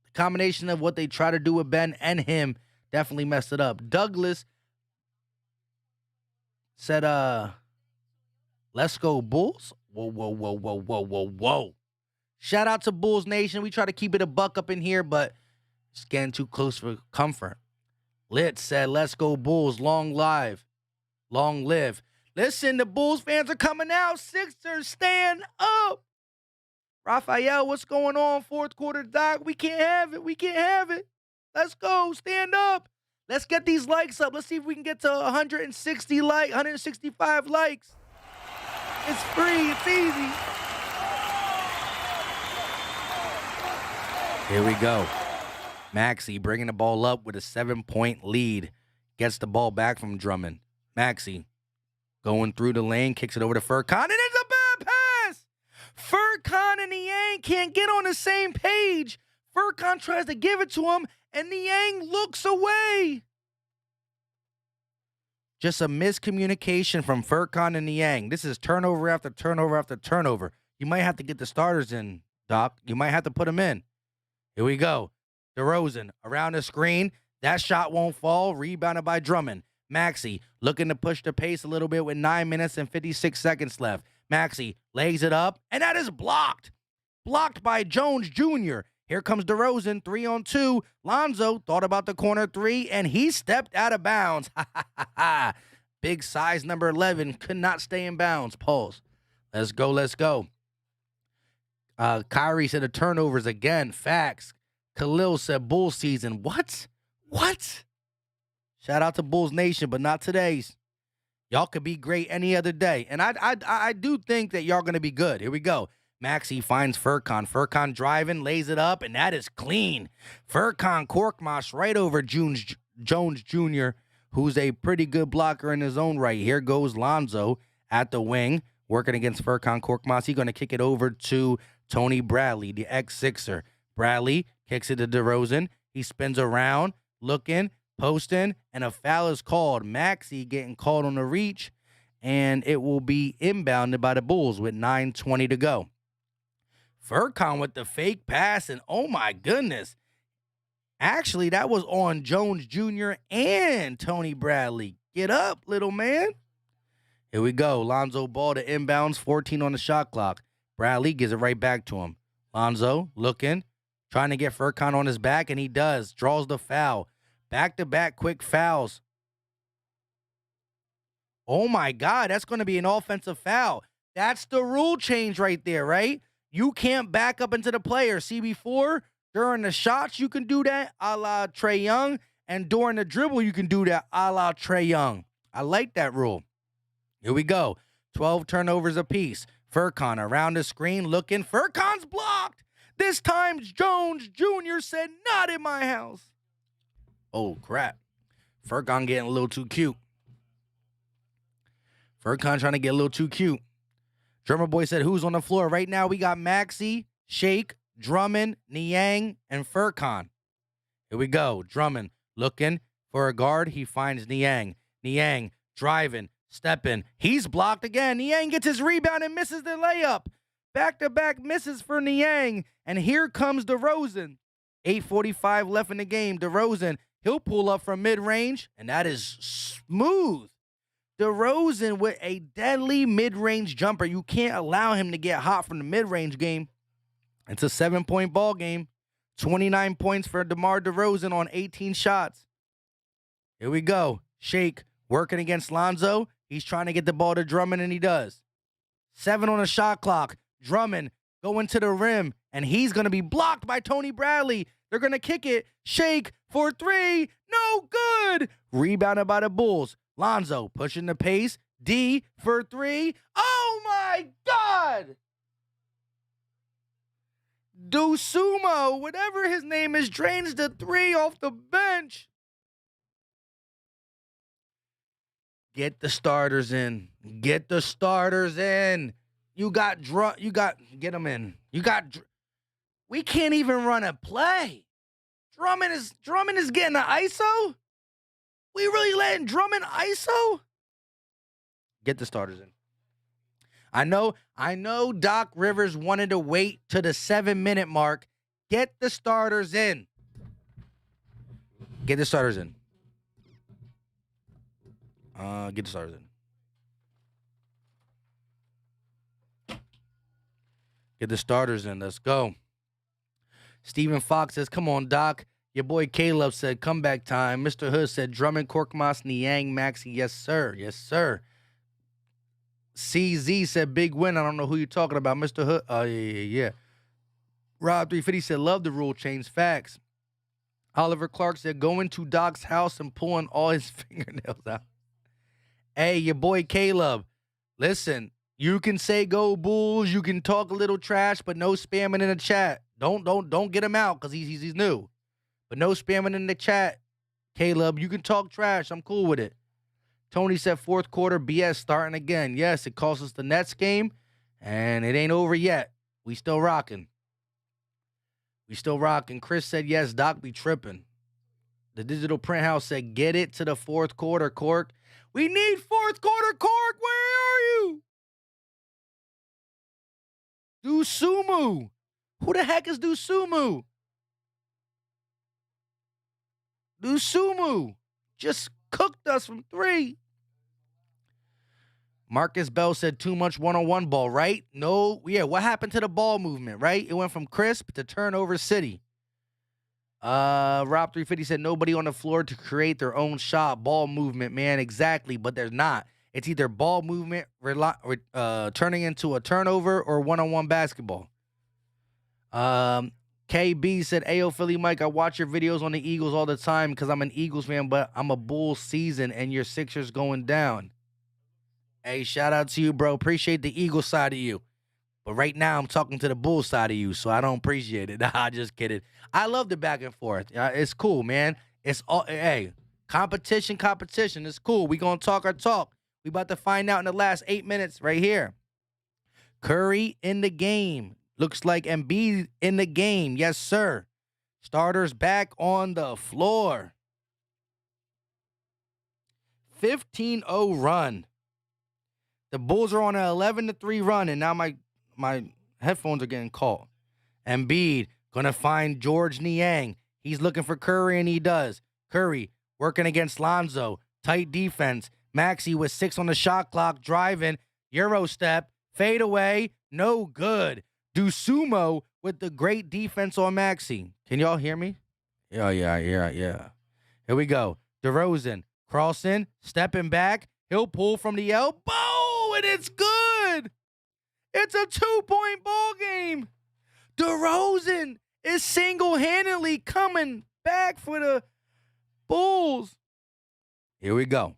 The combination of what they try to do with Ben and him definitely messed it up. Douglas said, let's go Bulls. Whoa, whoa, whoa, whoa, whoa, whoa, whoa. Shout out to Bulls Nation. We try to keep it a buck up in here, but it's getting too close for comfort. Lit said, let's go Bulls. Long live. Long live. Listen, the Bulls fans are coming out. Sixers, stand up. Raphael, what's going on? Fourth quarter, Doc. We can't have it. We can't have it. Let's go. Stand up. Let's get these likes up. Let's see if we can get to 165 likes. It's free. It's easy. Here we go. Maxey bringing the ball up with a 7-point lead. Gets the ball back from Drummond. Maxey going through the lane, kicks it over to Furkan, and it's a bad pass! Furkan and Niang can't get on the same page. Furkan tries to give it to him, and Niang looks away. Just a miscommunication from Furkan and Niang. This is turnover after turnover after turnover. You might have to get the starters in, Doc. You might have to put them in. Here we go. DeRozan around the screen. That shot won't fall. Rebounded by Drummond. Maxey looking to push the pace a little bit with 9 minutes and 56 seconds left. Maxey lays it up, and that is blocked. Blocked by Jones Jr. Here comes DeRozan, 3-on-2. Lonzo thought about the corner three, and he stepped out of bounds. Big size number 11 could not stay in bounds. Pause. Let's go, let's go. Kyrie said the turnovers again. Facts. Khalil said Bull season. What? What? Shout out to Bulls Nation, but not today's. Y'all could be great any other day. And I do think that y'all going to be good. Here we go. Maxey finds Furkan. Furkan driving, lays it up, and that is clean. Furkan Korkmaz right over Jones Jr., who's a pretty good blocker in his own right. Here goes Lonzo at the wing, working against Furkan Korkmaz. He's going to kick it over to Tony Bradley, the ex-Sixer. Bradley kicks it to DeRozan. He spins around, looking, posting, and a foul is called. Maxey getting called on the reach, and it will be inbounded by the Bulls with 9:20 to go. Furkan with the fake pass, and oh my goodness. Actually, that was on Jones Jr. and Tony Bradley. Get up, little man. Here we go. Lonzo ball to inbounds, 14 on the shot clock. Bradley gives it right back to him. Lonzo looking, trying to get Furkan on his back, and he does. Draws the foul. Back-to-back quick fouls. Oh, my God. That's going to be an offensive foul. That's the rule change right there, right? You can't back up into the player. See, before, during the shots, you can do that a la Trae Young. And during the dribble, you can do that a la Trae Young. I like that rule. Here we go. 12 turnovers apiece. Furkan around the screen looking. Furkan's blocked. This time, Jones Jr. said, not in my house. Oh, crap. Furkan getting a little too cute. Furkan trying to get a little too cute. Drummer Boy said, who's on the floor? Right now, we got Maxey, Shake, Drummond, Niang, and Furkan. Here we go. Drummond looking for a guard. He finds Niang. Niang driving, stepping. He's blocked again. Niang gets his rebound and misses the layup. Back-to-back misses for Niang. And here comes DeRozan. 8:45 left in the game. DeRozan, he'll pull up from mid-range, and that is smooth. DeRozan with a deadly mid-range jumper. You can't allow him to get hot from the mid-range game. It's a 7-point ball game. 29 points for DeMar DeRozan on 18 shots. Here we go. Shake working against Lonzo. He's trying to get the ball to Drummond, and he does. 7 on the shot clock. Drummond going to the rim, and he's going to be blocked by Tony Bradley. They're going to kick it. Shake for three. No good. Rebounded by the Bulls. Lonzo pushing the pace. D for three. Oh, my God. Dusumo, whatever his name is, drains the three off the bench. Get the starters in. Get the starters in. Get them in. We can't even run a play. Drummond is getting an ISO? We really letting Drummond ISO? Get the starters in. I know Doc Rivers wanted to wait to the 7-minute mark. Get the starters in. Get the starters in. Get the starters in. Get the starters in. Let's go. Stephen Fox says, come on, Doc. Your boy Caleb said, comeback time. Mr. Hood said, Drummond, Korkmaz, Niang, Maxey. Yes, sir. Yes, sir. CZ said, big win. I don't know who you're talking about. Mr. Hood. Oh, yeah. Rob 350 said, love the rule change. Facts. Oliver Clark said, going to Doc's house and pulling all his fingernails out. Hey, your boy Caleb. Listen, you can say go Bulls. You can talk a little trash, but no spamming in the chat. Don't get him out because he's new. But no spamming in the chat. Caleb, you can talk trash. I'm cool with it. Tony said fourth quarter BS starting again. Yes, it cost us the Nets game, and it ain't over yet. We still rocking. Chris said, yes, Doc be tripping. The digital print house said, get it to the fourth quarter, Cork. We need fourth quarter, Cork. Where are you? Dusumu. Who the heck is Dusumu? Dusumu just cooked us from 3. Marcus Bell said too much one-on-one ball, right? No, yeah, what happened to the ball movement, right? It went from crisp to turnover city. Rob 350 said nobody on the floor to create their own shot. Ball movement, man, exactly, but there's not. It's either ball movement turning into a turnover or one-on-one basketball. KB said, Ayo, Philly Mike, I watch your videos on the Eagles all the time because I'm an Eagles fan, but I'm a Bulls season and your Sixers going down. Hey, shout out to you, bro. Appreciate the Eagles side of you. But right now, I'm talking to the Bulls side of you, so I don't appreciate it. Nah, just kidding. I love the back and forth. It's cool, man. It's all, hey, competition. It's cool. We going to talk our talk. We about to find out in the last 8 minutes right here. Curry in the game. Looks like Embiid in the game. Yes, sir. Starters back on the floor. 15-0 run. The Bulls are on an 11-3 run, and now my headphones are getting caught. Embiid going to find George Niang. He's looking for Curry, and he does. Curry working against Lonzo. Tight defense. Maxey with 6 on the shot clock, driving. Euro step. Fade away. No good. Dusumo with the great defense on Maxey. Can y'all hear me? Yeah. Here we go. DeRozan crossing, stepping back. He'll pull from the elbow, and it's good. It's a 2-point ball game. DeRozan is single-handedly coming back for the Bulls. Here we go.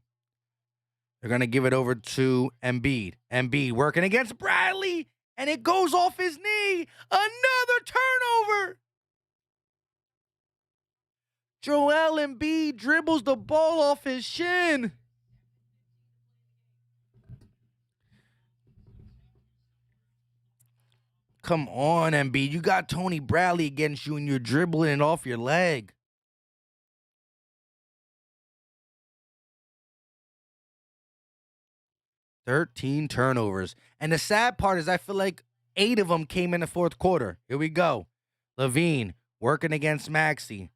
They're going to give it over to Embiid. Embiid working against Bradley, and it goes off his knee. Another turnover. Joel Embiid dribbles the ball off his shin. Come on, Embiid. You got Tony Bradley against you, and you're dribbling it off your leg. $13 turnovers. And the sad part is I feel like 8 of them came in the fourth quarter. Here we go. Levine working against Maxey.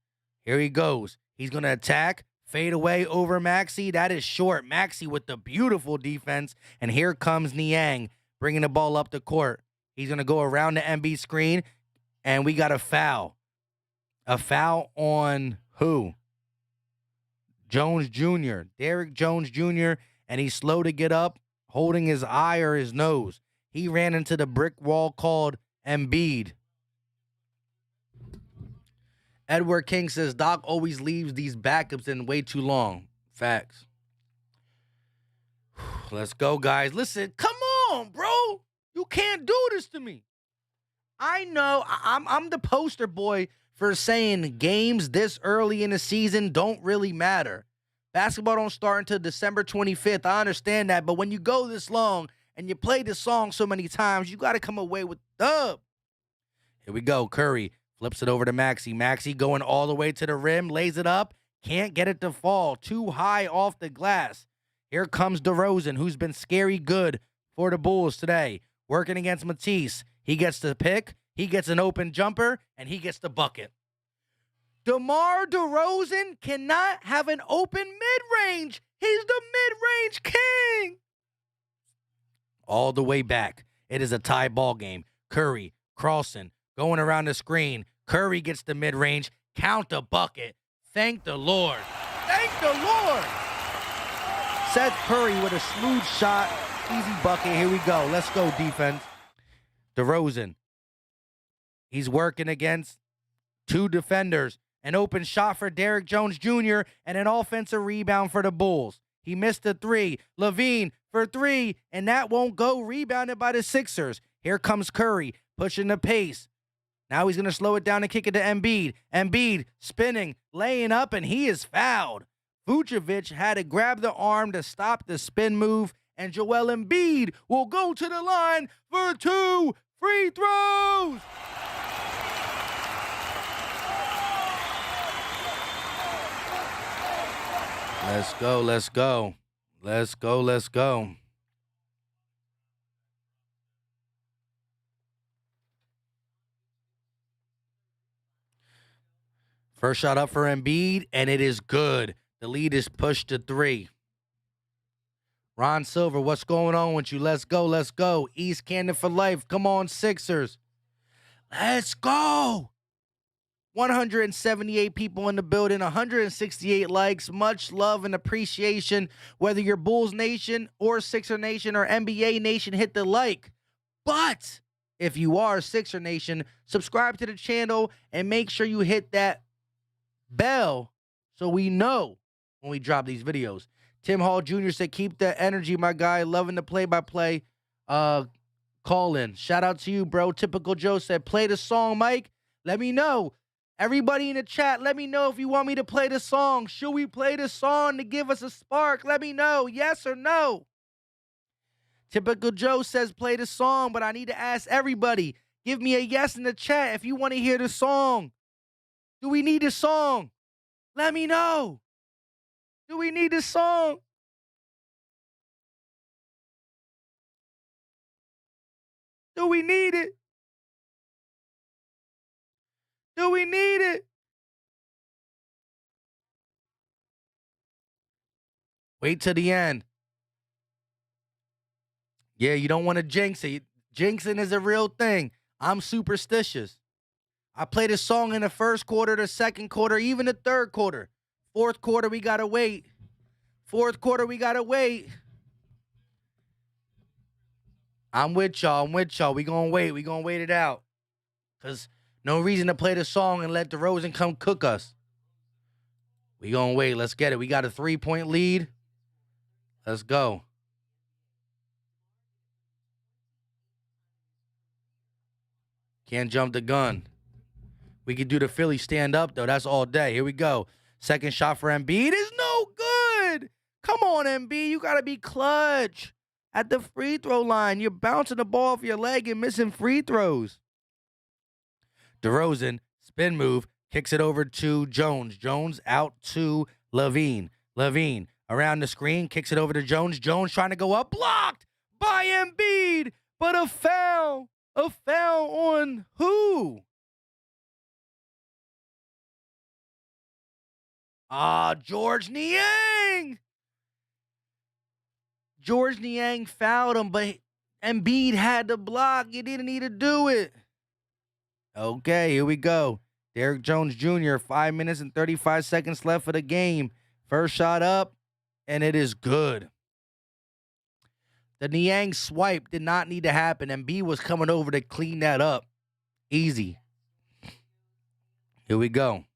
Here he goes. He's going to attack. Fade away over Maxey. That is short. Maxey with the beautiful defense. And here comes Niang bringing the ball up the court. He's going to go around the MB screen, and we got a foul. A foul on who? Jones Jr., Derrick Jones Jr., and he's slow to get up, holding his eye or his nose. He ran into the brick wall called Embiid. Edward King says, Doc always leaves these backups in way too long. Facts. Let's go, guys. Listen, come on, bro. You can't do this to me. I know I'm the poster boy for saying games this early in the season don't really matter. Basketball don't start until December 25th. I understand that, but when you go this long and you play this song so many times, you got to come away with the dub. Here we go. Curry flips it over to Maxey. Maxey going all the way to the rim, lays it up. Can't get it to fall. Too high off the glass. Here comes DeRozan, who's been scary good for the Bulls today. Working against Matisse. He gets the pick. He gets an open jumper, and he gets the bucket. DeMar DeRozan cannot have an open mid-range. He's the mid-range king. All the way back. It is a tie ball game. Curry, Carlson, going around the screen. Curry gets the mid-range. Count the bucket. Thank the Lord. Thank the Lord. Seth Curry with a smooth shot. Easy bucket. Here we go. Let's go, defense. DeRozan. He's working against two defenders. An open shot for Derrick Jones Jr. and an offensive rebound for the Bulls. He missed a three. LaVine for three, and that won't go. Rebounded by the Sixers. Here comes Curry, pushing the pace. Now he's going to slow it down and kick it to Embiid. Embiid spinning, laying up, and he is fouled. Vucevic had to grab the arm to stop the spin move, and Joel Embiid will go to the line for 2 free throws. Let's go, let's go. Let's go, let's go. First shot up for Embiid, and it is good. The lead is pushed to 3. Ron Silver, what's going on with you? Let's go, let's go. East Cannon for life. Come on, Sixers. Let's go. 178 people in the building, 168 likes. Much love and appreciation. Whether you're Bulls Nation or Sixer Nation or NBA Nation, hit the like. But if you are Sixer Nation, subscribe to the channel and make sure you hit that bell so we know when we drop these videos. Tim Hall Jr. said, keep the energy, my guy. Loving the play-by-play call in. Shout out to you, bro. Typical Joe said, play the song, Mike. Let me know. Everybody in the chat, let me know if you want me to play the song. Should we play the song to give us a spark? Let me know. Yes or no? Typical Joe says, play the song, but I need to ask everybody. Give me a yes in the chat if you want to hear the song. Do we need a song? Let me know. Do we need a song? Do we need it? Do we need it? Wait till the end. Yeah, you don't want to jinx it. Jinxing is a real thing. I'm superstitious. I play this song in the first quarter, the second quarter, even the third quarter. Fourth quarter, we got to wait. Fourth quarter, we got to wait. I'm with y'all. I'm with y'all. We going to wait. We going to wait it out. Because no reason to play the song and let DeRozan come cook us. We going to wait. Let's get it. We got a 3-point lead. Let's go. Can't jump the gun. We could do the Philly stand up, though. That's all day. Here we go. Second shot for Embiid is no good. Come on, Embiid. You got to be clutch at the free throw line. You're bouncing the ball off your leg and missing free throws. DeRozan, spin move, kicks it over to Jones. Jones out to LaVine. LaVine around the screen, kicks it over to Jones. Jones trying to go up, blocked by Embiid, but a foul. A foul on who? George Niang. George Niang fouled him, but Embiid had the block. You didn't need to do it. Okay, here we go. Derrick Jones Jr., 5 minutes and 35 seconds left for the game. First shot up, and it is good. The Niang swipe did not need to happen. Embiid was coming over to clean that up. Easy. Here we go.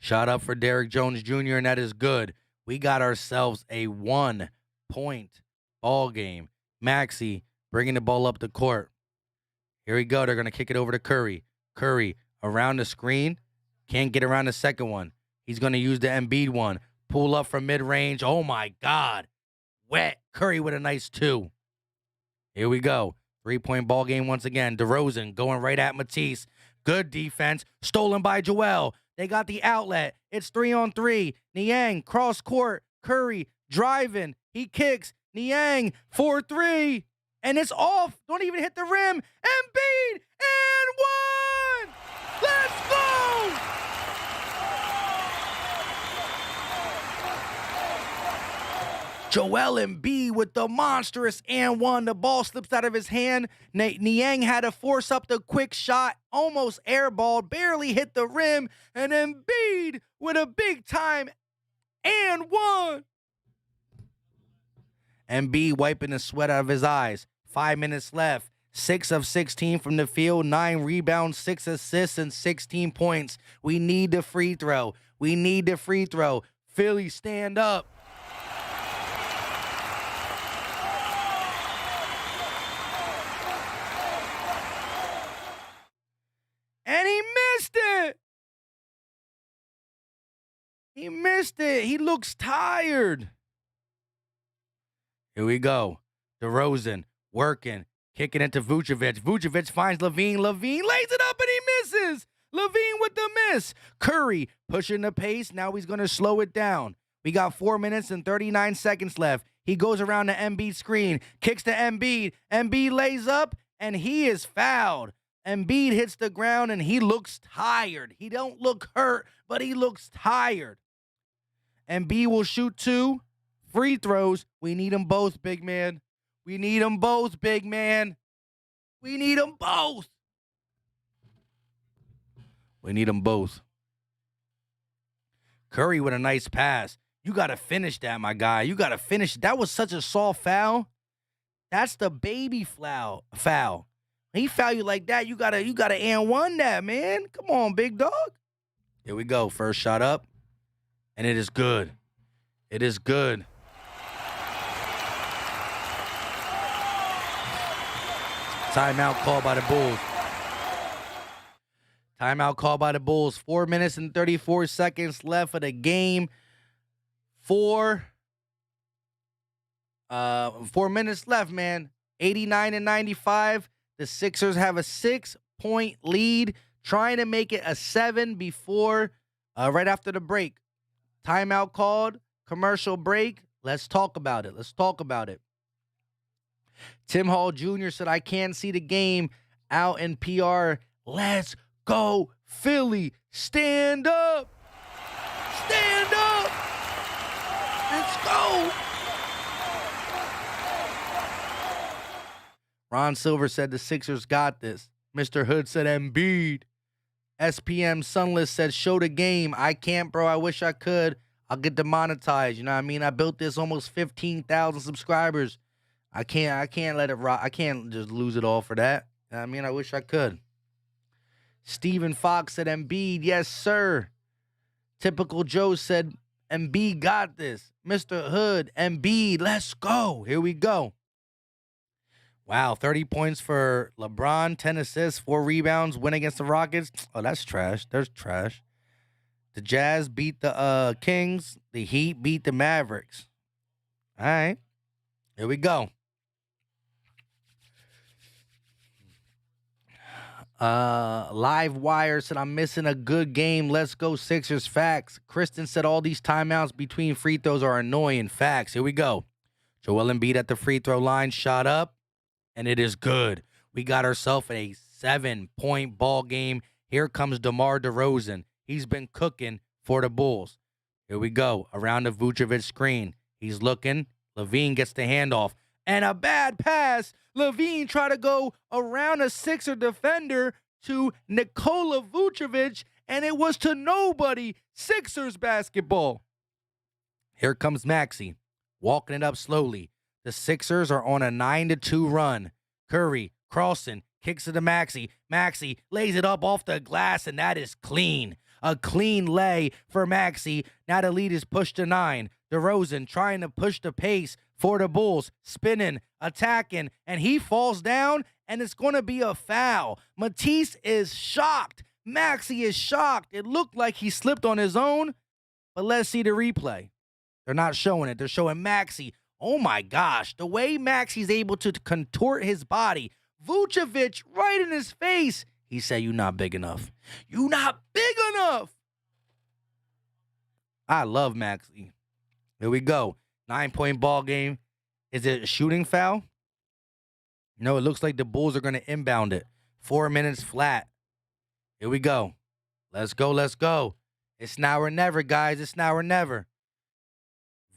Shot up for Derrick Jones Jr., and that is good. We got ourselves a 1-point ball game. Maxey bringing the ball up the court. Here we go. They're going to kick it over to Curry. Curry around the screen. Can't get around the second one. He's going to use the Embiid one. Pull up from mid-range. Oh, my God. Wet. Curry with a nice 2. Here we go. 3-point ball game once again. DeRozan going right at Matisse. Good defense. Stolen by Joel. They got the outlet. It's 3-on-3. Niang, cross court. Curry driving. He kicks. Niang, 4-3. And it's off. Don't even hit the rim. Embiid and one. Let's go. Joel Embiid with the monstrous and one. The ball slips out of his hand. Niang had to force up the quick shot, almost airballed, barely hit the rim, and Embiid with a big time and one. Embiid wiping the sweat out of his eyes. 5 minutes left. 6 of 16 from the field, 9 rebounds, 6 assists, and 16 points. We need the free throw. We need the free throw. Philly, stand up. And he missed it. He missed it. He looks tired. Here we go. DeRozan working, kicking it to Vucevic. Vucevic finds Levine. Levine lays it up and he misses. Levine with the miss. Curry pushing the pace. Now he's going to slow it down. We got 4 minutes and 39 seconds left. He goes around the Embiid screen, kicks to Embiid. Embiid lays up and he is fouled. Embiid hits the ground and he looks tired. He don't look hurt, but he looks tired. Embiid will shoot 2 free throws. We need them both, big man. We need them both, big man. We need them both. We need them both. Curry with a nice pass. You got to finish that, my guy. You got to finish. That was such a soft foul. That's the baby foul. He foul you like that, you gotta and one that, man. Come on, big dog. Here we go. First shot up. And it is good. It is good. Timeout called by the Bulls. Timeout called by the Bulls. 4 minutes and 34 seconds left of the game. 4 minutes left, man. 89 and 95. The Sixers have a 6-point lead, trying to make it a 7 before, right after the break. Timeout called, commercial break. Let's talk about it. Tim Hall Jr. said, I can't see the game out in PR. Let's go, Philly. Stand up. Stand up. Let's go. Ron Silver said the Sixers got this. Mr. Hood said Embiid. SPM Sunless said show the game. I can't, bro. I wish I could. I'll get demonetized. You know what I mean? I built this almost 15,000 subscribers. I can't let it rock. I can't just lose it all for that. You know what I mean? I wish I could. Stephen Fox said Embiid. Yes, sir. Typical Joe said Embiid got this. Mr. Hood, Embiid. Let's go. Here we go. Wow, 30 points for LeBron, 10 assists, 4 rebounds, win against the Rockets. Oh, that's trash. There's trash. The Jazz beat the Kings. The Heat beat the Mavericks. All right. Here we go. Live Wire said, I'm missing a good game. Let's go Sixers. Facts. Kristen said all these timeouts between free throws are annoying. Facts. Here we go. Joel Embiid at the free throw line. Shot up. And it is good. We got ourselves a 7-point ball game. Here comes DeMar DeRozan. He's been cooking for the Bulls. Here we go. Around the Vucevic screen. He's looking. Levine gets the handoff. And a bad pass. Levine tried to go around a Sixer defender to Nikola Vucevic, and it was to nobody. Sixers basketball. Here comes Maxey. Walking it up slowly. The Sixers are on a 9-2 run. Curry, crossing, kicks it to Maxey. Maxey lays it up off the glass, and that is clean. A clean lay for Maxey. Now the lead is pushed to 9. DeRozan trying to push the pace for the Bulls. Spinning, attacking, and he falls down, and it's going to be a foul. Matisse is shocked. Maxey is shocked. It looked like he slipped on his own, but let's see the replay. They're not showing it. They're showing Maxey. Oh, my gosh. The way Maxey's able to contort his body Vucevic right in his face. He said, "You not big enough. You not big enough." I love Maxey. Here we go. 9-point ball game. Is it a shooting foul? No, it looks like the Bulls are going to inbound it. 4 minutes flat. Here we go. Let's go, let's go. It's now or never, guys. It's now or never.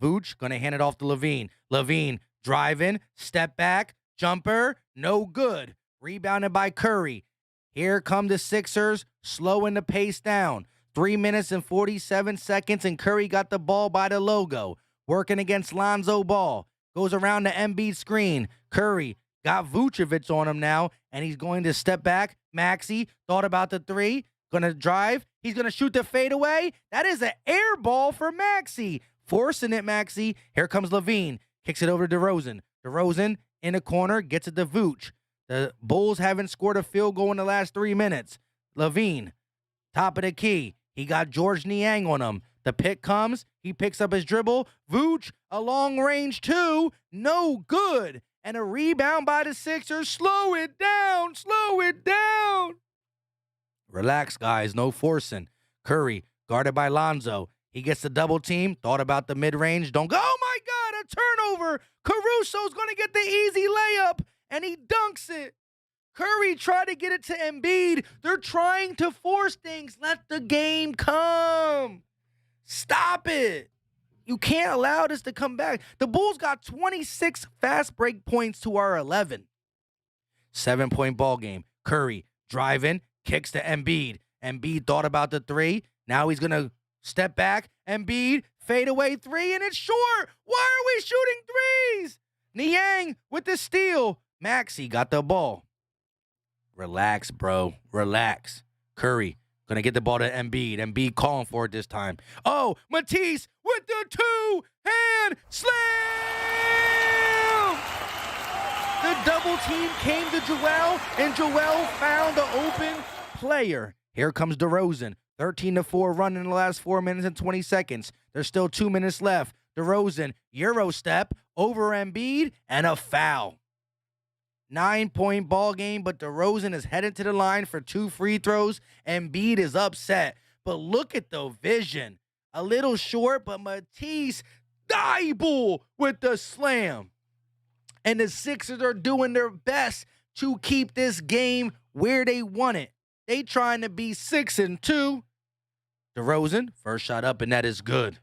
Vooch going to hand it off to LaVine. LaVine driving, step back, jumper, no good. Rebounded by Curry. Here come the Sixers, slowing the pace down. 3 minutes and 47 seconds, and Curry got the ball by the logo. Working against Lonzo Ball. Goes around the Embiid screen. Curry got Vucevic on him now, and he's going to step back. Maxey thought about the three. Going to drive. He's going to shoot the fadeaway. That is an air ball for Maxey. Forcing it, Maxey. Here comes LaVine. Kicks it over to DeRozan. DeRozan in the corner. Gets it to Vooch. The Bulls haven't scored a field goal in the last 3 minutes. LaVine, top of the key. He got George Niang on him. The pick comes. He picks up his dribble. Vooch, a long range two. No good. And a rebound by the Sixers. Slow it down. Slow it down. Relax, guys. No forcing. Curry, guarded by Lonzo. He gets the double team. Thought about the mid-range. Don't go. Oh, my God. A turnover. Caruso's going to get the easy layup. And he dunks it. Curry tried to get it to Embiid. They're trying to force things. Let the game come. Stop it. You can't allow this to come back. The Bulls got 26 fast break points to our 11. 7-point ball game. Curry driving, kicks to Embiid. Embiid thought about the three. Now he's going to step back. Embiid, fadeaway three, and it's short. Why are we shooting threes? Niang with the steal. Maxey got the ball. Relax, bro. Relax. Curry gonna get the ball to Embiid. Embiid calling for it this time. Oh, Matisse with the two-hand slam! The double team came to Joel, and Joel found the open player. Here comes DeRozan. 13-4 run in the last 4 minutes and 20 seconds. There's still 2 minutes left. DeRozan, Euro step over Embiid, and a foul. 9-point ball game, but DeRozan is headed to the line for 2 free throws. Embiid is upset. But look at the vision. A little short, but Matisse Thybulle with the slam. And the Sixers are doing their best to keep this game where they want it. They trying to be 6-2. DeRozan, first shot up, and that is good.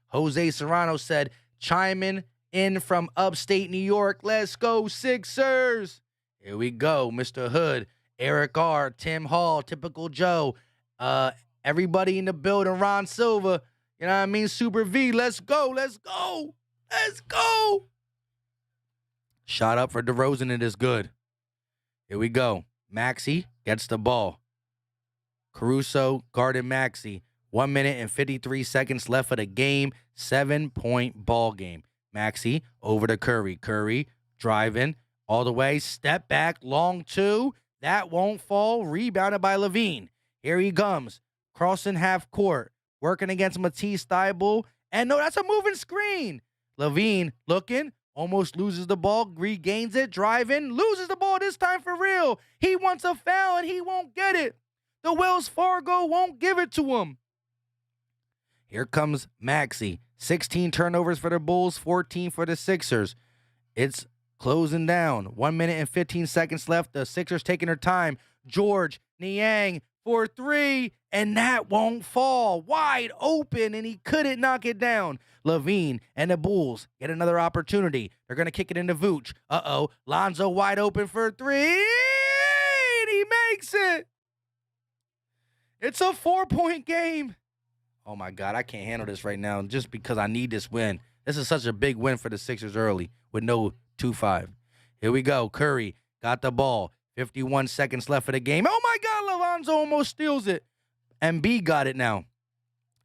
Jose Serrano said, chiming in from upstate New York. Let's go, Sixers. Here we go. Mr. Hood, Eric R., Tim Hall, Typical Joe, everybody in the building, Ron Silva, you know what I mean? Super V, let's go, let's go, let's go. Shot up for DeRozan, it is good. Here we go. Maxey gets the ball. Caruso guarding Maxey. 1 minute and 53 seconds left of the game. 7-point ball game. Maxey over to Curry. Curry driving all the way. Step back, long two. That won't fall. Rebounded by LaVine. Here he comes. Crossing half court. Working against Matisse Thybulle. And no, that's a moving screen. LaVine looking. Almost loses the ball. Regains it. Driving. Loses the ball this time for real. He wants a foul and he won't get it. The Wells Fargo won't give it to him. Here comes Maxey. 16 turnovers for the Bulls, 14 for the Sixers. It's closing down. 1 minute and 15 seconds left. The Sixers taking their time. George Niang for three, and that won't fall. Wide open, and he couldn't knock it down. LaVine and the Bulls get another opportunity. They're going to kick it into Vooch. Uh-oh. Lonzo wide open for three, and he makes it. It's a 4-point game. Oh, my God, I can't handle this right now just because I need this win. This is such a big win for the Sixers early with no 2-5. Here we go. Curry got the ball. 51 seconds left of the game. Oh, my God, Alonzo almost steals it. Embiid got it now.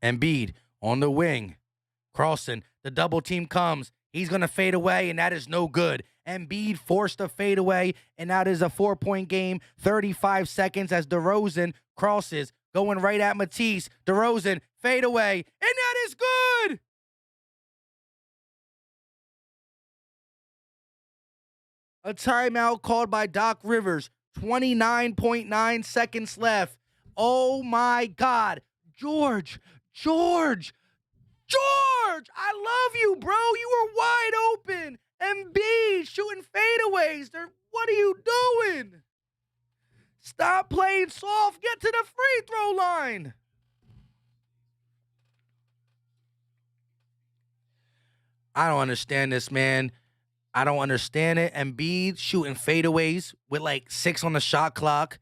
Embiid on the wing. Crossing. The double team comes. He's going to fade away, and that is no good. Embiid forced a fade away, and that is a 4-point game. 35 seconds as DeRozan crosses. Going right at Matisse. DeRozan, fade away, and that is good. A timeout called by Doc Rivers. 29.9 seconds left. Oh my God. George. I love you, bro. You were wide open. Embiid shooting fadeaways. What are you doing? Stop playing soft. Get to the free throw line. I don't understand this, man. I don't understand it. Embiid shooting fadeaways with like 6 on the shot clock.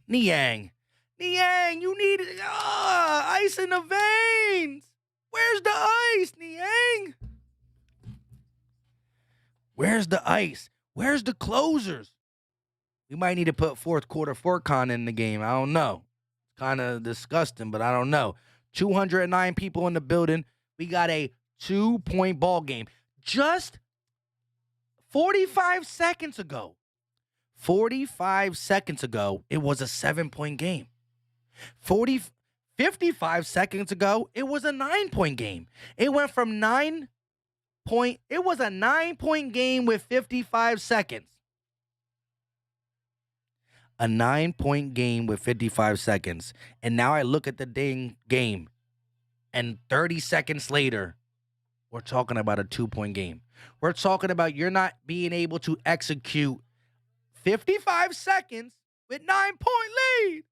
Niang, you need ice in the veins. Where's the ice, Niang? Where's the ice? Where's the closers? We might need to put fourth quarter Furkan in the game. I don't know. It's kind of disgusting, but I don't know. 209 people in the building. We got a 2-point ball game. Just 45 seconds ago. 45 seconds ago, it was a 7-point game. 55 seconds ago, it was a 9-point game. It went from it was a 9-point game with 55 seconds. A 9-point game with 55 seconds. And now I look at the dang game, and 30 seconds later, we're talking about a 2-point game. We're talking about you're not being able to execute 55 seconds with 9-point lead.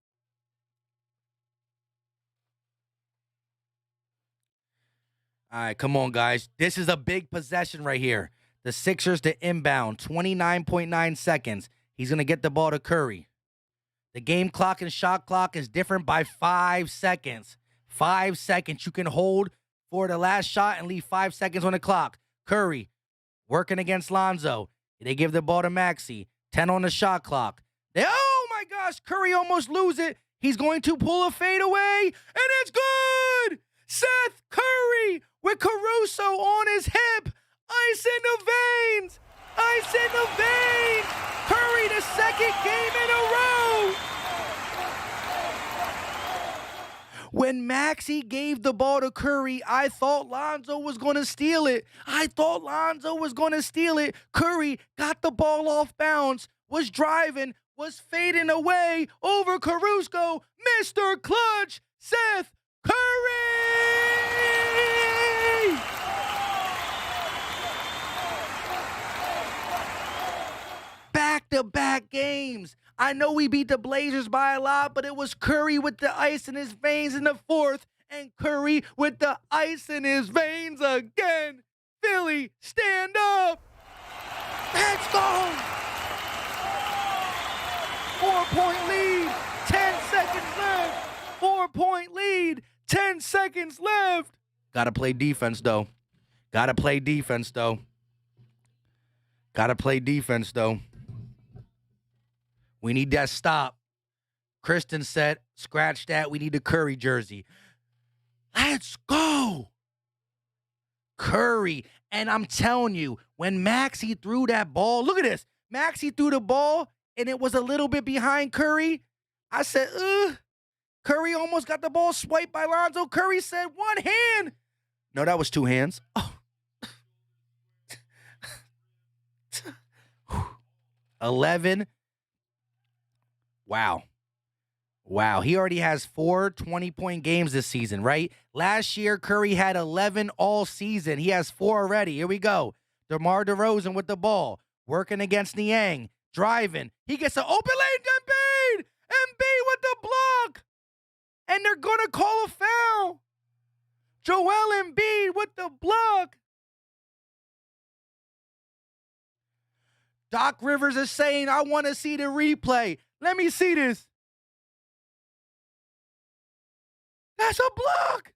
All right, come on, guys. This is a big possession right here. The Sixers to inbound, 29.9 seconds. He's going to get the ball to Curry. The game clock and shot clock is different by 5 seconds. 5 seconds. You can hold for the last shot and leave 5 seconds on the clock. Curry working against Lonzo. They give the ball to Maxey. 10 on the shot clock. Oh, my gosh. Curry almost lose it. He's going to pull a fadeaway, and it's good. Seth Curry with Caruso on his hip. Ice in the veins. Ice in the veins. Curry, the second game in a row. When Maxey gave the ball to Curry, I thought Lonzo was going to steal it. Curry got the ball off bounds, was driving, was fading away over Caruso. Mr. Clutch, Seth Curry! Back-to-back games. I know we beat the Blazers by a lot, but it was Curry with the ice in his veins in the fourth, and Curry with the ice in his veins again. Philly, stand up. Let's go. 4-point lead, 10 seconds left. 4-point lead, 10 seconds left. Gotta play defense, though. We need that stop. Kristen said, scratch that. We need a Curry jersey. Let's go. Curry. And I'm telling you, when Maxey threw that ball, look at this. Maxey threw the ball, and it was a little bit behind Curry. I said, Curry almost got the ball swiped by Lonzo. Curry said, one hand. No, that was 2 hands. Oh. 11. Wow. He already has 4 20-point games this season, right? Last year, Curry had 11 all season. He has 4 already. Here we go. DeMar DeRozan with the ball. Working against Niang. Driving. He gets an open lane. Embiid with the block. And they're going to call a foul. Joel Embiid with the block. Doc Rivers is saying, I want to see the replay. Let me see this. That's a block.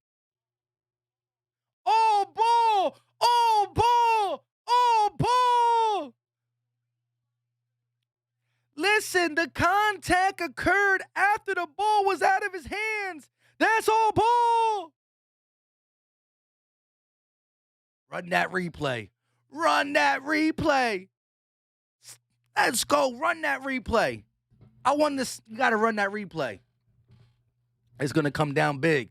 All ball. Listen, the contact occurred after the ball was out of his hands. That's all ball. Run that replay. Let's go. Run that replay. I want this. You got to run that replay. It's going to come down big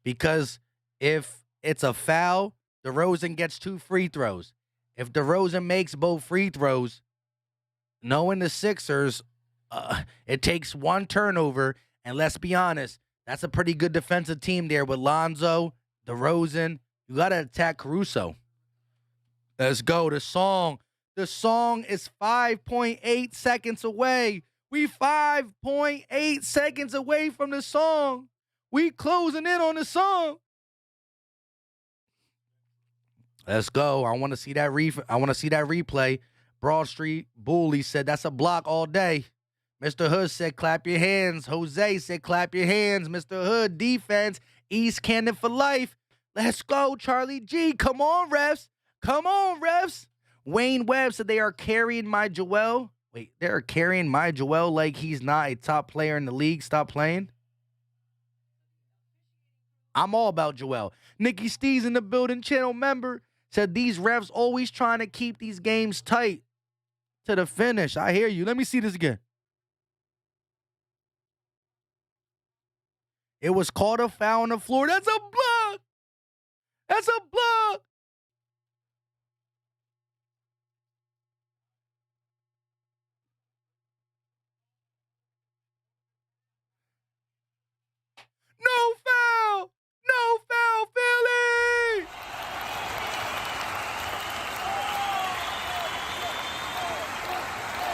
because if it's a foul, DeRozan gets 2 free throws. If DeRozan makes both free throws, knowing the Sixers, it takes one turnover, and let's be honest, that's a pretty good defensive team there with Lonzo, DeRozan. You got to attack Caruso. Let's go. The song is 5.8 seconds away. We 5.8 seconds away from the song. We closing in on the song. Let's go. I want to see that replay. Broad Street Bully said that's a block all day. Mr. Hood said clap your hands. Jose said clap your hands. Mr. Hood defense. East Cannon for life. Let's go, Charlie G. Come on, refs. Come on, refs. Wayne Webb said they are carrying my Joel. Wait, they're carrying my Joel like he's not a top player in the league. Stop playing. I'm all about Joel. Nikki Stees in the building, channel member, said these refs always trying to keep these games tight to the finish. I hear you. Let me see this again. It was called a foul on the floor. That's a block. That's a block. No foul. No foul, Philly.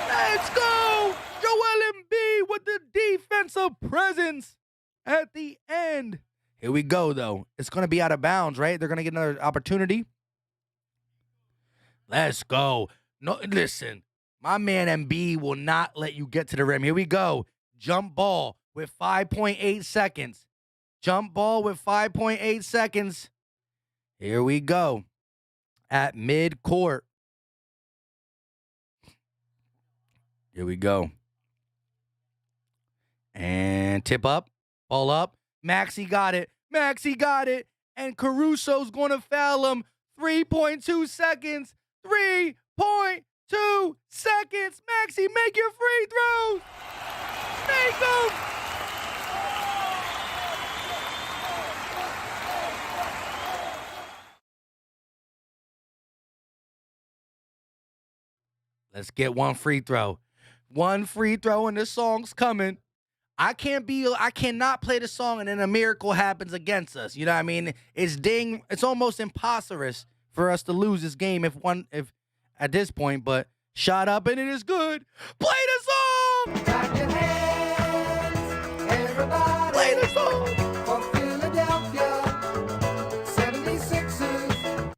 Let's go. Joel Embiid with the defensive presence at the end. Here we go, though. It's going to be out of bounds, right? They're going to get another opportunity. Let's go. No, listen. My man Embiid will not let you get to the rim. Here we go. Jump ball with 5.8 seconds. Jump ball with 5.8 seconds. Here we go. At mid-court. Here we go. And tip up. Ball up. Maxey got it. Maxey got it. And Caruso's going to foul him. 3.2 seconds. 3.2 seconds. Maxey, make your free throws. Make them. Let's get one free throw. One free throw and the song's coming. I cannot play the song and then a miracle happens against us. You know what I mean? It's almost impossible for us to lose this game if at this point, but shot up and it is good. Play the song! Clap your hands, everybody. Play the song! For Philadelphia 76ers.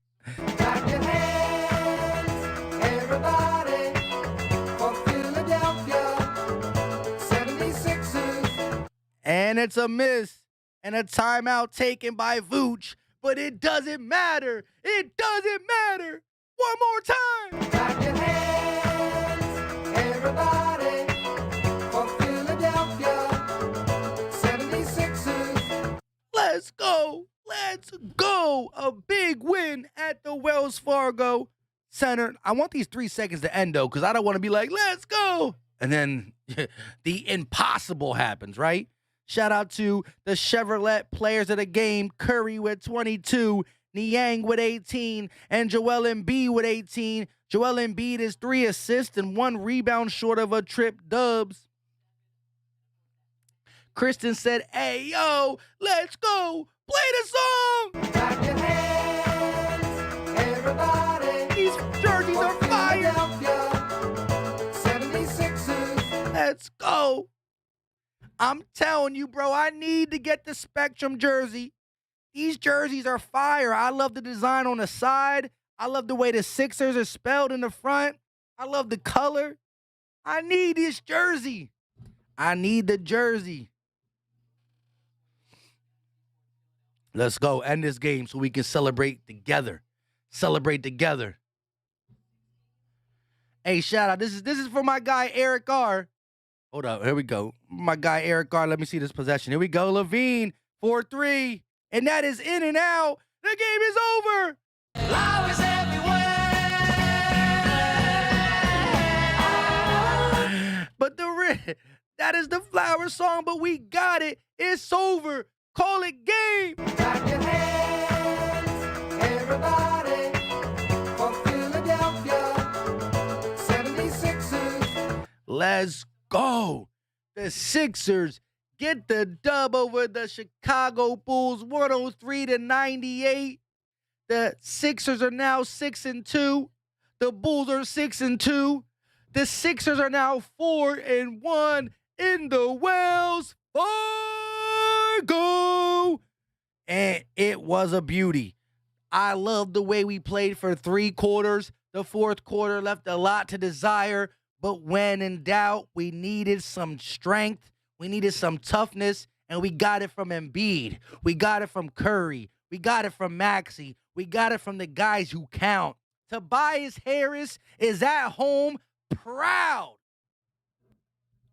Clap your hands, everybody. For Philadelphia 76ers. And it's a miss and a timeout taken by Vooch, but it doesn't matter. It doesn't matter. One more time. Clap your hands, everybody. For Philadelphia 76ers. Let's go. Let's go. A big win at the Wells Fargo Center. I want these 3 seconds to end, though, because I don't want to be like, let's go. And then the impossible happens, right? Shout out to the Chevrolet players of the game. Curry with 22, Niang with 18, and Joel Embiid with 18. Joel Embiid is 3 assists and 1 rebound short of a trip dubs. Kristen said, hey, yo, let's go. Play the song. Clap your hands, everybody. These jerseys are fire. Philadelphia 76ers. Let's go. I'm telling you, bro, I need to get the Spectrum jersey. These jerseys are fire. I love the design on the side. I love the way the Sixers are spelled in the front. I love the color. I need this jersey. I need the jersey. Let's go end this game so we can celebrate together. Celebrate together. Hey, shout out. This is for my guy, Eric R. Hold up. Here we go. My guy, Eric R. Let me see this possession. Here we go. Levine, 4-3. And that is in and out. The game is over. Flowers everywhere. But that is the flower song, but we got it. It's over. Call it game. Clap your hands, everybody. For Philadelphia Let's go. The Sixers get the dub over the Chicago Bulls 103-98. The Sixers are now 6-2. The Bulls are 6-2. The Sixers are now 4-1 in the Wells Fargo. And it was a beauty. I love the way we played for 3 quarters. The fourth quarter left a lot to desire, but when in doubt, we needed some strength. We needed some toughness, and we got it from Embiid. We got it from Curry. We got it from Maxey. We got it from the guys who count. Tobias Harris is at home proud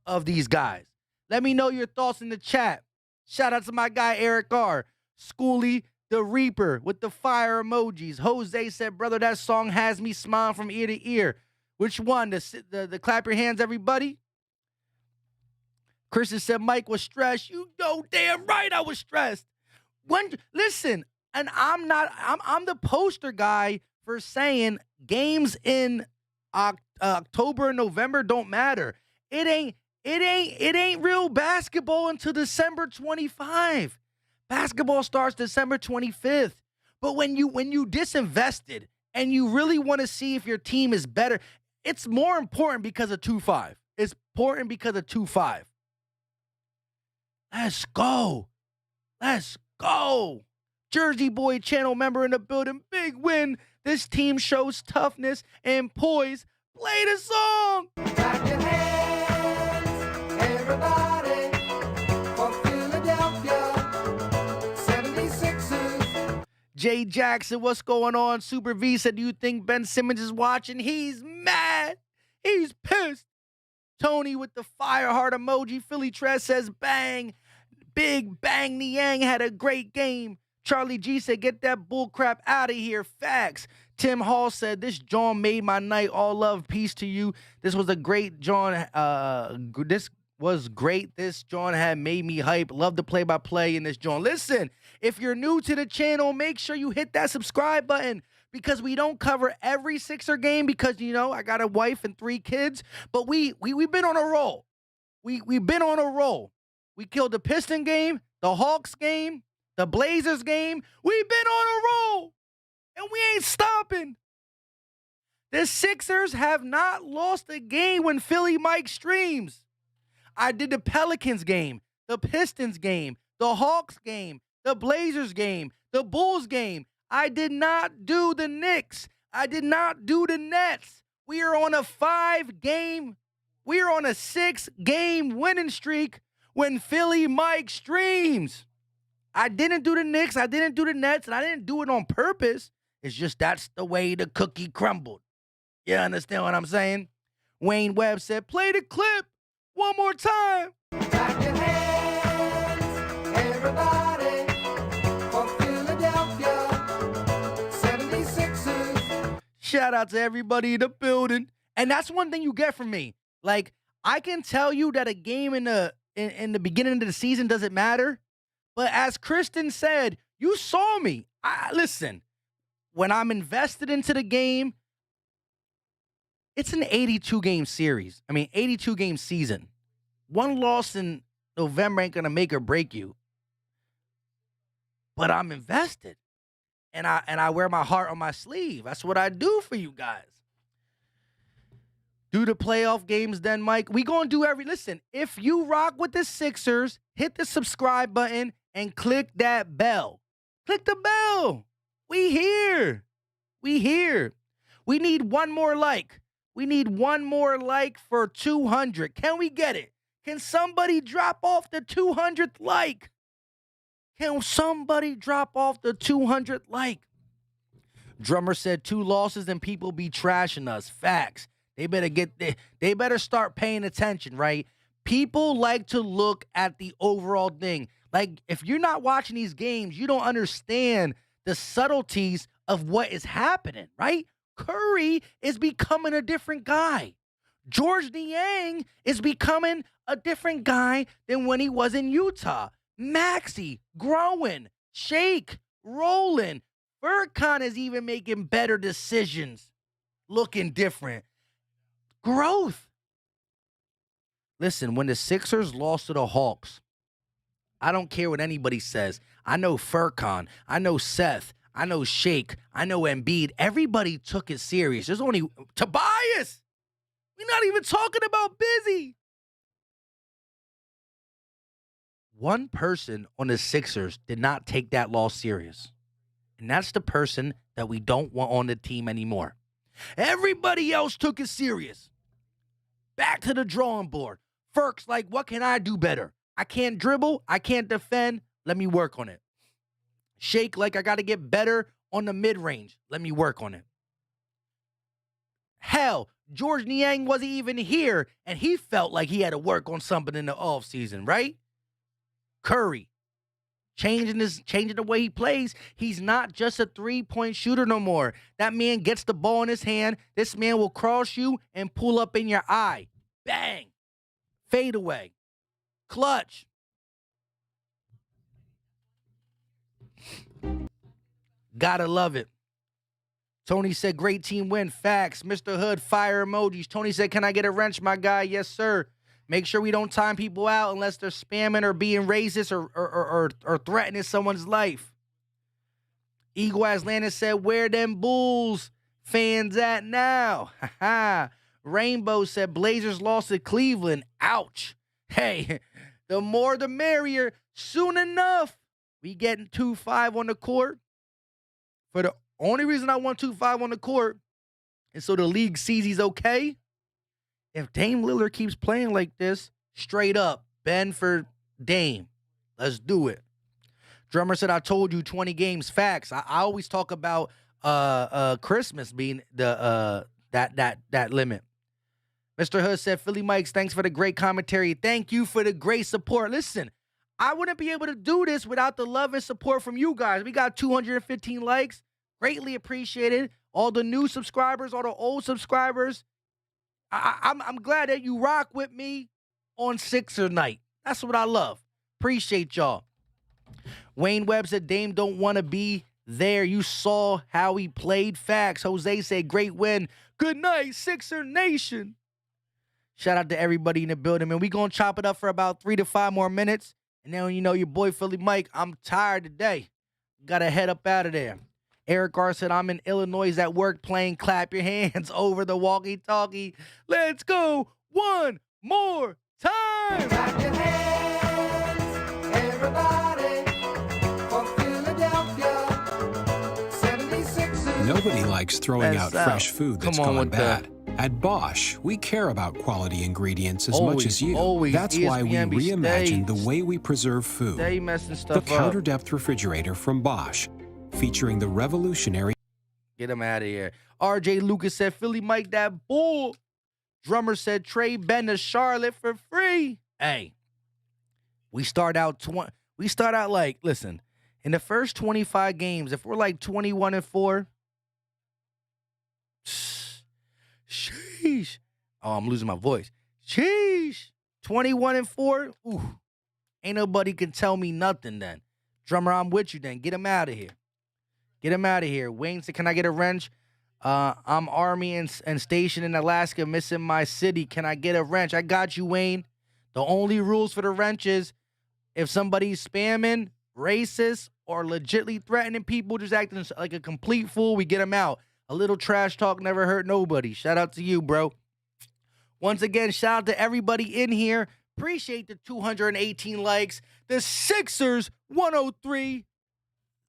of these guys. Let me know your thoughts in the chat. Shout out to my guy Eric R. Schoolie the Reaper with the fire emojis. Jose said, brother, that song has me smiling from ear to ear. Which one? The clap your hands, everybody? Kristen said Mike was stressed. You know damn right I was stressed. Listen, and I'm the poster guy for saying games in October and November don't matter. It ain't real basketball until December 25. Basketball starts December 25th. But when you disinvested and you really want to see if your team is better, it's more important because of 2-5. It's important because of 2-5. Let's go. Let's go. Jersey Boy channel member in the building. Big win. This team shows toughness and poise. Play the song. Clap your hands, everybody, for Philadelphia 76ers. Jay Jackson, what's going on? Super V said, do you think Ben Simmons is watching? He's mad. He's pissed. Tony with the fire heart emoji. Philly Trez says, bang. Big bang. Niang had a great game. Charlie G said, get that bull crap out of here. Facts. Tim Hall said, this John made my night. All love. Peace to you. This was a great John. This was great. This John had made me hype. Love the play-by-play in this John. Listen, if you're new to the channel, make sure you hit that subscribe button because we don't cover every Sixer game because, you know, I got a wife and 3 kids. But we've been on a roll. We've been on a roll. We killed the Piston game, the Hawks game, the Blazers game. We've been on a roll, and we ain't stopping. The Sixers have not lost a game when Philly Mike streams. I did the Pelicans game, the Pistons game, the Hawks game, the Blazers game, the Bulls game. I did not do the Knicks. I did not do the Nets. We are on a 6-game winning streak when Philly Mike streams. I didn't do the Knicks, I didn't do the Nets, and I didn't do it on purpose. It's just that's the way the cookie crumbled. You understand what I'm saying? Wayne Webb said, play the clip one more time. Clap your hands, everybody, for Philadelphia 76ers. Shout out to everybody in the building. And that's one thing you get from me. Like, I can tell you that a game in the beginning of the season doesn't matter. But as Kristen said, you saw me. Listen, when I'm invested into the game, it's an 82-game series. 82-game season. One loss in November ain't going to make or break you. But I'm invested. And I wear my heart on my sleeve. That's what I do for you guys. Do the playoff games then, Mike. We going to do listen, if you rock with the Sixers, hit the subscribe button and click that bell. Click the bell. We here. We here. We need one more like. We need one more like for 200. Can we get it? Can somebody drop off the 200th like? Can somebody drop off the 200th like? Drummer said 2 losses and people be trashing us. Facts. They better start paying attention, right? People like to look at the overall thing. Like, if you're not watching these games, you don't understand the subtleties of what is happening, right? Curry is becoming a different guy. George Niang is becoming a different guy than when he was in Utah. Maxey growing, Shake rolling. Furkan is even making better decisions, looking different. Growth. Listen, when the Sixers lost to the Hawks, I don't care what anybody says. I know Furcon. I know Seth. I know Shake. I know Embiid. Everybody took it serious. There's only Tobias. We're not even talking about Busy. One person on the Sixers did not take that loss serious. And that's the person that we don't want on the team anymore. Everybody else took it serious. Back to the drawing board. Furk's like, what can I do better? I can't dribble. I can't defend. Let me work on it. Shake like, I got to get better on the mid-range. Let me work on it. Hell, George Niang wasn't even here, and he felt like he had to work on something in the offseason, right? Curry, changing the way he plays. He's not just a three-point shooter no more. That man gets the ball in his hand. This man will cross you and pull up in your eye. Bang. Fade away. Clutch. Gotta love it. Tony said, great team win. Facts. Mr. Hood, fire emojis. Tony said, can I get a wrench, my guy? Yes, sir. Make sure we don't time people out unless they're spamming or being racist or threatening someone's life. Eagle Aslantis said, where them Bulls fans at now? Rainbow said, Blazers lost to Cleveland. Ouch. Hey, the more the merrier. Soon enough, we getting 2-5 on the court. For the only reason I want 2-5 on the court is so the league sees he's okay. If Dame Lillard keeps playing like this, straight up, Ben for Dame. Let's do it. Drummer said, I told you 20 games. Facts. I always talk about Christmas being the that limit. Mr. Hood said, Philly Mikes, thanks for the great commentary. Thank you for the great support. Listen, I wouldn't be able to do this without the love and support from you guys. We got 215 likes. Greatly appreciated. All the new subscribers, all the old subscribers. I'm glad that you rock with me on Sixer night. That's what I love. Appreciate y'all. Wayne Webb said, Dame don't want to be there. You saw how he played. Facts. Jose said, great win. Good night, Sixer Nation. Shout out to everybody in the building, man. We going to chop it up for about 3 to 5 more minutes. And then, you know, your boy Philly Mike, I'm tired today. Got to head up out of there. Eric R. said, I'm in Illinois at work playing Clap Your Hands over the walkie-talkie. Let's go one more time. Clap your hands, everybody, for Philadelphia 76ers. Nobody likes throwing out That's fresh food that's Come on gone with bad. that. At Bosch, we care about quality ingredients as much Always, as you. always. That's why we ESPN be reimagined the stay- way we preserve food. Stay messing The stuff up. counter depth refrigerator from Bosch, featuring the revolutionary Get him out of here. RJ Lucas said, Philly Mike, that bull. Drummer said, trade Ben to Charlotte for free. Hey, we start out like, listen, in the first 25 games, if we're like 21-4, sheesh. Oh, I'm losing my voice. Sheesh. 21-4. Ooh. Ain't nobody can tell me nothing then. Drummer, I'm with you then. Get him out of here. Get him out of here. Wayne said, can I get a wrench? I'm Army and stationed in Alaska, missing my city. Can I get a wrench? I got you, Wayne. The only rules for the wrench is if somebody's spamming, racist, or legitly threatening people, just acting like a complete fool, we get them out. A little trash talk never hurt nobody. Shout out to you, bro. Once again, shout out to everybody in here. Appreciate the 218 likes. The Sixers, 103.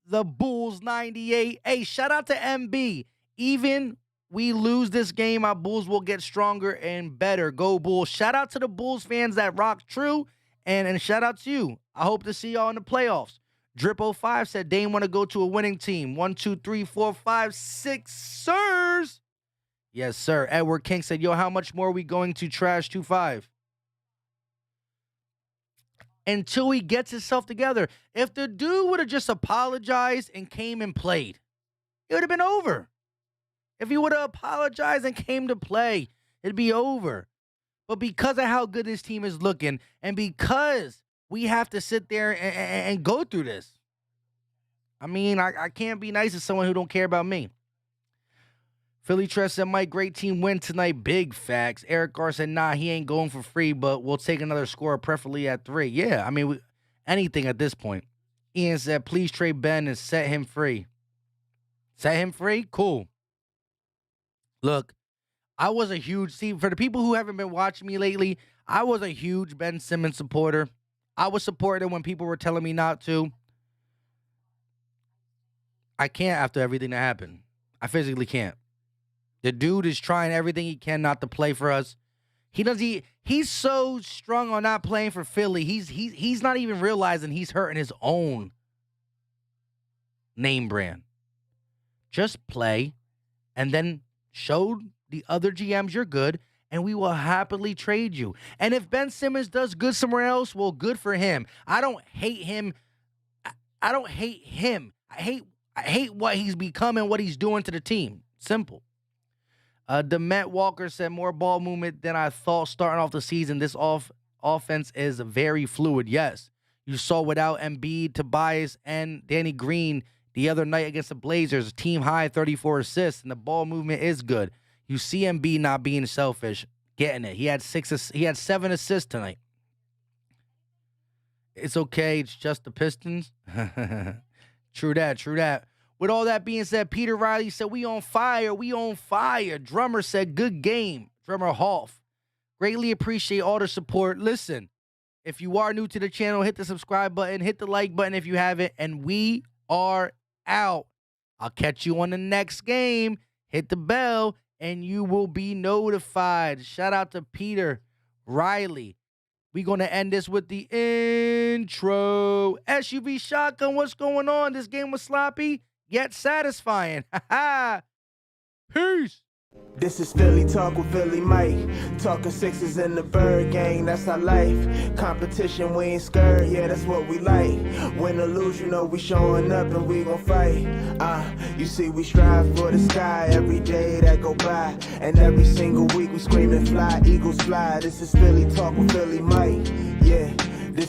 The Bulls, 98. Hey, shout out to MB. Even we lose this game, our Bulls will get stronger and better. Go Bulls. Shout out to the Bulls fans that rock true. And shout out to you. I hope to see y'all in the playoffs. Drip05 said Dame want to go to a winning team. 1, 2, 3, 4, 5, 6 Sirs. Yes, sir. Edward King said, yo, how much more are we going to trash 2-5? Until he gets himself together. If the dude would have just apologized and came and played, it would have been over. If he would have apologized and came to play, it'd be over. But because of how good this team is looking, and because we have to sit there and go through this, I mean, I can't be nice to someone who don't care about me. Philly Tress said, Mike, great team win tonight. Big facts. Eric Garr said, nah, he ain't going for free, but we'll take another score, preferably at 3. Yeah, I mean, anything at this point. Ian said, please trade Ben and set him free. Set him free? Cool. Look, I was a huge, for the people who haven't been watching me lately, I was a huge Ben Simmons supporter. I was supporting him when people were telling me not to. I can't after everything that happened. I physically can't. The dude is trying everything he can not to play for us. He's so strung on not playing for Philly. He's not even realizing he's hurting his own name brand. Just play and then show the other GMs you're good, and we will happily trade you. And if Ben Simmons does good somewhere else, well, good for him. I don't hate him. I don't hate him. I hate what he's become and what he's doing to the team. Simple. Demet Walker said, more ball movement than I thought starting off the season. This offense is very fluid. Yes. You saw without Embiid, Tobias, and Danny Green the other night against the Blazers, team high 34 assists, and the ball movement is good. You see Embiid not being selfish, getting it. He had 7 assists tonight. It's okay. It's just the Pistons. True that. With all that being said, Peter Riley said, we on fire. Drummer said, good game. Drummer Hoff. Greatly appreciate all the support. Listen, if you are new to the channel, hit the subscribe button, hit the like button if you haven't, and we are out. I'll catch you on the next game. Hit the bell, and you will be notified. Shout out to Peter Riley. We're going to end this with the intro. SUV Shotgun, what's going on? This game was sloppy, yet satisfying. Peace. This is Philly Talk with Philly Mike. Talking sixes in the bird gang, that's our life. Competition, we ain't scared, yeah, that's what we like. Win or lose, you know we showing up and we gon' fight. You see we strive for the sky every day that go by. And every single week we screaming fly, eagles fly. This is Philly Talk with Philly Mike, yeah.